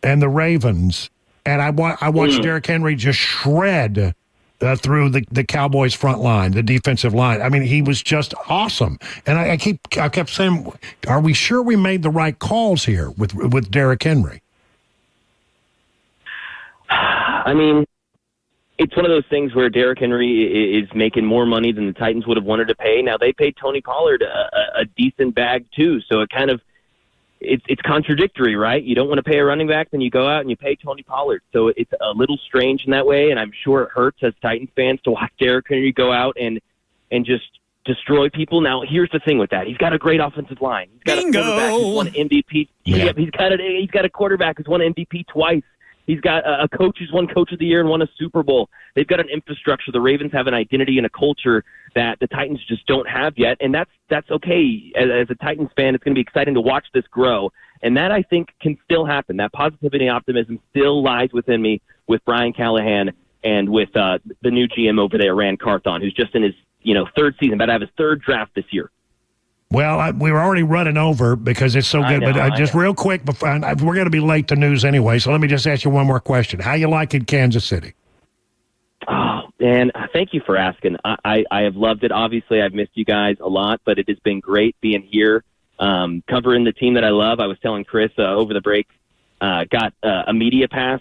and the Ravens, and I watched Derrick Henry just shred through the Cowboys' front line, the defensive line. I mean, he was just awesome. And I kept saying, are we sure we made the right calls here with Derrick Henry? I mean, it's one of those things where Derrick Henry is making more money than the Titans would have wanted to pay. Now, they paid Tony Pollard a decent bag, too, so it kind of it's contradictory, right? You don't want to pay a running back, then you go out and you pay Tony Pollard. So it's a little strange in that way, and I'm sure it hurts as Titans fans to watch Derrick Henry go out and just destroy people. Now, here's the thing with that. He's got a great offensive line. He's got a quarterback who's won MVP. Yeah. He's got a quarterback who's won MVP twice. He's got a coach who's won Coach of the Year and won a Super Bowl. They've got an infrastructure. The Ravens have an identity and a culture that the Titans just don't have yet, and that's okay. As a Titans fan, it's going to be exciting to watch this grow, and that, I think, can still happen. That positivity and optimism still lies within me with Brian Callahan. and with the new GM over there, Rand Carthon, who's just in his third season, about to have his third draft this year. Well, we were already running over because it's so good. But just real quick, before, we're going to be late to news anyway, so let me just ask you one more question. How you liking Kansas City? Oh, man, thank you for asking. I have loved it. Obviously, I've missed you guys a lot, but it has been great being here, covering the team that I love. I was telling Chris over the break, got a media pass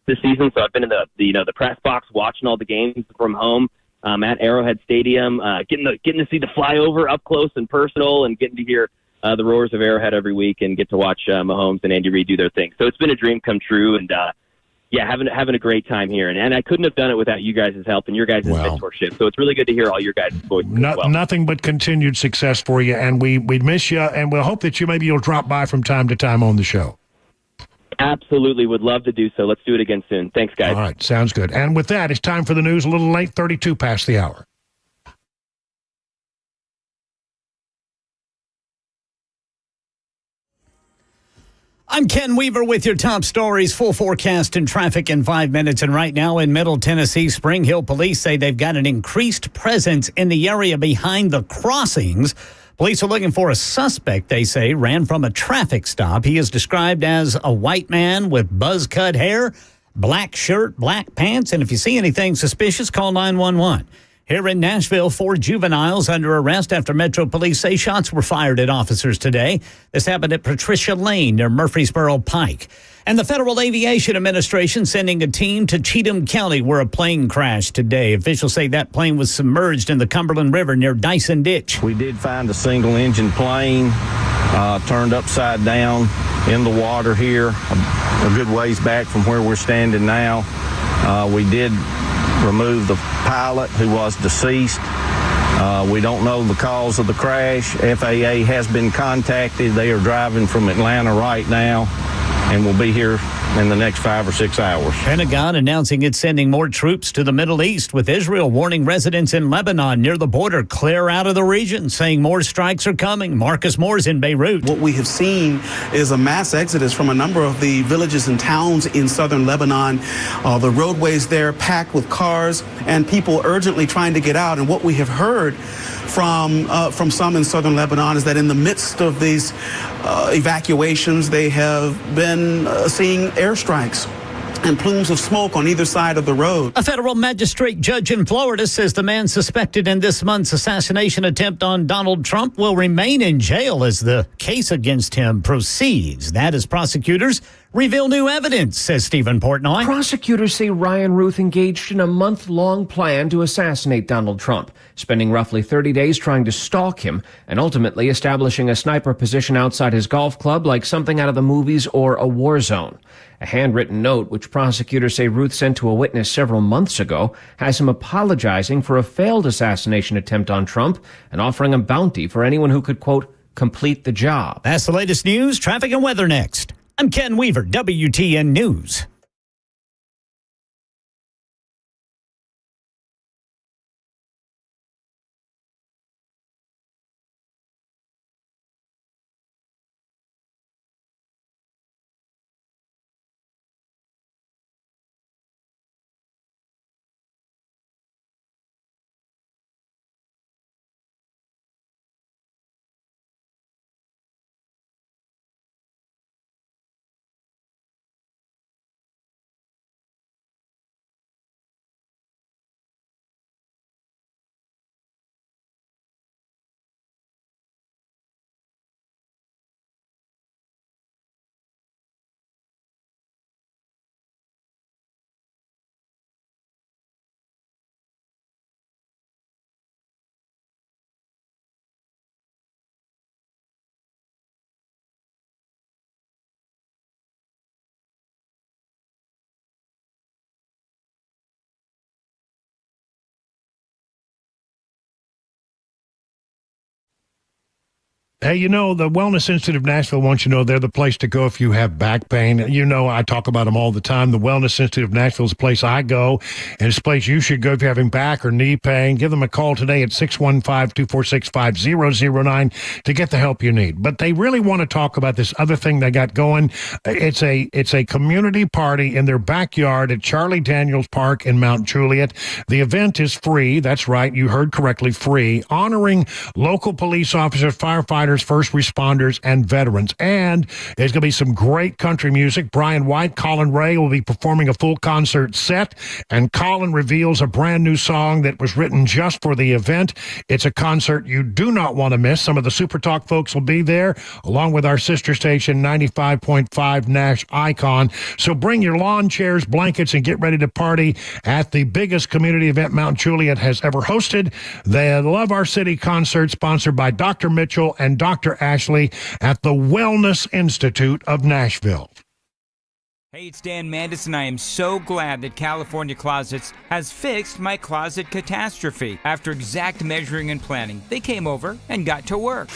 this season, so I've been in the press box watching all the games from home. At Arrowhead Stadium, getting to see the flyover up close and personal, and getting to hear the roars of Arrowhead every week, and get to watch Mahomes and Andy Reid do their thing. So it's been a dream come true, and having a great time here. And I couldn't have done it without you guys' help and your guys' mentorship. So it's really good to hear all your guys' voices as well. Nothing but continued success for you, and we miss you, and we'll hope that you'll drop by from time to time on the show. Absolutely. Would love to do so. Let's do it again soon. Thanks, guys. All right. Sounds good. And with that, it's time for the news. A little late, 32 past the hour. I'm Ken Weaver with your top stories, full forecast and traffic in 5 minutes. And right now in Middle Tennessee, Spring Hill police say they've got an increased presence in the area behind the crossings. Police are looking for a suspect, they say, ran from a traffic stop. He is described as a white man with buzz-cut hair, black shirt, black pants, and if you see anything suspicious, call 911. Here in Nashville, 4 juveniles under arrest after Metro Police say shots were fired at officers today. This happened at Patricia Lane near Murfreesboro Pike. And the Federal Aviation Administration sending a team to Cheatham County where a plane crashed today. Officials say that plane was submerged in the Cumberland River near Dyson Ditch. We did find a single-engine plane turned upside down in the water here, a good ways back from where we're standing now. We did remove the pilot, who was deceased. We don't know the cause of the crash. FAA has been contacted. They are driving from Atlanta right now and will be here in the next 5 or 6 hours. Pentagon announcing it's sending more troops to the Middle East, with Israel warning residents in Lebanon near the border clear out of the region, saying more strikes are coming. Marcus Moore's in Beirut. What we have seen is a mass exodus from a number of the villages and towns in southern Lebanon. The roadways there packed with cars and people urgently trying to get out. And what we have heard from some in southern Lebanon is that in the midst of these evacuations, they have been seeing airstrikes and plumes of smoke on either side of the road. A federal magistrate judge in Florida says the man suspected in this month's assassination attempt on Donald Trump will remain in jail as the case against him proceeds. That as prosecutors reveal new evidence, says Stephen Portnoy. Prosecutors say Ryan Ruth engaged in a month-long plan to assassinate Donald Trump, spending roughly 30 days trying to stalk him and ultimately establishing a sniper position outside his golf club like something out of the movies or a war zone. A handwritten note, which prosecutors say Ruth sent to a witness several months ago, has him apologizing for a failed assassination attempt on Trump and offering a bounty for anyone who could, quote, complete the job. That's the latest news, traffic, and weather next. I'm Ken Weaver, WTN News. Hey, the Wellness Institute of Nashville wants you to know they're the place to go if you have back pain. I talk about them all the time. The Wellness Institute of Nashville is a place I go, and it's a place you should go if you're having back or knee pain. Give them a call today at 615-246-5009 to get the help you need. But they really want to talk about this other thing they got going. It's a community party in their backyard at Charlie Daniels Park in Mount Juliet. The event is free. That's right. You heard correctly, free. Honoring local police officers, firefighters, first responders, and veterans. And there's going to be some great country music. Brian White, Colin Ray will be performing a full concert set, and Colin reveals a brand new song that was written just for the event. It's a concert you do not want to miss. Some of the Super Talk folks will be there, along with our sister station, 95.5 Nash Icon. So bring your lawn chairs, blankets, and get ready to party at the biggest community event Mount Juliet has ever hosted. The Love Our City concert, sponsored by Dr. Mitchell and Dr. Ashley at the Wellness Institute of Nashville. Hey, it's Dan Mandis, and I am so glad that California Closets has fixed my closet catastrophe. After exact measuring and planning, they came over and got to work.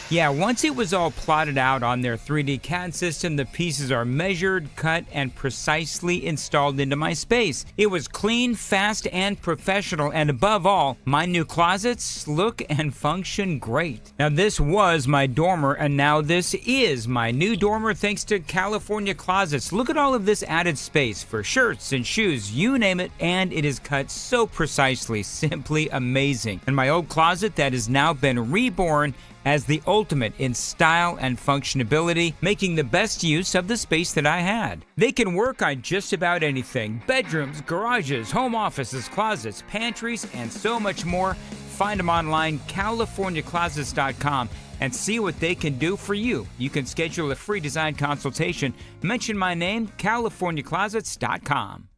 Yeah, once it was all plotted out on their 3D CAD system, the pieces are measured, cut, and precisely installed into my space. It was clean, fast, and professional, and above all, my new closets look and function great. Now, this was my dormer, and now this is my new dormer thanks to California Closets. Look at all of this added space for shirts and shoes, you name it, and it is cut so precisely, simply amazing. And my old closet that has now been reborn as the ultimate in style and functionality, making the best use of the space that I had. They can work on just about anything: bedrooms, garages, home offices, closets, pantries, and so much more. Find them online, CaliforniaClosets.com, and see what they can do for you. You can schedule a free design consultation. Mention my name, CaliforniaClosets.com.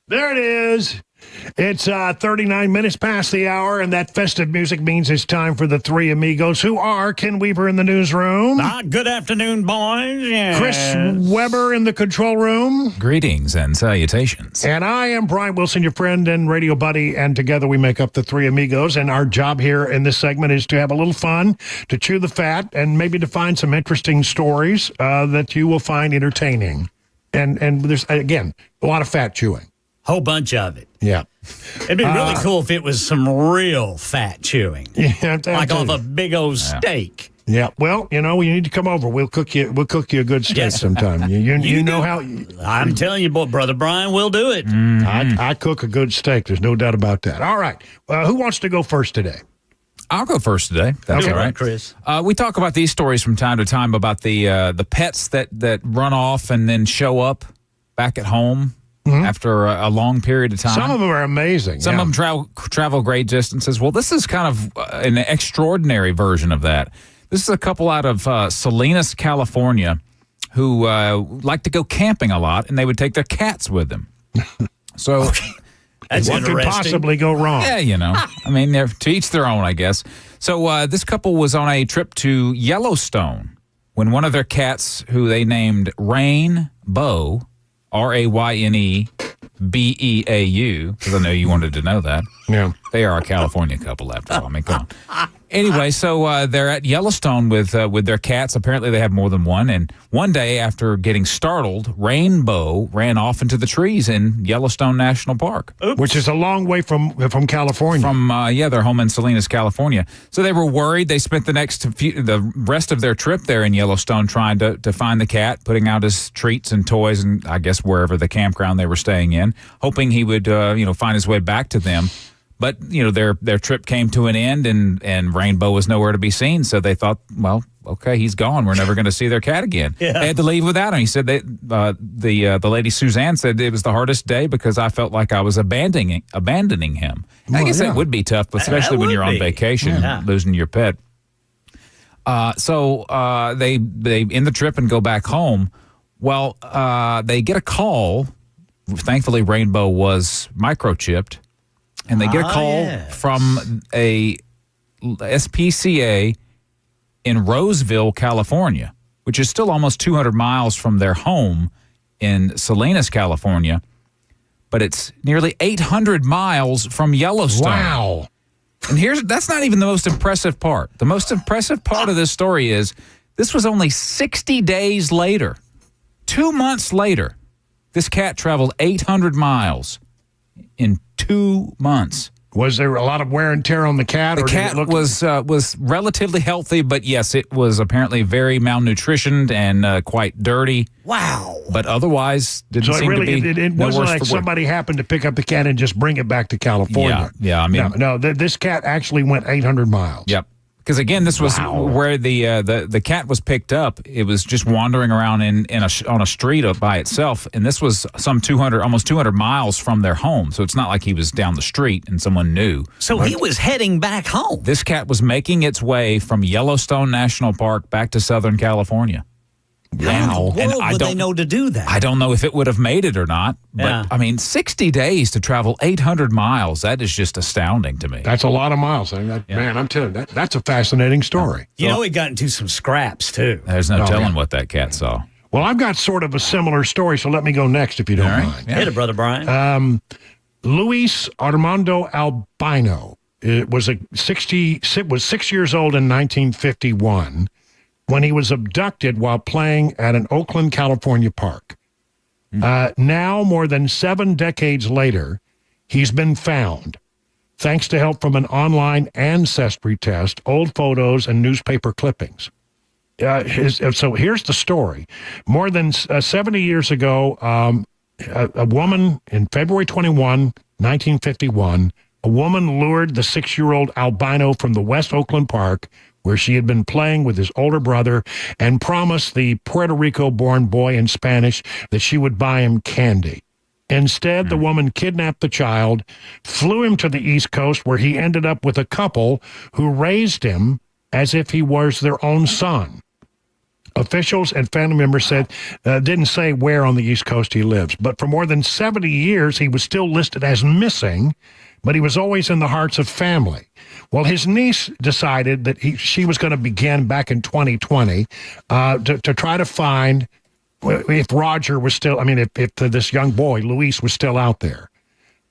There it is. It's 39 minutes past the hour, and that festive music means it's time for the three amigos, who are Ken Weaver in the newsroom. Good afternoon, boys. Yes. Chris Weber in the control room. Greetings and salutations. And I am Brian Wilson, your friend and radio buddy, and together we make up the three amigos. And our job here in this segment is to have a little fun, to chew the fat, and maybe to find some interesting stories that you will find entertaining. And there's, again, a lot of fat chewing. Whole bunch of it. Yeah. It'd be really cool if it was some real fat chewing. Yeah, like off a big old steak. Yeah. Well, you need to come over. We'll cook you a good steak sometime. You know how. I'm telling you, Brother Brian, we'll do it. Mm-hmm. I cook a good steak. There's no doubt about that. All right. Who wants to go first today? I'll go first today. That's all right, Chris. We talk about these stories from time to time about the pets that run off and then show up back at home. Mm-hmm. After a long period of time. Some of them are amazing. Some of them travel great distances. Well, this is kind of an extraordinary version of that. This is a couple out of Salinas, California, who liked to go camping a lot, and they would take their cats with them. So what could possibly go wrong? Yeah, I mean, they're to each their own, I guess. So this couple was on a trip to Yellowstone when one of their cats, who they named Rainbow, Raynebeau, because I know you wanted to know that. Yeah. They are a California couple, after all. I mean, come on. Anyway, so they're at Yellowstone with their cats. Apparently, they have more than one. And one day, after getting startled, Rainbow ran off into the trees in Yellowstone National Park. Oops. Which is a long way from California. From their home in Salinas, California. So they were worried. They spent the rest of their trip there in Yellowstone trying to find the cat, putting out his treats and toys, and I guess wherever the campground they were staying in, hoping he would find his way back to them. But, their trip came to an end, and Rainbow was nowhere to be seen. So they thought, well, okay, he's gone. We're never going to see their cat again. Yeah. They had to leave without him. He said the lady Suzanne said it was the hardest day because I felt like I was abandoning him. Well, I guess that would be tough, especially when you're on vacation, losing your pet. So they end the trip and go back home. Well, they get a call. Thankfully, Rainbow was microchipped. And they get a call from a SPCA in Roseville, California, which is still almost 200 miles from their home in Salinas, California. But it's nearly 800 miles from Yellowstone. Wow. And that's not even the most impressive part. The most impressive part of this story is this was only 60 days later. 2 months later, this cat traveled 800 miles in 2 months. Was there a lot of wear and tear on the cat? The cat was relatively healthy, but yes, it was apparently very malnutritioned and quite dirty. Wow! But otherwise, didn't seem to be. It wasn't like somebody happened to pick up the cat and just bring it back to California. Yeah. I mean, no. This cat actually went 800 miles. Yep. Because again, this was where the cat was picked up. It was just wandering around on a street by itself, and this was almost 200 miles from their home. So it's not like he was down the street and someone knew. So he was heading back home. This cat was making its way from Yellowstone National Park back to Southern California. How in the world would they know to do that? I don't know if it would have made it or not. But, I mean, 60 days to travel 800 miles, that is just astounding to me. That's a lot of miles. Man, I'm telling you, that's a fascinating story. He got into some scraps, too. There's no telling what that cat saw. Well, I've got sort of a similar story, so let me go next if you don't mind. Hit it, Brother Brian. Luis Armando Albino was 6 years old in 1951. When he was abducted while playing at an Oakland, California park. Now, more than 7 decades later, he's been found. Thanks to help from an online ancestry test, old photos, and newspaper clippings. So here's the story. More than 70 years ago, a woman in February 21, 1951, a woman lured the 6-year-old albino from the West Oakland Park where she had been playing with his older brother and promised the Puerto Rico-born boy in Spanish that she would buy him candy. Instead, the woman kidnapped the child, flew him to the East Coast where he ended up with a couple who raised him as if he was their own son. Officials and family members said, didn't say where on the East Coast he lives, but for more than 70 years, he was still listed as missing, but he was always in the hearts of family. Well, his niece decided that she was going to begin back in 2020 to try to find if Roger was still, if this young boy, Luis, was still out there.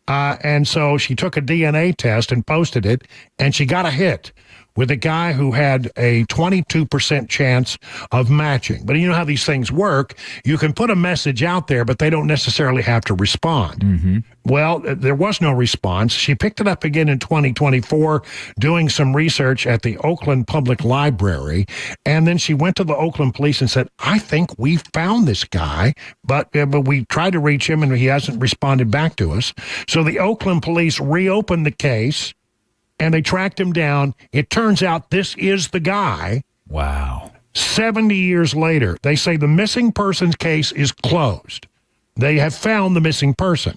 And so she took a DNA test and posted it, and she got a hit with a guy who had a 22% chance of matching. But you know how these things work. You can put a message out there, but they don't necessarily have to respond. Mm-hmm. Well, there was no response. She picked it up again in 2024, doing some research at the Oakland Public Library. And then she went to the Oakland police and said, I think we found this guy, but we tried to reach him and he hasn't responded back to us. So the Oakland police reopened the case, and they tracked him down. It turns out this is the guy. Wow. 70 years later, they say the missing persons case is closed. They have found the missing person.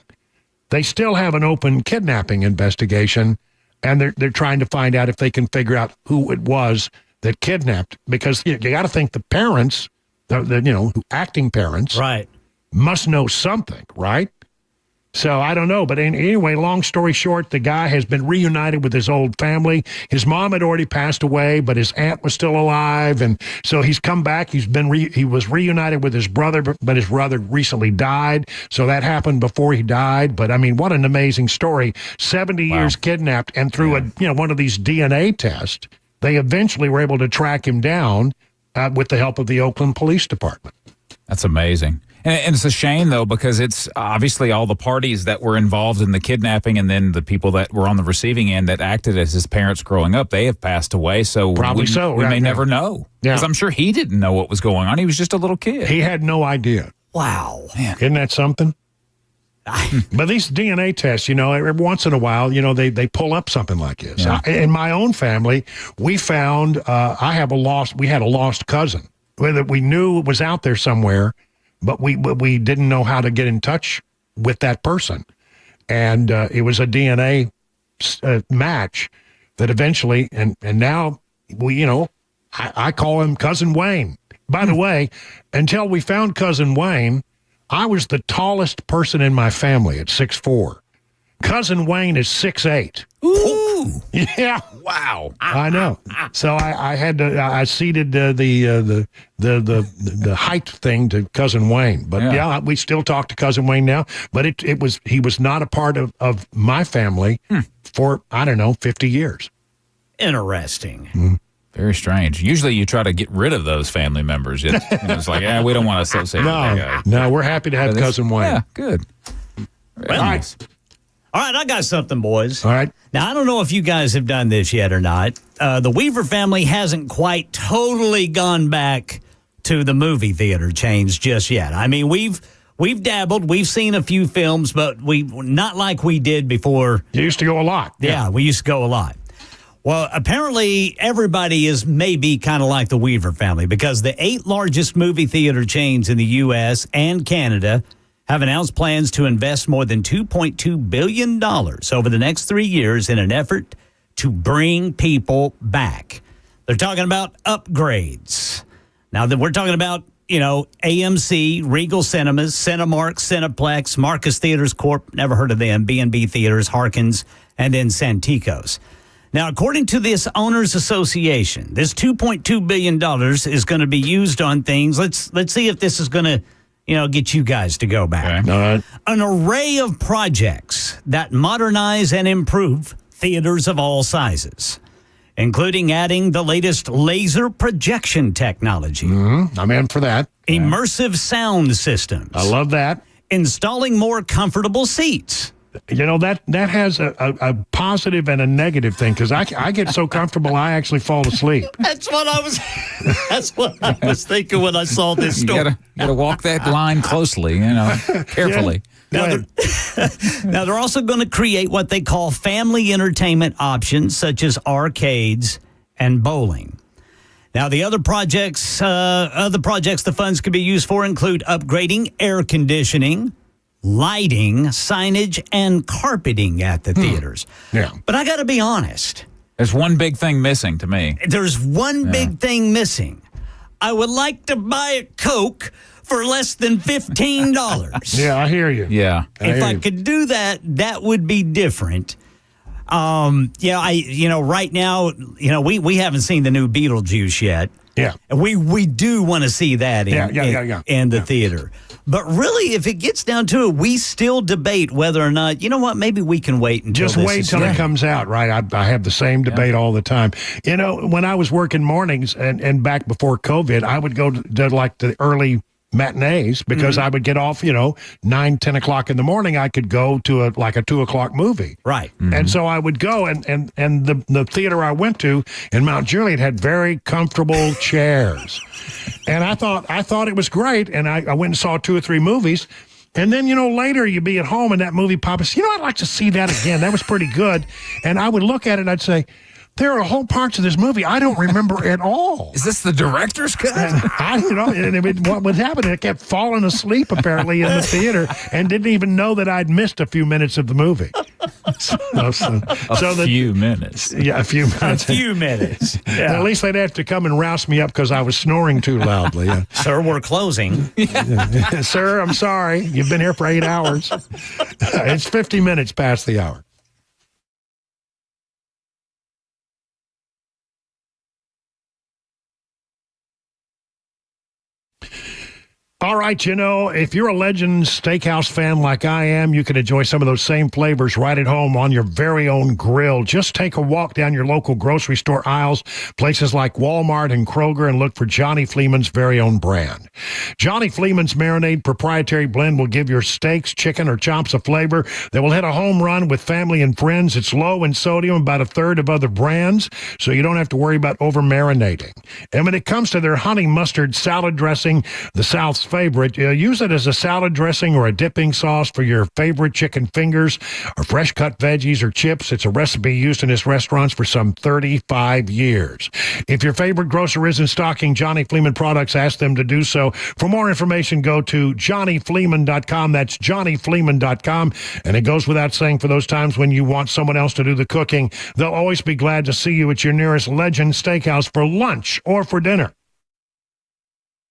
They still have an open kidnapping investigation, and they're trying to find out if they can figure out who it was that kidnapped, because you got to think the parents the acting parents, right, must know something, right? So I don't know, but anyway, long story short, the guy has been reunited with his old family. His mom had already passed away, but his aunt was still alive, and so he's come back. He was reunited with his brother, but his brother recently died, so that happened before he died. But I mean, what an amazing story! 70 years kidnapped, and through one of these DNA tests, they eventually were able to track him down with the help of the Oakland Police Department. That's amazing. And it's a shame, though, because it's obviously all the parties that were involved in the kidnapping and then the people that were on the receiving end that acted as his parents growing up, they have passed away. So we may never know. Because I'm sure he didn't know what was going on. He was just a little kid. He had no idea. Wow. Man. Isn't that something? But these DNA tests, every once in a while, they pull up something like this. Yeah. In my own family, we found we had a lost cousin that we knew was out there somewhere, but we didn't know how to get in touch with that person. And it was a DNA match that eventually, and now I call him Cousin Wayne. By the way, until we found Cousin Wayne, I was the tallest person in my family at 6'4". Cousin Wayne is 6'8". Ooh. Yeah. Wow. I know. So I ceded the height thing to Cousin Wayne. But we still talk to Cousin Wayne now. But he was not a part of my family for, 50 years. Interesting. Mm-hmm. Very strange. Usually you try to get rid of those family members. It's like, we don't want to associate with that guy. No, we're happy to have Cousin Wayne. Yeah, good. Well, nice. All right, I got something, boys. All right. Now, I don't know if you guys have done this yet or not. The Weaver family hasn't quite totally gone back to the movie theater chains just yet. I mean, we've dabbled. We've seen a few films, but not like we did before. You used to go a lot. Yeah, we used to go a lot. Well, apparently everybody is maybe kind of like the Weaver family because the 8 largest movie theater chains in the U.S. and Canada have announced plans to invest more than $2.2 billion over the next 3 years in an effort to bring people back. They're talking about upgrades. Now, we're talking about, AMC, Regal Cinemas, Cinemark, Cineplex, Marcus Theaters Corp., never heard of them, B&B Theaters, Harkins, and then Santikos. Now, according to this owners association, this $2.2 billion is going to be used on things. Let's see if this is going to, get you guys to go back. Okay. All right. An array of projects that modernize and improve theaters of all sizes, including adding the latest laser projection technology. Mm-hmm. I'm in for that. Immersive sound systems. I love that. Installing more comfortable seats. That has a positive and a negative thing because I get so comfortable I actually fall asleep. That's what I was thinking when I saw this story. You gotta walk that line closely, carefully. Yeah. Now they're also going to create what they call family entertainment options, such as arcades and bowling. Now, the other projects the funds could be used for include upgrading air conditioning, lighting, signage, and carpeting at the theaters. Yeah. But I got to be honest. There's one big thing missing to me. There's one big thing missing. I would like to buy a Coke for less than $15. Yeah, I hear you. Yeah. If I could do that, that would be different. Right now, we haven't seen the new Beetlejuice yet. Yeah. We do want to see that in the theater. But really, if it gets down to it, we still debate whether or not, maybe we can wait until Just wait till it comes out, right? I have the same debate all the time. When I was working mornings and back before COVID, I would go to like the early matinees because I would get off, 9, 10 o'clock in the morning. I could go to a 2:00 movie. Right. Mm-hmm. And so I would go and the theater I went to in Mount Juliet had very comfortable chairs. And I thought it was great. And I went and saw 2 or 3 movies. And then, later you'd be at home and that movie pops. I'd like to see that again. That was pretty good. And I would look at it and I'd say, There are whole parts of this movie I don't remember at all. Is this the director's cut? And what would happen? I kept falling asleep apparently in the theater and didn't even know that I'd missed a few minutes of the movie. A few minutes. Yeah, a few minutes. A few minutes. Yeah. At least they'd have to come and rouse me up because I was snoring too loudly. Sir, we're closing. Sir, I'm sorry. You've been here for 8 hours. It's 50 minutes past the hour. All right, if you're a Legends Steakhouse fan like I am, you can enjoy some of those same flavors right at home on your very own grill. Just take a walk down your local grocery store aisles, places like Walmart and Kroger, and look for Johnny Fleeman's very own brand. Johnny Fleeman's Marinade proprietary blend will give your steaks, chicken, or chops a flavor that will hit a home run with family and friends. It's low in sodium, about a third of other brands, so you don't have to worry about over-marinating. And when it comes to their honey mustard salad dressing, the South's favorite, use it as a salad dressing or a dipping sauce for your favorite chicken fingers or fresh cut veggies or chips. It's a recipe used in his restaurants for some 35 years. If your favorite grocer isn't stocking Johnny Fleeman products, ask them to do so. For more information, go to johnnyfleeman.com. That's johnnyfleeman.com. And it goes without saying, for those times when you want someone else to do the cooking, they'll always be glad to see you at your nearest Legend Steakhouse for lunch or for dinner.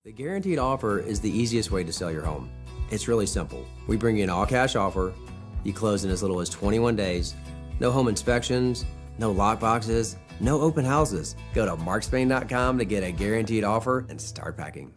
The guaranteed offer is the easiest way to sell your home. It's really simple. We bring you an all-cash offer. You close in as little as 21 days. No home inspections, no lock boxes, no open houses. Go to markspain.com to get a guaranteed offer and start packing.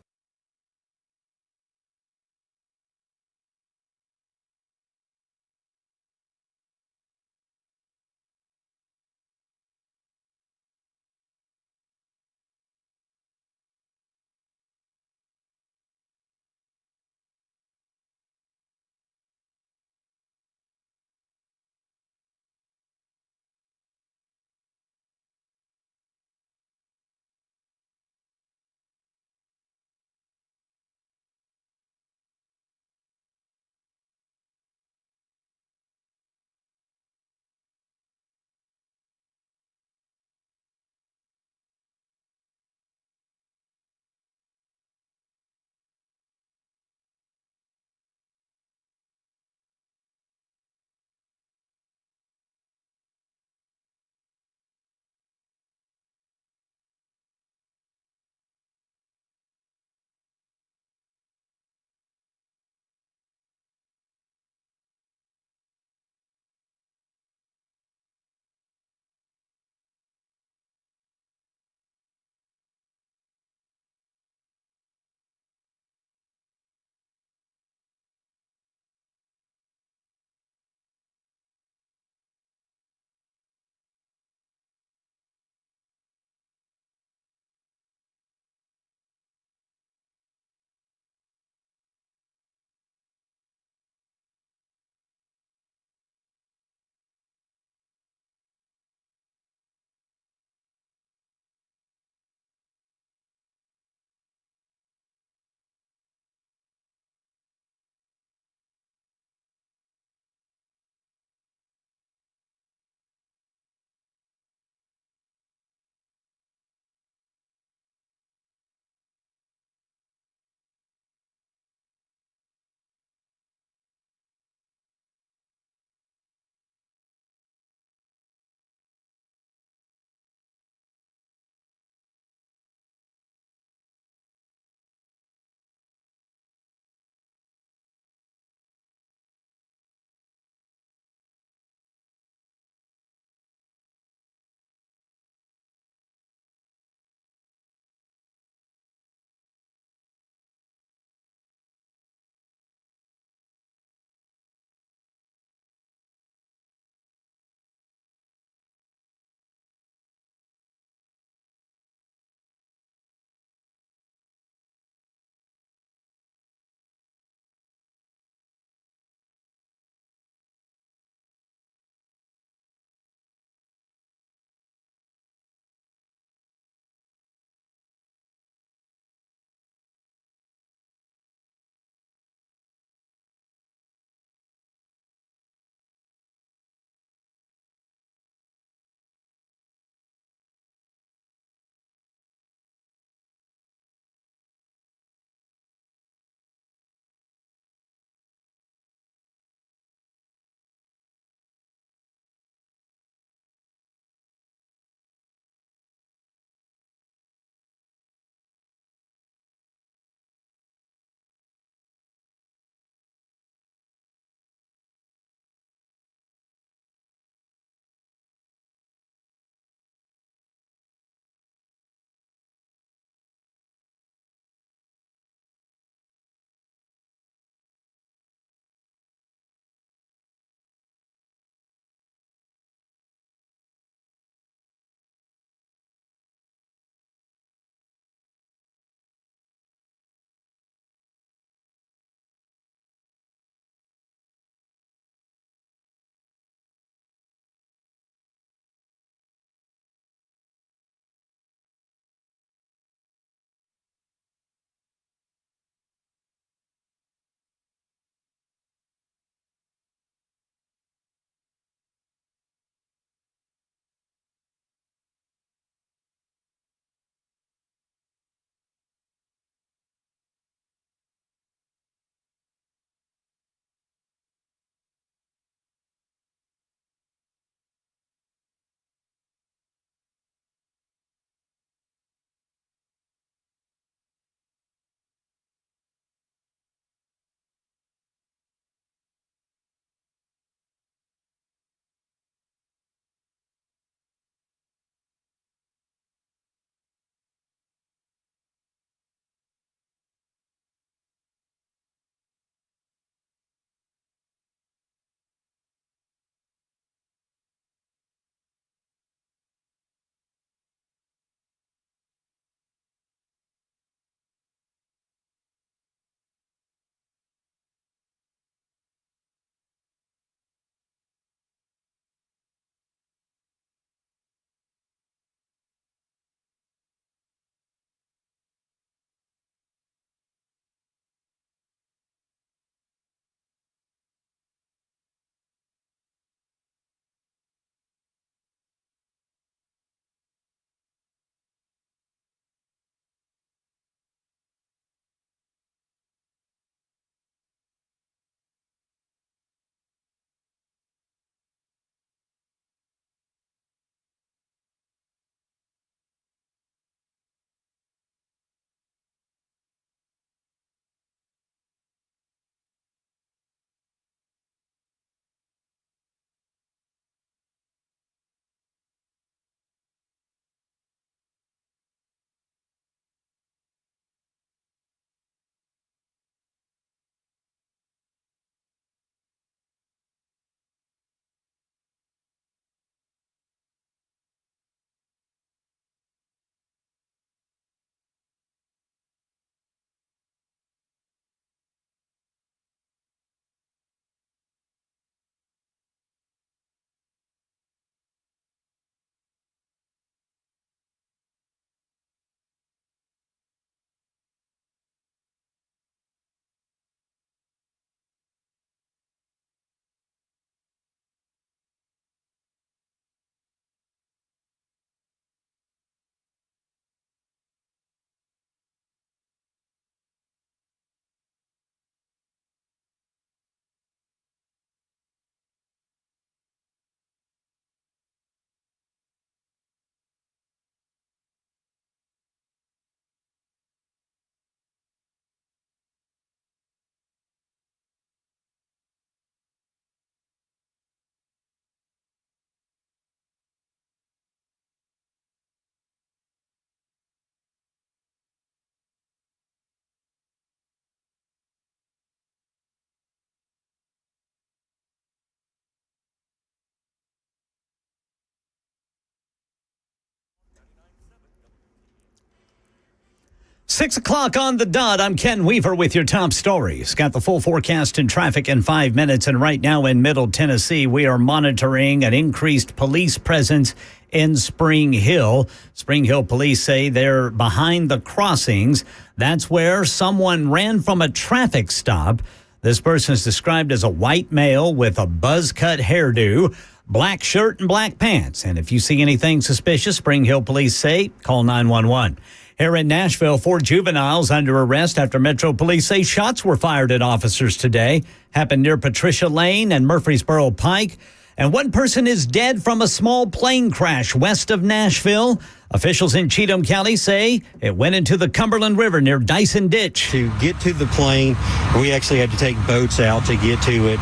6 o'clock on the dot. I'm Ken Weaver with your top stories. Got the full forecast and traffic in 5 minutes. And right now in Middle Tennessee, we are monitoring an increased police presence in Spring Hill. Spring Hill police say they're behind the crossings. That's where someone ran from a traffic stop. This person is described as a white male with a buzz cut hairdo, black shirt and black pants. And if you see anything suspicious, Spring Hill police say call 911. Here in Nashville, 4 juveniles under arrest after Metro Police say shots were fired at officers today. Happened near Patricia Lane and Murfreesboro Pike. And one person is dead from a small plane crash west of Nashville. Officials in Cheatham County say it went into the Cumberland River near Dyson Ditch. To get to the plane, we actually had to take boats out to get to it.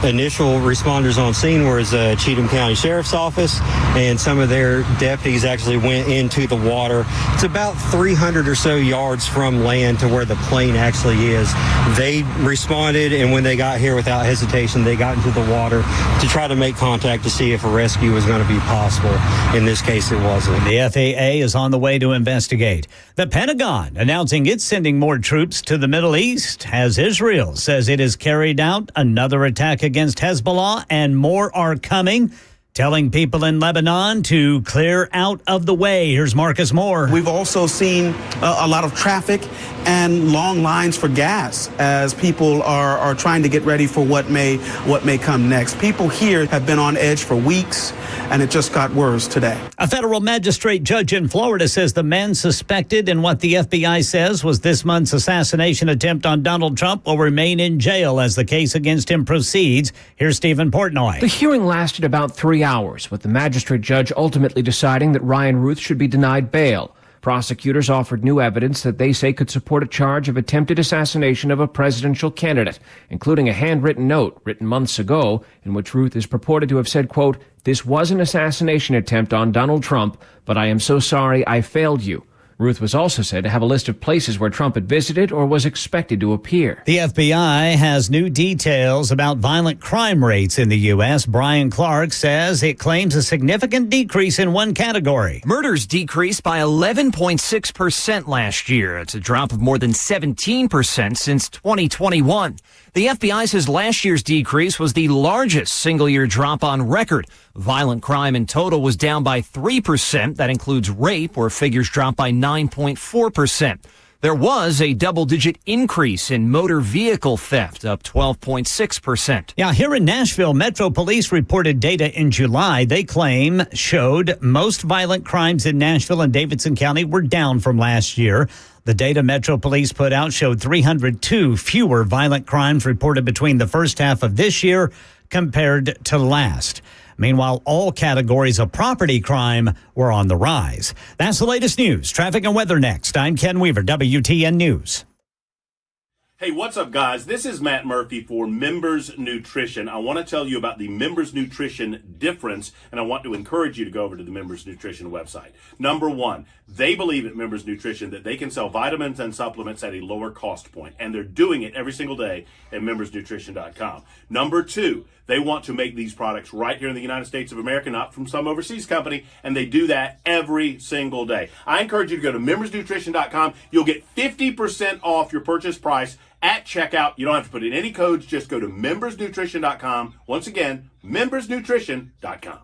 Initial responders on scene was Cheatham County Sheriff's Office, and some of their deputies actually went into the water. It's about 300 or so yards from land to where the plane actually is. They responded, and when they got here without hesitation, they got into the water to try to make contact to see if a rescue was going to be possible. In this case, it wasn't. The FAA is on the way to investigate. The Pentagon announcing it's sending more troops to the Middle East as Israel says it has carried out another attack against Hezbollah and more are coming. Telling people in Lebanon to clear out of the way. Here's Marcus Moore. We've also seen a lot of traffic and long lines for gas as people are trying to get ready for what may come next. People here have been on edge for weeks, and it just got worse today. A federal magistrate judge in Florida says the man suspected in what the FBI says was this month's assassination attempt on Donald Trump will remain in jail as the case against him proceeds. Here's Stephen Portnoy. The hearing lasted about 3 hours, with the magistrate judge ultimately deciding that Ryan Ruth should be denied bail. Prosecutors offered new evidence that they say could support a charge of attempted assassination of a presidential candidate, including a handwritten note written months ago in which Ruth is purported to have said, quote, "This was an assassination attempt on Donald Trump, but I am so sorry I failed you." Ruth was also said to have a list of places where Trump had visited or was expected to appear. The FBI has new details about violent crime rates in the U.S. Brian Clark says it claims a significant decrease in one category. Murders decreased by 11.6% last year. It's a drop of more than 17% since 2021. The FBI says last year's decrease was the largest single-year drop on record. Violent crime in total was down by 3%. That includes rape, where figures dropped by 9.4%. There was a double-digit increase in motor vehicle theft, up 12.6%. Now, here in Nashville, Metro Police reported data in July they claim showed most violent crimes in Nashville and Davidson County were down from last year. The data Metro Police put out showed 302 fewer violent crimes reported between the first half of this year compared to last. Meanwhile, all categories of property crime were on the rise. That's the latest news. Traffic and weather next. I'm Ken Weaver, WTN News. Hey, what's up, guys? This is Matt Murphy for Members Nutrition. I want to tell you about the Members Nutrition difference, and I want to encourage you to go over to the Members Nutrition website. Number one, they believe at Members Nutrition that they can sell vitamins and supplements at a lower cost point, and they're doing it every single day at membersnutrition.com. Number two, they want to make these products right here in the United States of America, not from some overseas company, and they do that every single day. I encourage you to go to membersnutrition.com. You'll get 50% off your purchase price at checkout. You don't have to put in any codes. Just go to membersnutrition.com. Once again, membersnutrition.com.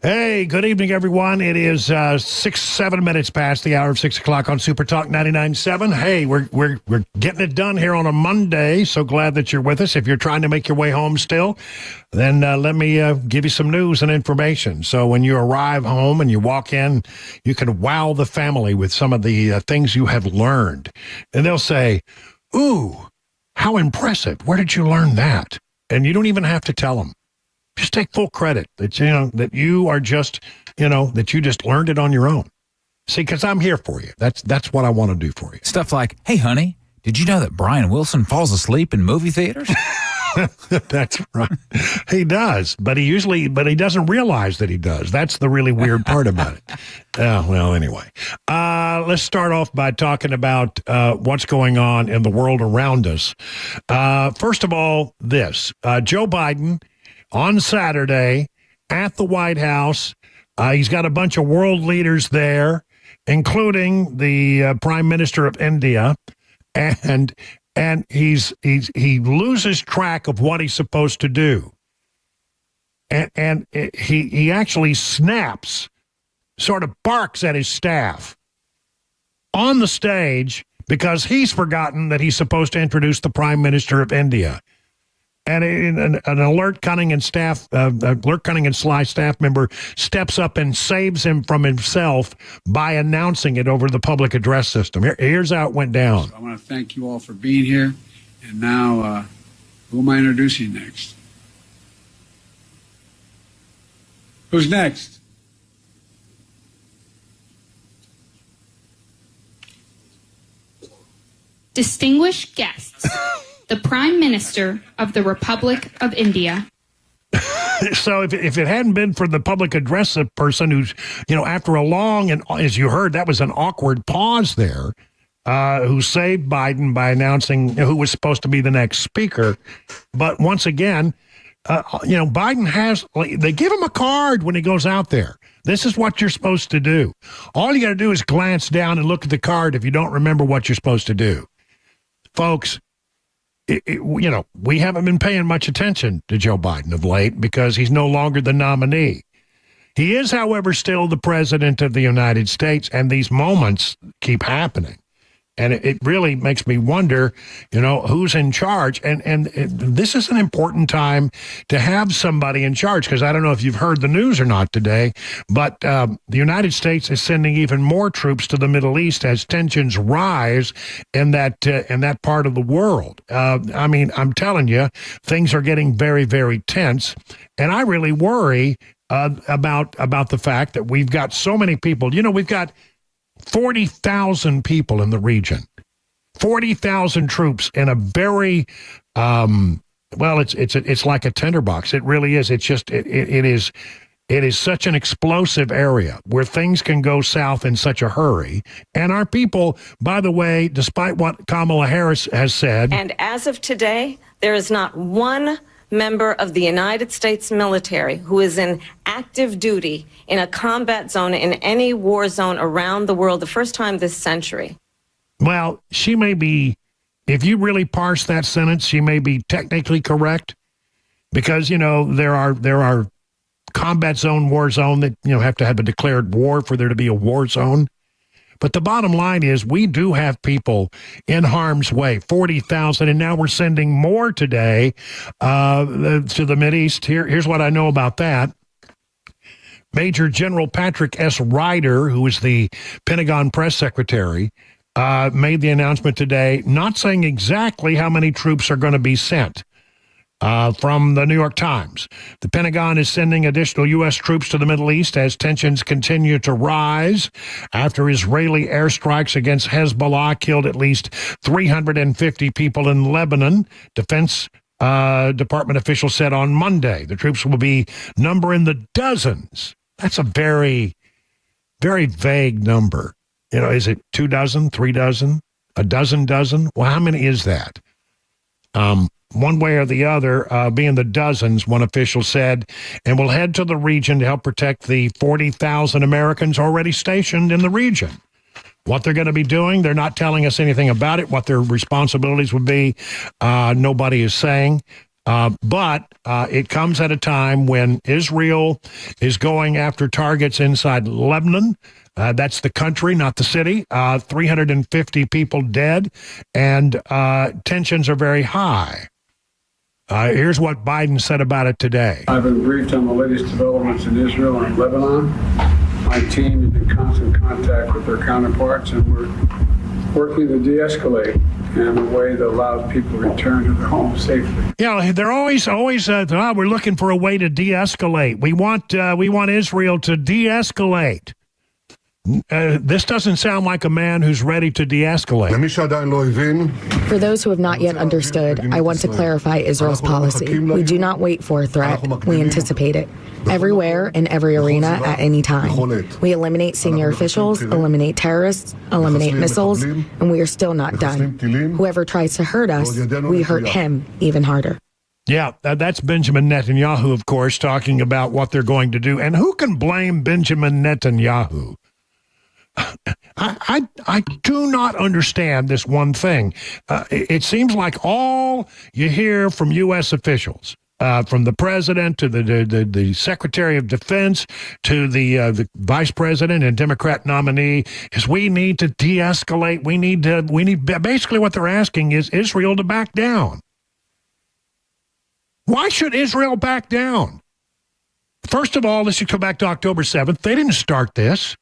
Hey, good evening, everyone. It is 7 minutes past the hour of 6 o'clock on Super Talk 99.7. Hey, we're getting it done here on a Monday. So glad that you're with us. If you're trying to make your way home still, then let me give you some news and information. So when you arrive home and you walk in, you can wow the family with some of the things you have learned. And they'll say, ooh, how impressive. Where did you learn that? And you don't even have to tell them. Just take full credit that, that you are just, that you just learned it on your own. See, because I'm here for you. That's what I want to do for you. Stuff like, hey, honey, did you know that Brian Wilson falls asleep in movie theaters? That's right. He does, but he doesn't realize that he does. That's the really weird part about it. Well, anyway, let's start off by talking about what's going on in the world around us. First of all, Joe Biden on Saturday at the White House. He's got a bunch of world leaders there, including the Prime Minister of India, and he loses track of what he's supposed to do, and he actually snaps, sort of barks at his staff on the stage because he's forgotten that he's supposed to introduce the Prime Minister of India. And an alert, cunning, and sly staff member steps up and saves him from himself by announcing it over the public address system. Here's how it went down. So I want to thank you all for being here. And now, who am I introducing next? Who's next? Distinguished guests. The Prime Minister of the Republic of India. So if it hadn't been for the public address person who's, after a long, and as you heard, that was an awkward pause there, who saved Biden by announcing who was supposed to be the next speaker. But once again, Biden they give him a card when he goes out there. This is what you're supposed to do. All you got to do is glance down and look at the card if you don't remember what you're supposed to do. Folks, we haven't been paying much attention to Joe Biden of late because he's no longer the nominee. He is, however, still the president of the United States, and these moments keep happening. And it really makes me wonder, who's in charge. And this is an important time to have somebody in charge, because I don't know if you've heard the news or not today, but the United States is sending even more troops to the Middle East as tensions rise in that part of the world. I'm telling you, things are getting very, very tense. And I really worry about the fact that we've got so many people. We've got 40,000 people in the region, 40,000 troops in a very, it's like a tinderbox. It really is. It's just, it is such an explosive area where things can go south in such a hurry. And our people, by the way, despite what Kamala Harris has said. And as of today, there is not one member of the United States military who is in active duty in a combat zone in any war zone around the world, the first time this century. Well, she may be, if you really parse that sentence, she may be technically correct, because, there are combat zone, war zone that, have to have a declared war for there to be a war zone. But the bottom line is we do have people in harm's way, 40,000, and now we're sending more today to the Mideast. Here's what I know about that. Major General Patrick S. Ryder, who is the Pentagon press secretary, made the announcement today, not saying exactly how many troops are going to be sent. From the New York Times, the Pentagon is sending additional U.S. troops to the Middle East as tensions continue to rise after Israeli airstrikes against Hezbollah killed at least 350 people in Lebanon. Defense Department officials said on Monday the troops will be number in the dozens. That's a very, very vague number. Is it 2 dozen, 3 dozen, a dozen? Well, how many is that? One way or the other, being the dozens, one official said, and will head to the region to help protect the 40,000 Americans already stationed in the region. What they're going to be doing, they're not telling us anything about it. What their responsibilities would be, nobody is saying. But it comes at a time when Israel is going after targets inside Lebanon. That's the country, not the city. 350 people dead, and tensions are very high. Here's what Biden said about it today. I've been briefed on the latest developments in Israel and Lebanon. My team is in constant contact with their counterparts, and we're working to de-escalate in a way that allows people to return to their homes safely. Yeah, they're always we're looking for a way to de-escalate. We want Israel to de-escalate. This doesn't sound like a man who's ready to de-escalate. For those who have not yet understood, I want to clarify Israel's policy. We do not wait for a threat. We anticipate it. Everywhere, in every arena, at any time. We eliminate senior officials, eliminate terrorists, eliminate missiles, and we are still not done. Whoever tries to hurt us, we hurt him even harder. Yeah, that's Benjamin Netanyahu, of course, talking about what they're going to do. And who can blame Benjamin Netanyahu? I do not understand this one thing. It seems like all you hear from U.S. officials, from the president to the Secretary of Defense to the Vice President and Democrat nominee, is we need to de-escalate. We need basically what they're asking is Israel to back down. Why should Israel back down? First of all, let's go back to October 7th. They didn't start this.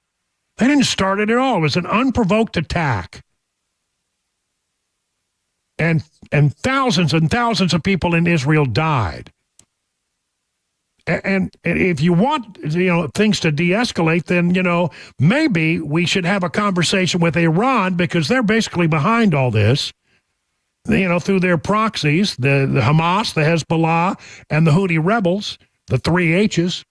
They didn't start it at all. It was an unprovoked attack. And thousands of people in Israel died. And if you want, things to de-escalate, then, maybe we should have a conversation with Iran, because they're basically behind all this, through their proxies, the Hamas, the Hezbollah, and the Houthi rebels, the 3 H's.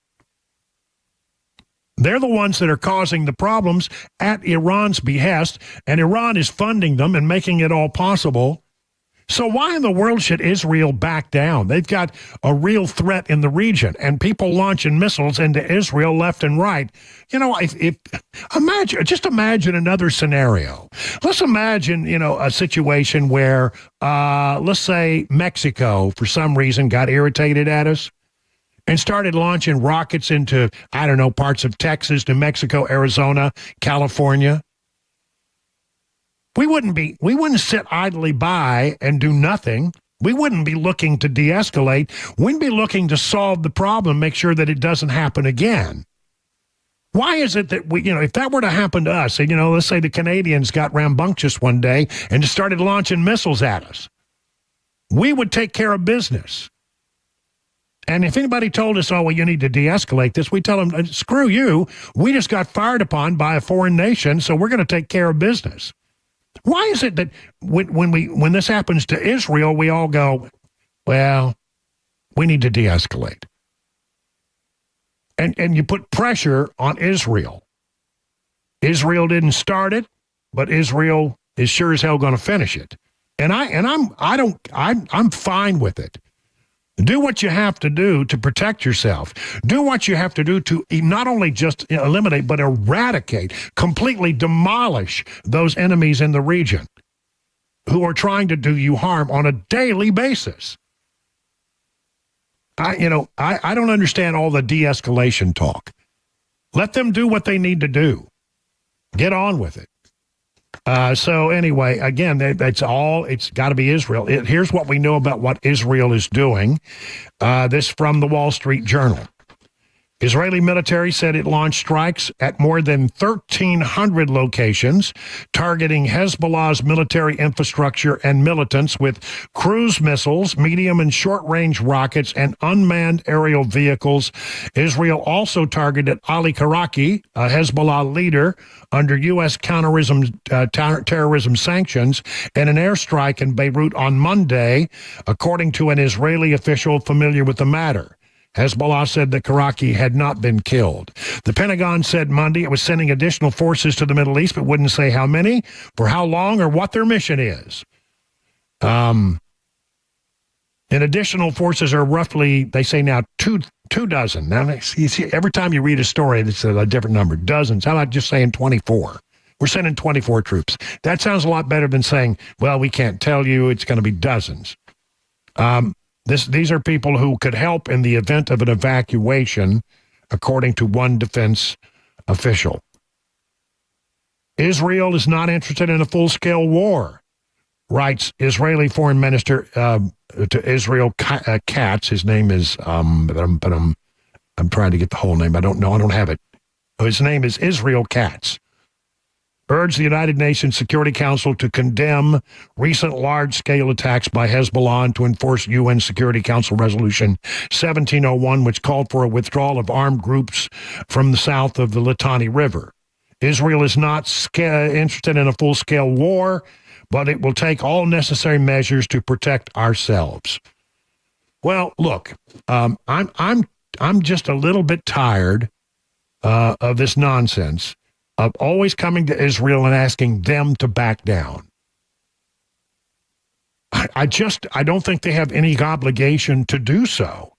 They're the ones that are causing the problems at Iran's behest, and Iran is funding them and making it all possible. So why in the world should Israel back down? They've got a real threat in the region, and people launching missiles into Israel left and right. Imagine another scenario. Let's imagine, a situation where, let's say Mexico, for some reason, got irritated at us and started launching rockets into, parts of Texas, New Mexico, Arizona, California. We wouldn't sit idly by and do nothing. We wouldn't be looking to de-escalate. We'd be looking to solve the problem, make sure that it doesn't happen again. Why is it that if that were to happen to us, let's say the Canadians got rambunctious one day and just started launching missiles at us, we would take care of business. And if anybody told us, you need to de-escalate this, we tell them, screw you. We just got fired upon by a foreign nation, so we're going to take care of business. Why is it that when this happens to Israel, we all go, well, we need to de-escalate? And you put pressure on Israel. Israel didn't start it, but Israel is sure as hell going to finish it. And I'm fine with it. Do what you have to do to protect yourself. Do what you have to do to not only just eliminate, but eradicate, completely demolish those enemies in the region who are trying to do you harm on a daily basis. I don't understand all the de-escalation talk. Let them do what they need to do. Get on with it. So anyway, again, it's got to be Israel. Here's what we know about what Israel is doing. This from the Wall Street Journal. Israeli military said it launched strikes at more than 1,300 locations, targeting Hezbollah's military infrastructure and militants with cruise missiles, medium and short-range rockets, and unmanned aerial vehicles. Israel also targeted Ali Karaki, a Hezbollah leader, under U.S. counterterrorism sanctions, in an airstrike in Beirut on Monday, according to an Israeli official familiar with the matter. Hezbollah said that Karaki had not been killed. The Pentagon said Monday it was sending additional forces to the Middle East, but wouldn't say how many, for how long, or what their mission is. And additional forces are roughly, they say now, two dozen. Now, you see, every time you read a story, it's a different number. Dozens. How about just saying 24? We're sending 24 troops. That sounds a lot better than saying, well, we can't tell you. It's going to be dozens. These are people who could help in the event of an evacuation, according to one defense official. Israel is not interested in a full-scale war, writes Israeli Foreign Minister to Israel Katz. His name is, I'm trying to get the whole name. I don't have it. His name is Israel Katz. Urged the United Nations Security Council to condemn recent large-scale attacks by Hezbollah and to enforce UN Security Council Resolution 1701, which called for a withdrawal of armed groups from the south of the Litani River. Israel is not interested in a full-scale war, but it will take all necessary measures to protect ourselves. Well, look, I'm just a little bit tired of this nonsense of always coming to Israel and asking them to back down. I don't think they have any obligation to do so.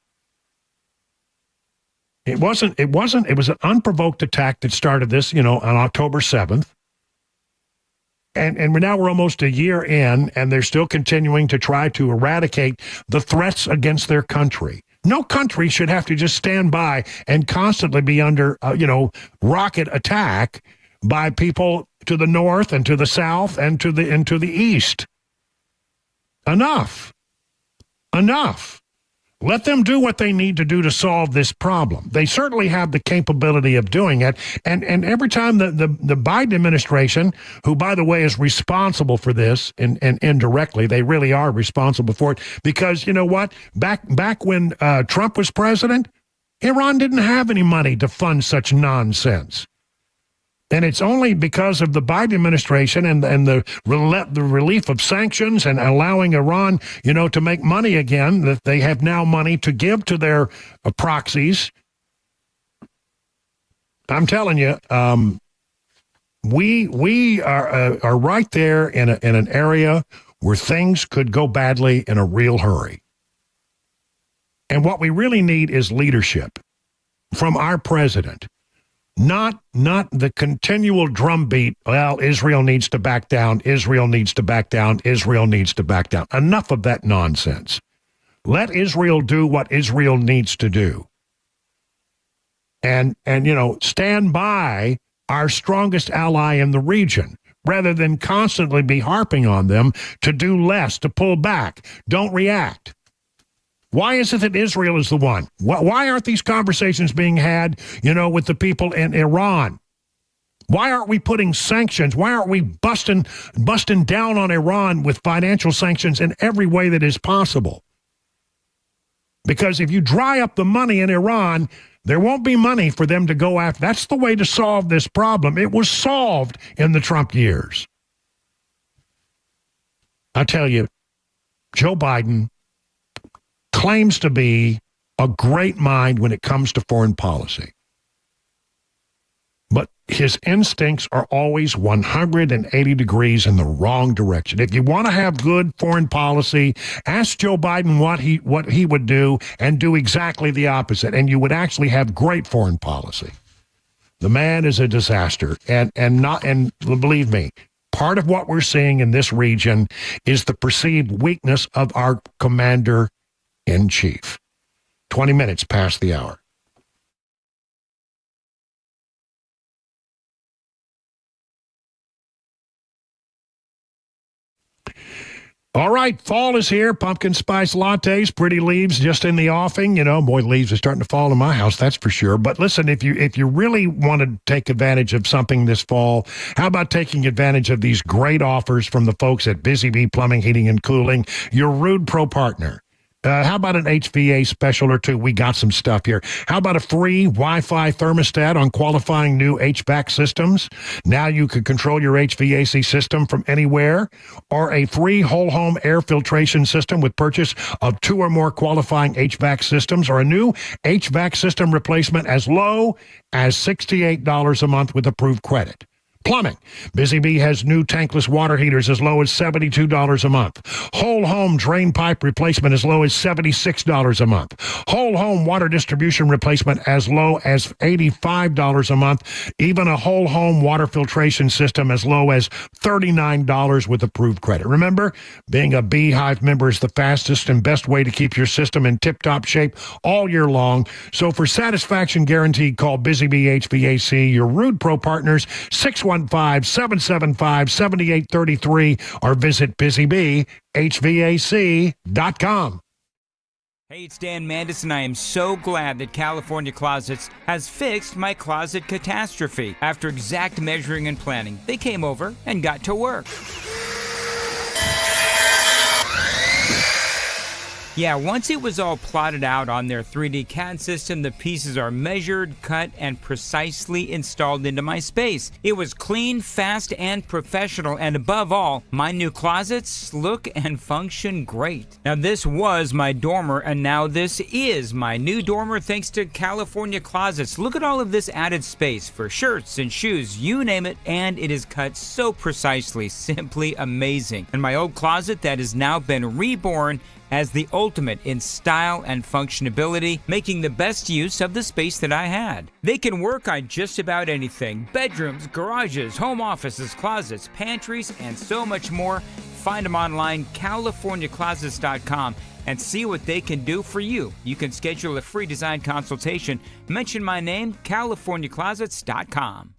It was an unprovoked attack that started this, on October 7th. And we're almost a year in, and they're still continuing to try to eradicate the threats against their country. No country should have to just stand by and constantly be under, rocket attack by people to the north and to the south and to the east. Enough. Let them do what they need to do to solve this problem. They certainly have the capability of doing it. And every time the Biden administration, who, by the way, is responsible for this, and indirectly, they really are responsible for it, because you know what? Back when Trump was president, Iran didn't have any money to fund such nonsense. And it's only because of the Biden administration and the relief of sanctions and allowing Iran, to make money again, that they have now money to give to their proxies. I'm telling you, we are right there in an area where things could go badly in a real hurry. And what we really need is leadership from our president. Not the continual drumbeat, well, Israel needs to back down, Israel needs to back down, Israel needs to back down. Enough of that nonsense. Let Israel do what Israel needs to do. And stand by our strongest ally in the region, rather than constantly be harping on them to do less, to pull back. Don't react. Why is it that Israel is the one? Why aren't these conversations being had, with the people in Iran? Why aren't we putting sanctions? Why aren't we busting down on Iran with financial sanctions in every way that is possible? Because if you dry up the money in Iran, there won't be money for them to go after. That's the way to solve this problem. It was solved in the Trump years. I tell you, Joe Biden claims to be a great mind when it comes to foreign policy. But his instincts are always 180 degrees in the wrong direction. If you want to have good foreign policy, ask Joe Biden what he would do and do exactly the opposite, and you would actually have great foreign policy. The man is a disaster, and believe me, part of what we're seeing in this region is the perceived weakness of our commander-in-chief. 20 minutes past the hour. All right, fall is here. Pumpkin spice lattes, pretty leaves just in the offing. Boy, leaves are starting to fall in my house, that's for sure. But listen, if you really want to take advantage of something this fall, how about taking advantage of these great offers from the folks at Busy Bee Plumbing, Heating, and Cooling, your Rude Pro partner? How about an HVA special or two? We got some stuff here. How about a free Wi-Fi thermostat on qualifying new HVAC systems? Now you can control your HVAC system from anywhere. Or a free whole home air filtration system with purchase of 2 or more qualifying HVAC systems, or a new HVAC system replacement as low as $68 a month with approved credit. Plumbing. Busy Bee has new tankless water heaters as low as $72 a month. Whole home drain pipe replacement as low as $76 a month. Whole home water distribution replacement as low as $85 a month. Even a whole home water filtration system as low as $39 with approved credit. Remember, being a Beehive member is the fastest and best way to keep your system in tip-top shape all year long. So for satisfaction guaranteed, call Busy Bee HVAC, your Rude Pro partners, 615-775-7833, or visit busybeehvac.com. Hey, it's Dan Mandis, and I am so glad that California Closets has fixed my closet catastrophe. After exact measuring and planning, they came over and got to work. Yeah, once it was all plotted out on their 3D CAD system, the pieces are measured, cut, and precisely installed into my space. It was clean, fast, and professional, and above all, my new closets look and function great. Now, this was my dormer, and now this is my new dormer thanks to California Closets. Look at all of this added space for shirts and shoes, you name it, and it is cut so precisely, simply amazing. And my old closet that has now been reborn as the ultimate in style and functionability, making the best use of the space that I had. They can work on just about anything: bedrooms, garages, home offices, closets, pantries, and so much more. Find them online, CaliforniaClosets.com, and see what they can do for you. You can schedule a free design consultation. Mention my name, CaliforniaClosets.com.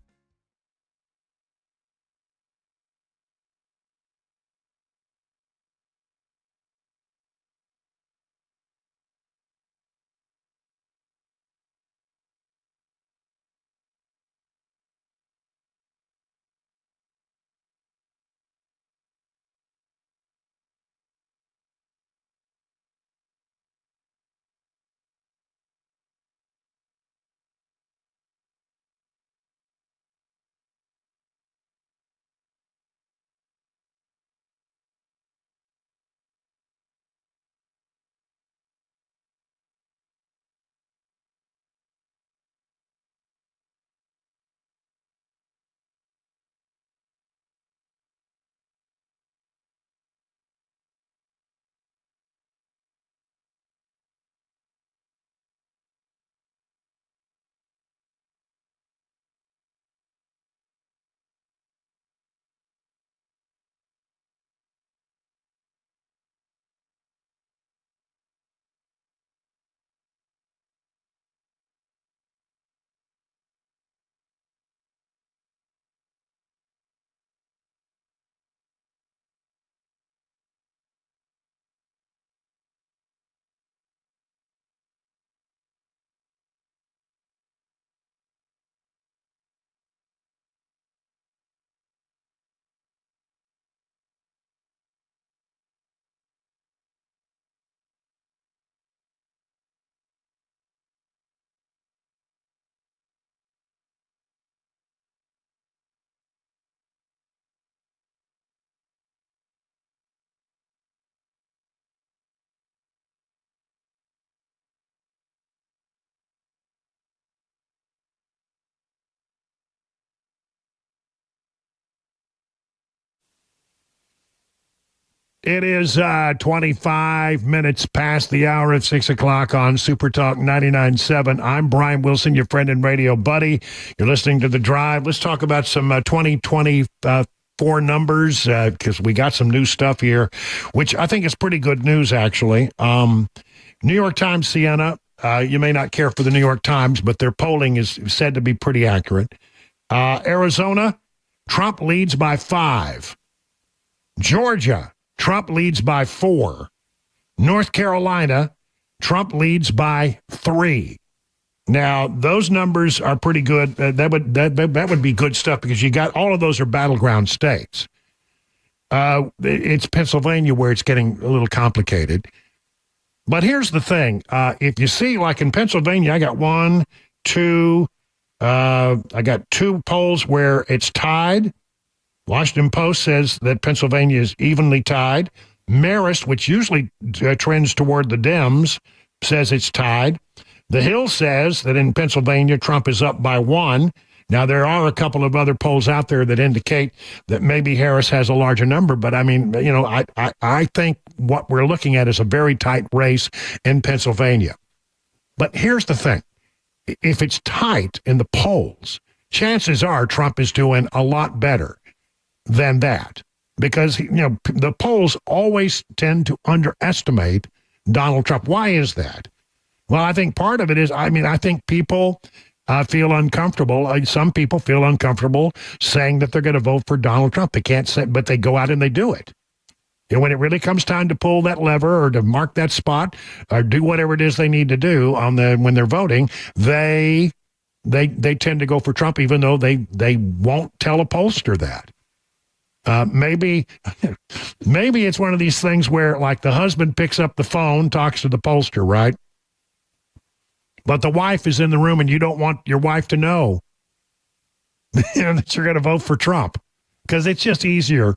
It is 25 minutes past the hour of 6 o'clock on Super Talk 99.7. I'm Brian Wilson, your friend and radio buddy. You're listening to The Drive. Let's talk about some 2024 numbers because we got some new stuff here, which I think is pretty good news, actually. New York Times, Sienna, you may not care for the New York Times, but their polling is said to be pretty accurate. Arizona, Trump leads by 5. Georgia, Trump leads by 4. North Carolina, Trump leads by 3. Now, those numbers are pretty good. That would be good stuff because you got all of those are battleground states. It's Pennsylvania where it's getting a little complicated. But here's the thing. If you see, like in Pennsylvania, I got I got 2 polls where it's tied. Washington Post says that Pennsylvania is evenly tied. Marist, which usually trends toward the Dems, says it's tied. The Hill says that in Pennsylvania, Trump is up by 1. Now, there are a couple of other polls out there that indicate that maybe Harris has a larger number, but I mean, I think what we're looking at is a very tight race in Pennsylvania. But here's the thing. If it's tight in the polls, chances are Trump is doing a lot better than that, because the polls always tend to underestimate Donald Trump. Why is that? Well, I think part of it is, I think people feel uncomfortable. Some people feel uncomfortable saying that they're going to vote for Donald Trump. They can't say, but they go out and they do it. When it really comes time to pull that lever or to mark that spot or do whatever it is they need to do when they're voting, they tend to go for Trump, even though they won't tell a pollster that. Maybe it's one of these things where, like, the husband picks up the phone, talks to the pollster, right? But the wife is in the room, and you don't want your wife to know that you're going to vote for Trump, because it's just easier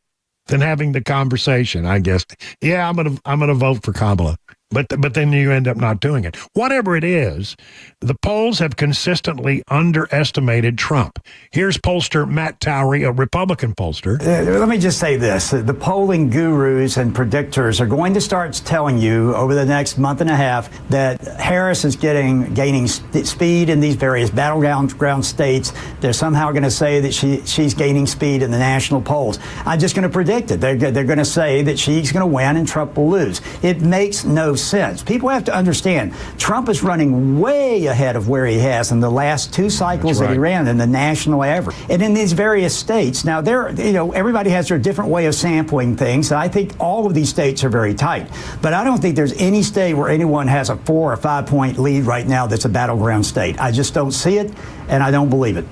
than having the conversation, I guess. Yeah, I'm gonna vote for Kamala. But then you end up not doing it. Whatever it is, the polls have consistently underestimated Trump. Here's pollster Matt Towery, a Republican pollster. Let me just say this. The polling gurus and predictors are going to start telling you over the next month and a half that Harris is gaining speed in these various battleground states. They're somehow going to say that she's gaining speed in the national polls. I'm just going to predict it. They're going to say that she's going to win and Trump will lose. It makes no sense. People have to understand Trump is running way ahead of where he has in the last two cycles that he ran in the national average. And in these various states, now everybody has their different way of sampling things. I think all of these states are very tight. But I don't think there's any state where anyone has a 4 or 5 point lead right now that's a battleground state. I just don't see it, and I don't believe it.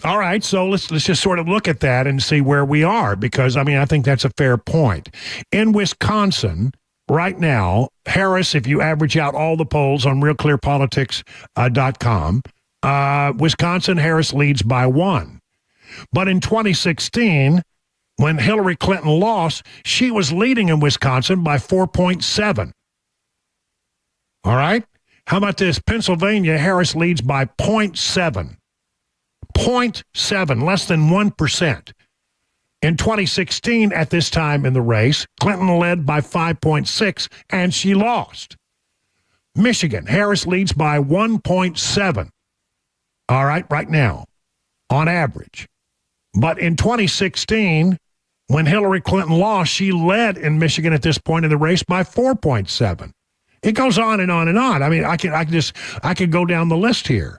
All right, so let's just sort of look at that and see where we are, because I think that's a fair point. In Wisconsin, right now, Harris, if you average out all the polls on realclearpolitics.com, Wisconsin, Harris leads by 1. But in 2016, when Hillary Clinton lost, she was leading in Wisconsin by 4.7. All right? How about this? Pennsylvania, Harris leads by 0.7. 0.7, less than 1%. In 2016, at this time in the race, Clinton led by 5.6, and she lost. Michigan, Harris leads by 1.7. All right, right now, on average. But in 2016, when Hillary Clinton lost, she led in Michigan at this point in the race by 4.7. It goes on and on and on. I could go down the list here.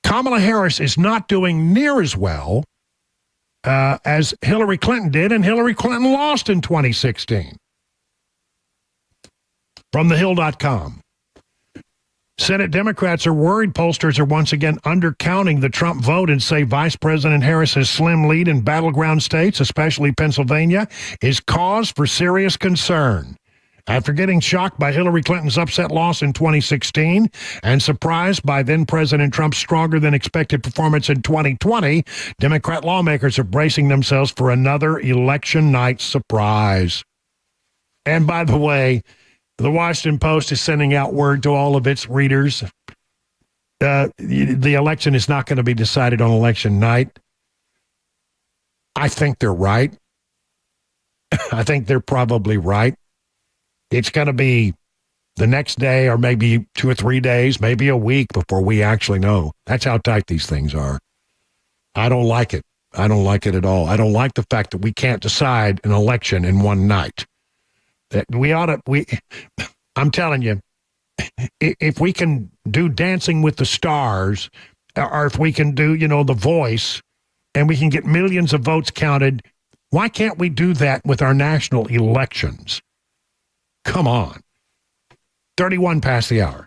Kamala Harris is not doing near as well as Hillary Clinton did, and Hillary Clinton lost in 2016. From thehill.com. Senate Democrats are worried pollsters are once again undercounting the Trump vote and say Vice President Harris's slim lead in battleground states, especially Pennsylvania, is cause for serious concern. After getting shocked by Hillary Clinton's upset loss in 2016 and surprised by then-President Trump's stronger-than-expected performance in 2020, Democrat lawmakers are bracing themselves for another election night surprise. And by the way, the Washington Post is sending out word to all of its readers. The election is not going to be decided on election night. I think they're right. I think they're probably right. It's going to be the next day or maybe 2 or 3 days, maybe a week before we actually know. That's how tight these things are. I don't like it. I don't like it at all. I don't like the fact that we can't decide an election in one night. That I'm telling you, if we can do Dancing with the Stars, or if we can do, The Voice, and we can get millions of votes counted, why can't we do that with our national elections? Come on. 31 past the hour.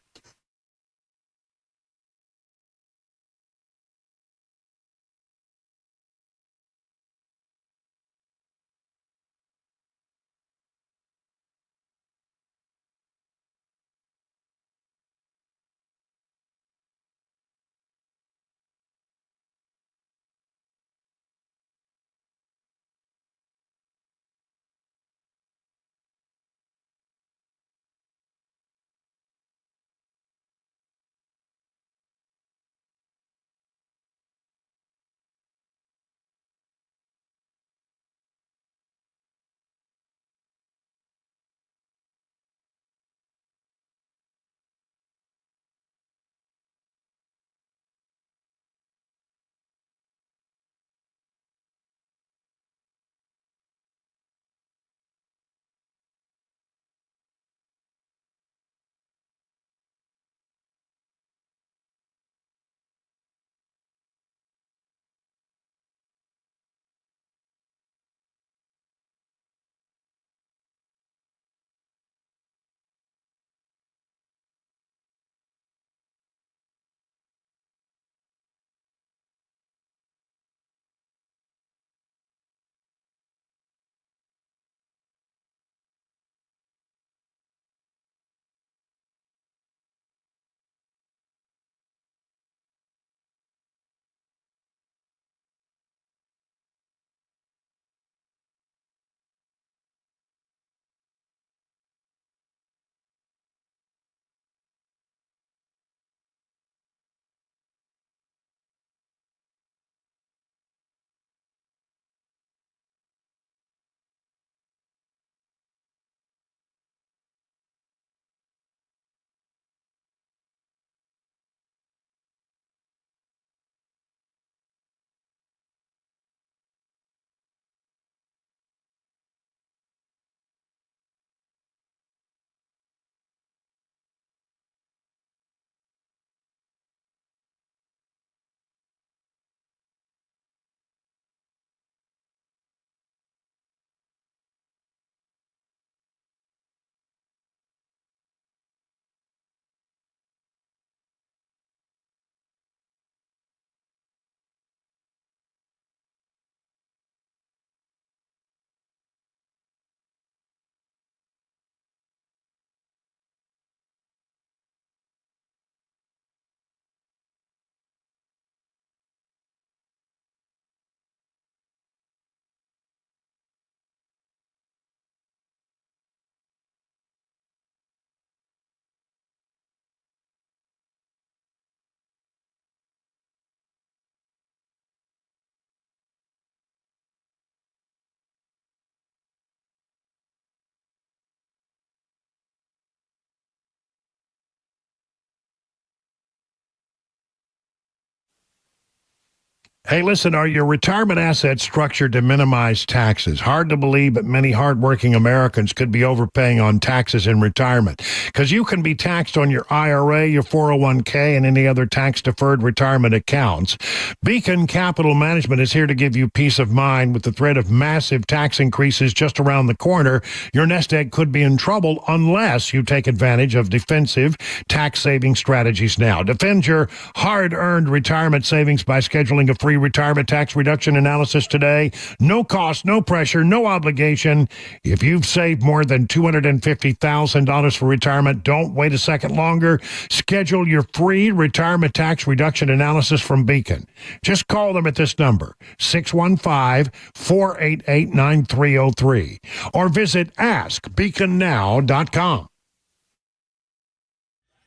Hey, listen, are your retirement assets structured to minimize taxes? Hard to believe, but many hardworking Americans could be overpaying on taxes in retirement because you can be taxed on your IRA, your 401k, and any other tax-deferred retirement accounts. Beacon Capital Management is here to give you peace of mind. With the threat of massive tax increases just around the corner, your nest egg could be in trouble unless you take advantage of defensive tax-saving strategies now. Defend your hard-earned retirement savings by scheduling a free retirement tax reduction analysis today. No cost, no pressure, no obligation. If you've saved more than $250,000 for retirement, don't wait a second longer. Schedule your free retirement tax reduction analysis from Beacon. Just call them at this number, 615-488-9303, or visit askbeaconnow.com.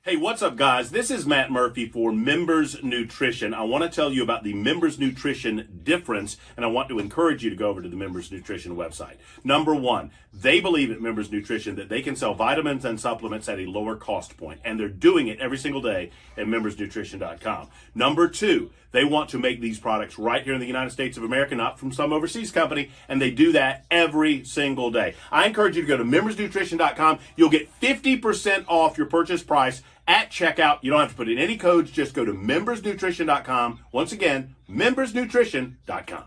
Hey, what's up, guys? This is Matt Murphy for Members Nutrition. I want to tell you about the Members Nutrition difference, and I want to encourage you to go over to the Members Nutrition website. Number one, they believe at Members Nutrition that they can sell vitamins and supplements at a lower cost point, and they're doing it every single day at membersnutrition.com. Number two, they want to make these products right here in the United States of America, not from some overseas company, and they do that every single day. I encourage you to go to membersnutrition.com. You'll get 50% off your purchase price at checkout. You don't have to put in any codes. Just go to membersnutrition.com. Once again, membersnutrition.com.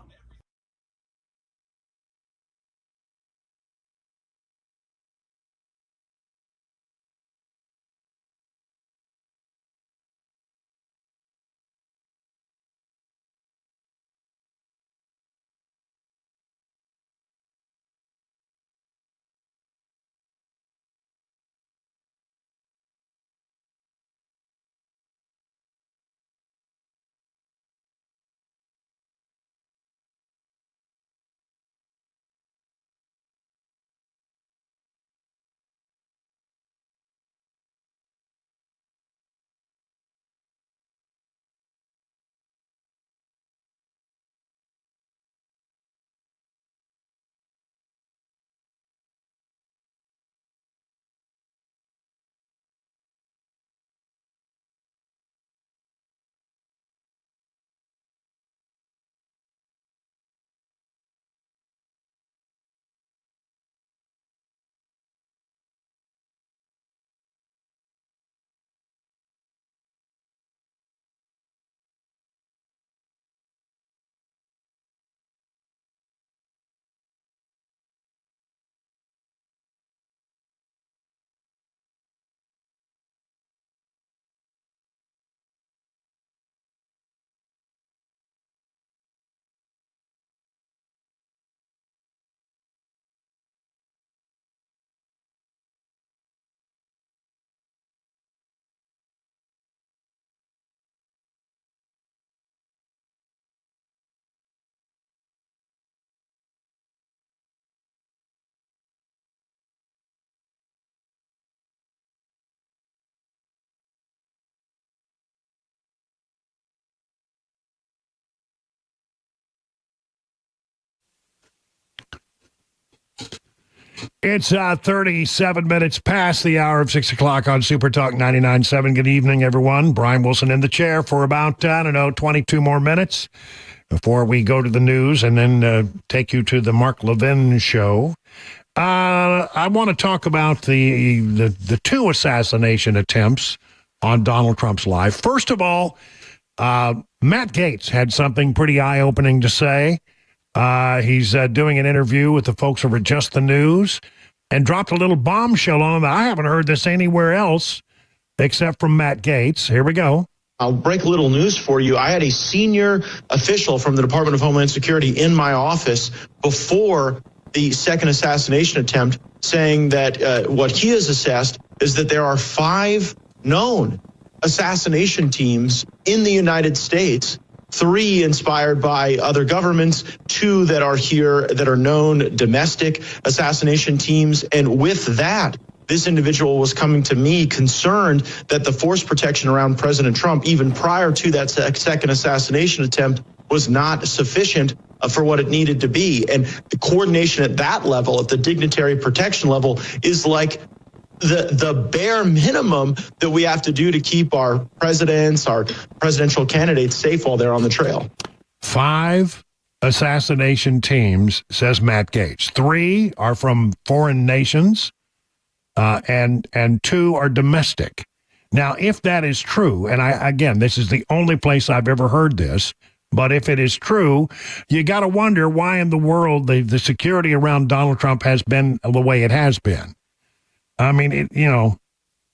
It's 37 minutes past the hour of 6 o'clock on Super Talk 99.7. Good evening, everyone. Brian Wilson in the chair for about, 22 more minutes before we go to the news and then take you to the Mark Levin show. I want to talk about the two assassination attempts on Donald Trump's life. First of all, Matt Gaetz had something pretty eye-opening to say. He's doing an interview with the folks over at Just the News and dropped a little bombshell on him. I haven't heard this anywhere else except from Matt Gaetz. Here we go. I'll break a little news for you. I had a senior official from the Department of Homeland Security in my office before the second assassination attempt saying that what he has assessed is that there are 5 known assassination teams in the United States, 3 inspired by other governments, 2 that are here that are known domestic assassination teams. And with that, this individual was coming to me concerned that the force protection around President Trump, even prior to that second assassination attempt, was not sufficient for what it needed to be. And the coordination at that level, at the dignitary protection level, is like the bare minimum that we have to do to keep our presidents, our presidential candidates safe while they're on the trail. 5 assassination teams, says Matt Gaetz. 3 are from foreign nations, and 2 are domestic. Now, if that is true, and again, this is the only place I've ever heard this, but if it is true, you got to wonder why in the world the security around Donald Trump has been the way it has been. I mean,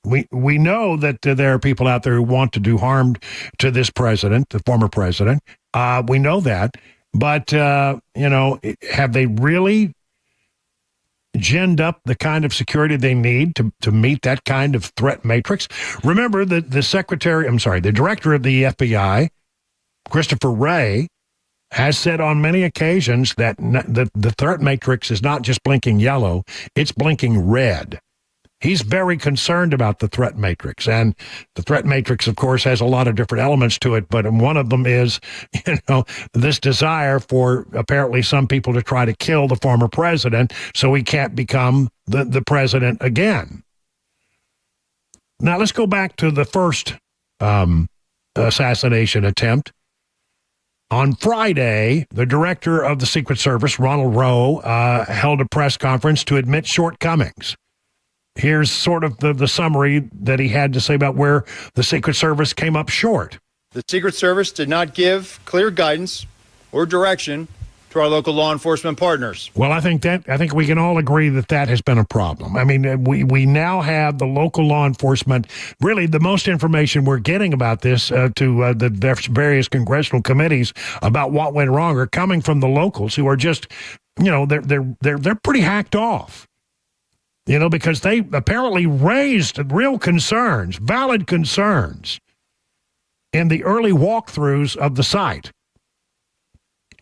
we know that there are people out there who want to do harm to this president, the former president. We know that. But, have they really ginned up the kind of security they need to meet that kind of threat matrix? Remember that the director of the FBI, Christopher Wray, has said on many occasions that the threat matrix is not just blinking yellow, it's blinking red. He's very concerned about the threat matrix. And the threat matrix, of course, has a lot of different elements to it. But one of them is, this desire for apparently some people to try to kill the former president so he can't become the president again. Now, let's go back to the first assassination attempt. On Friday, the director of the Secret Service, Ronald Rowe, held a press conference to admit shortcomings. Here's sort of the summary that he had to say about where the Secret Service came up short. The Secret Service did not give clear guidance or direction to our local law enforcement partners. Well, I think we can all agree that has been a problem. I mean, we now have the local law enforcement. Really, the most information we're getting about this to the various congressional committees about what went wrong are coming from the locals who are just, they're pretty hacked off. Because they apparently raised real concerns, valid concerns, in the early walkthroughs of the site.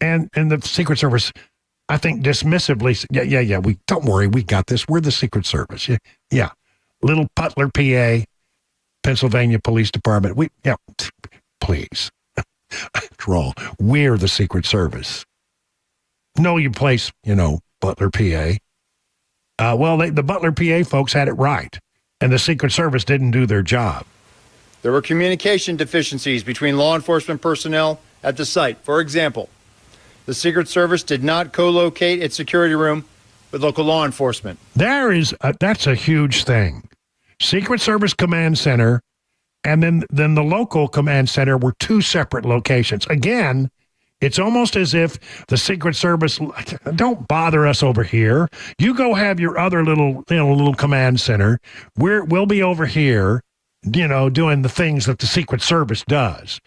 And the Secret Service, I think, dismissively, we don't worry, we got this. We're the Secret Service. Yeah. Little Putler, PA, Pennsylvania Police Department. Please. After all, we're the Secret Service. Know your place, Butler, PA. The Butler, PA folks had it right, and the Secret Service didn't do their job. There were communication deficiencies between law enforcement personnel at the site. For example, the Secret Service did not co-locate its security room with local law enforcement. That's a huge thing. Secret Service Command Center and then the local command center were 2 separate locations. Again, it's almost as if the Secret Service, don't bother us over here. You go have your other little command center. We'll be over here, doing the things that the Secret Service does.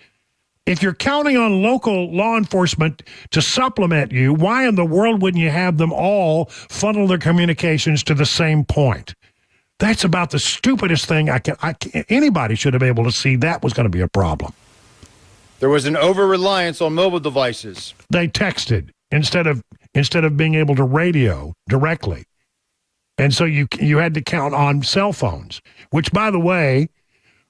If you're counting on local law enforcement to supplement you, why in the world wouldn't you have them all funnel their communications to the same point? That's about the stupidest thing anybody should have been able to see that was going to be a problem. There was an over-reliance on mobile devices. They texted instead of being able to radio directly. And so you had to count on cell phones, which, by the way,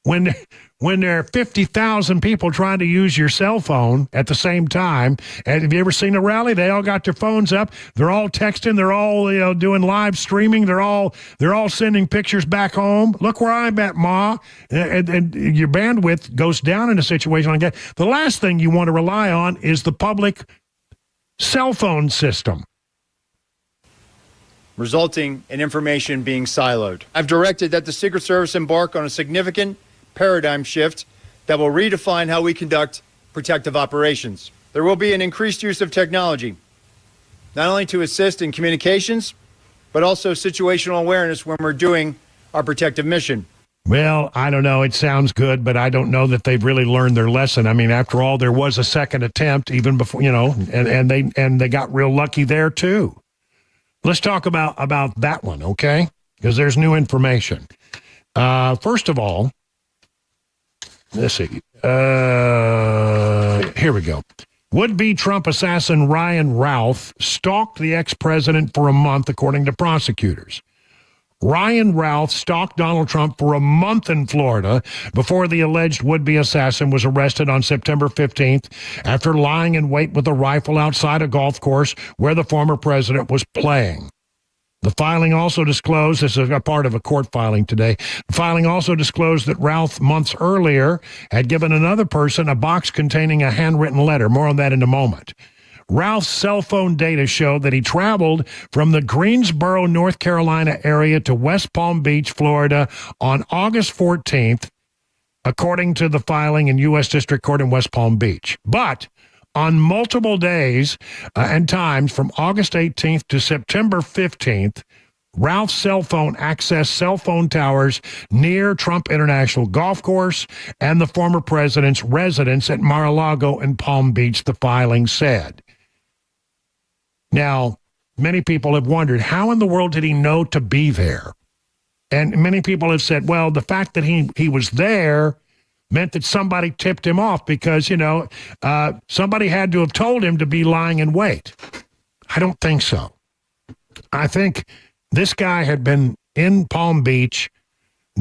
when there are 50,000 people trying to use your cell phone at the same time, and have you ever seen a rally? They all got their phones up. They're all texting. They're all doing live streaming. They're all sending pictures back home. Look where I'm at, Ma. And your bandwidth goes down in a situation like that. The last thing you want to rely on is the public cell phone system, resulting in information being siloed. I've directed that the Secret Service embark on a significant paradigm shift that will redefine how we conduct protective operations. There will be an increased use of technology, not only to assist in communications, but also situational awareness when we're doing our protective mission. Well, I don't know. It sounds good, but I don't know that they've really learned their lesson. I mean, after all, there was a second attempt even before, and they got real lucky there too. Let's talk about that one, okay? Because there's new information. First of all, let's see. Here we go. Would-be Trump assassin Ryan Routh stalked the ex-president for a month, according to prosecutors. Ryan Routh stalked Donald Trump for a month in Florida before the alleged would-be assassin was arrested on September 15th after lying in wait with a rifle outside a golf course where the former president was playing. The filing also disclosed, this is a part of a court filing today, the filing also disclosed that Ralph, months earlier, had given another person a box containing a handwritten letter. More on that in a moment. Ralph's cell phone data showed that he traveled from the Greensboro, North Carolina area to West Palm Beach, Florida on August 14th, according to the filing in U.S. District Court in West Palm Beach. But on multiple days and times from August 18th to September 15th, Ralph's cell phone accessed cell phone towers near Trump International Golf Course and the former president's residence at Mar-a-Lago and Palm Beach, the filing said. Now, many people have wondered, how in the world did he know to be there? And many people have said, well, the fact that he was there meant that somebody tipped him off because, somebody had to have told him to be lying in wait. I don't think so. I think this guy had been in Palm Beach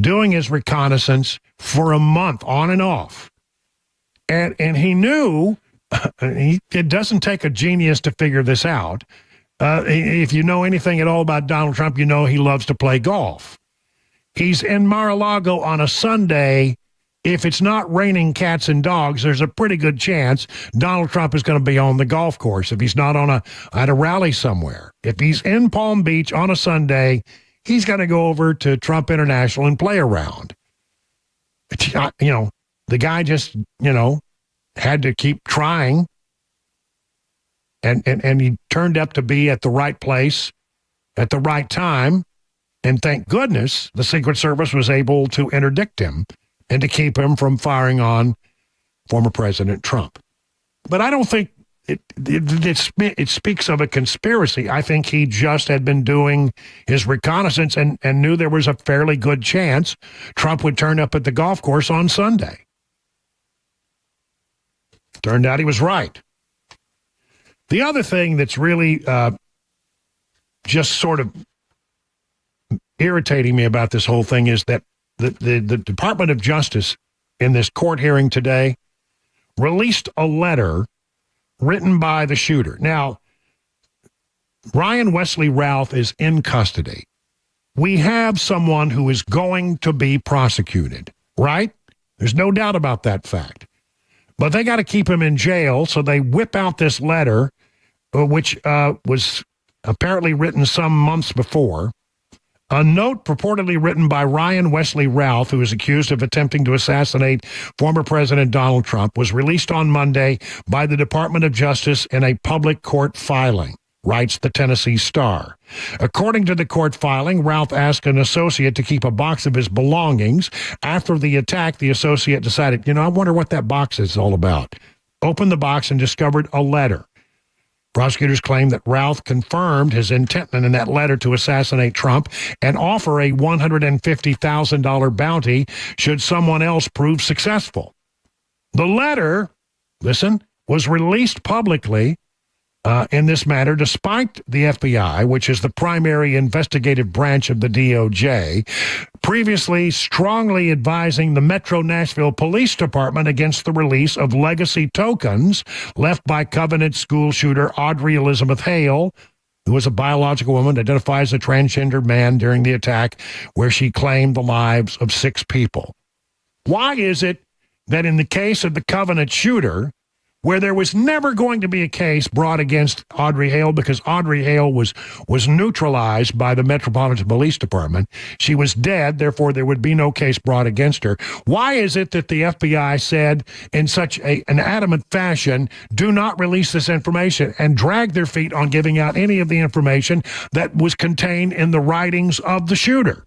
doing his reconnaissance for a month on and off. And he knew, it doesn't take a genius to figure this out. If you know anything at all about Donald Trump, you know he loves to play golf. He's in Mar-a-Lago on a Sunday. If it's not raining cats and dogs, there's a pretty good chance Donald Trump is going to be on the golf course if he's not at a rally somewhere. If he's in Palm Beach on a Sunday, he's going to go over to Trump International and play around. The guy just, had to keep trying, and he turned up to be at the right place at the right time, and thank goodness the Secret Service was able to interdict him and to keep him from firing on former President Trump. But I don't think it speaks of a conspiracy. I think he just had been doing his reconnaissance and knew there was a fairly good chance Trump would turn up at the golf course on Sunday. Turned out he was right. The other thing that's really just sort of irritating me about this whole thing is that the Department of Justice in this court hearing today released a letter written by the shooter. Now, Ryan Wesley Ralph is in custody. We have someone who is going to be prosecuted, right? There's no doubt about that fact. But they got to keep him in jail, so they whip out this letter, which was apparently written some months before. A note purportedly written by Ryan Wesley Ralph, who is accused of attempting to assassinate former President Donald Trump, was released on Monday by the Department of Justice in a public court filing, writes the Tennessee Star. According to the court filing, Ralph asked an associate to keep a box of his belongings. After the attack, the associate decided, I wonder what that box is all about. Opened the box and discovered a letter. Prosecutors claim that Ralph confirmed his intent in that letter to assassinate Trump and offer a $150,000 bounty should someone else prove successful. The letter, listen, was released publicly in this matter, despite the FBI, which is the primary investigative branch of the DOJ, previously strongly advising the Metro Nashville Police Department against the release of legacy tokens left by Covenant school shooter Audrey Elizabeth Hale, who was a biological woman, identified as a transgender man during the attack, where she claimed the lives of 6 people. Why is it that in the case of the Covenant shooter, where there was never going to be a case brought against Audrey Hale because Audrey Hale was neutralized by the Metropolitan Police Department. She was dead, therefore there would be no case brought against her. Why is it that the FBI said in such an adamant fashion, do not release this information, and dragged their feet on giving out any of the information that was contained in the writings of the shooter?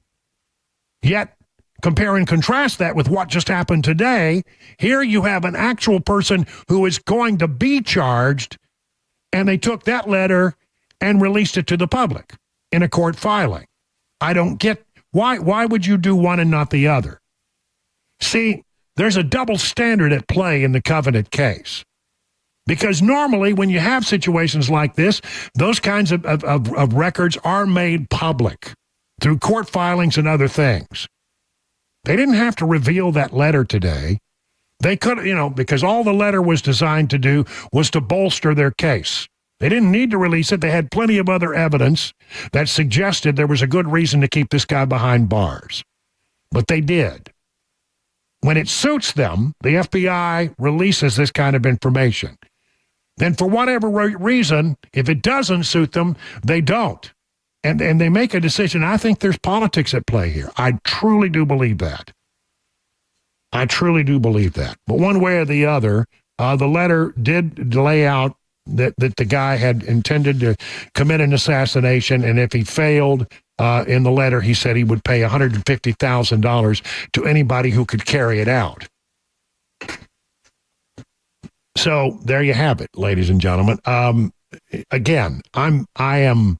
Yet, compare and contrast that with what just happened today. Here you have an actual person who is going to be charged, and they took that letter and released it to the public in a court filing. I don't get why would you do one and not the other? See, there's a double standard at play in the Covenant case. Because normally when you have situations like this, those kinds of records are made public through court filings and other things. They didn't have to reveal that letter today. They could, because all the letter was designed to do was to bolster their case. They didn't need to release it. They had plenty of other evidence that suggested there was a good reason to keep this guy behind bars. But they did. When it suits them, the FBI releases this kind of information. Then for whatever reason, if it doesn't suit them, they don't. And they make a decision. I think there's politics at play here. I truly do believe that. I truly do believe that. But one way or the other, the letter did lay out that the guy had intended to commit an assassination, and if he failed, in the letter, he said he would pay $150,000 to anybody who could carry it out. So there you have it, ladies and gentlemen. Again, I am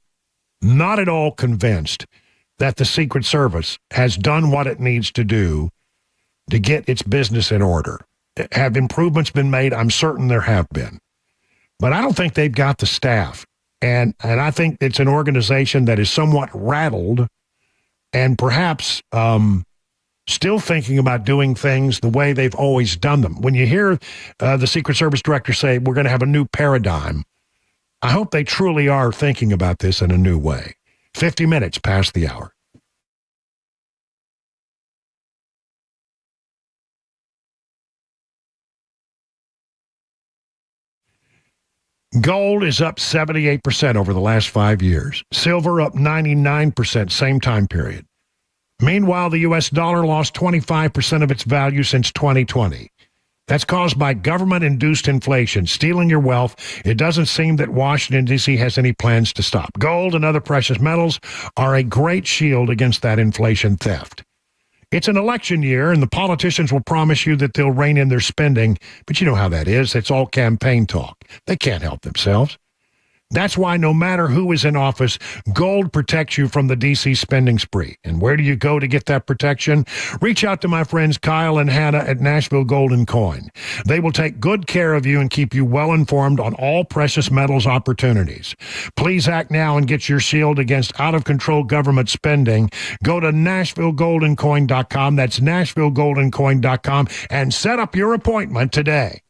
not at all convinced that the Secret Service has done what it needs to do to get its business in order. Have improvements been made? I'm certain there have been. But I don't think they've got the staff. And I think it's an organization that is somewhat rattled and perhaps still thinking about doing things the way they've always done them. When you hear the Secret Service director say, we're going to have a new paradigm, I hope they truly are thinking about this in a new way. 50 minutes past the hour. Gold is up 78% over the last 5 years. Silver up 99%, same time period. Meanwhile, the U.S. dollar lost 25% of its value since 2020. That's caused by government-induced inflation, stealing your wealth. It doesn't seem that Washington, D.C. has any plans to stop. Gold and other precious metals are a great shield against that inflation theft. It's an election year, and the politicians will promise you that they'll rein in their spending, but you know how that is. It's all campaign talk. They can't help themselves. That's why no matter who is in office, gold protects you from the D.C. spending spree. And where do you go to get that protection? Reach out to my friends Kyle and Hannah at Nashville Gold and Coin. They will take good care of you and keep you well informed on all precious metals opportunities. Please act now and get your shield against out-of-control government spending. Go to NashvilleGoldandCoin.com. That's NashvilleGoldandCoin.com and set up your appointment today.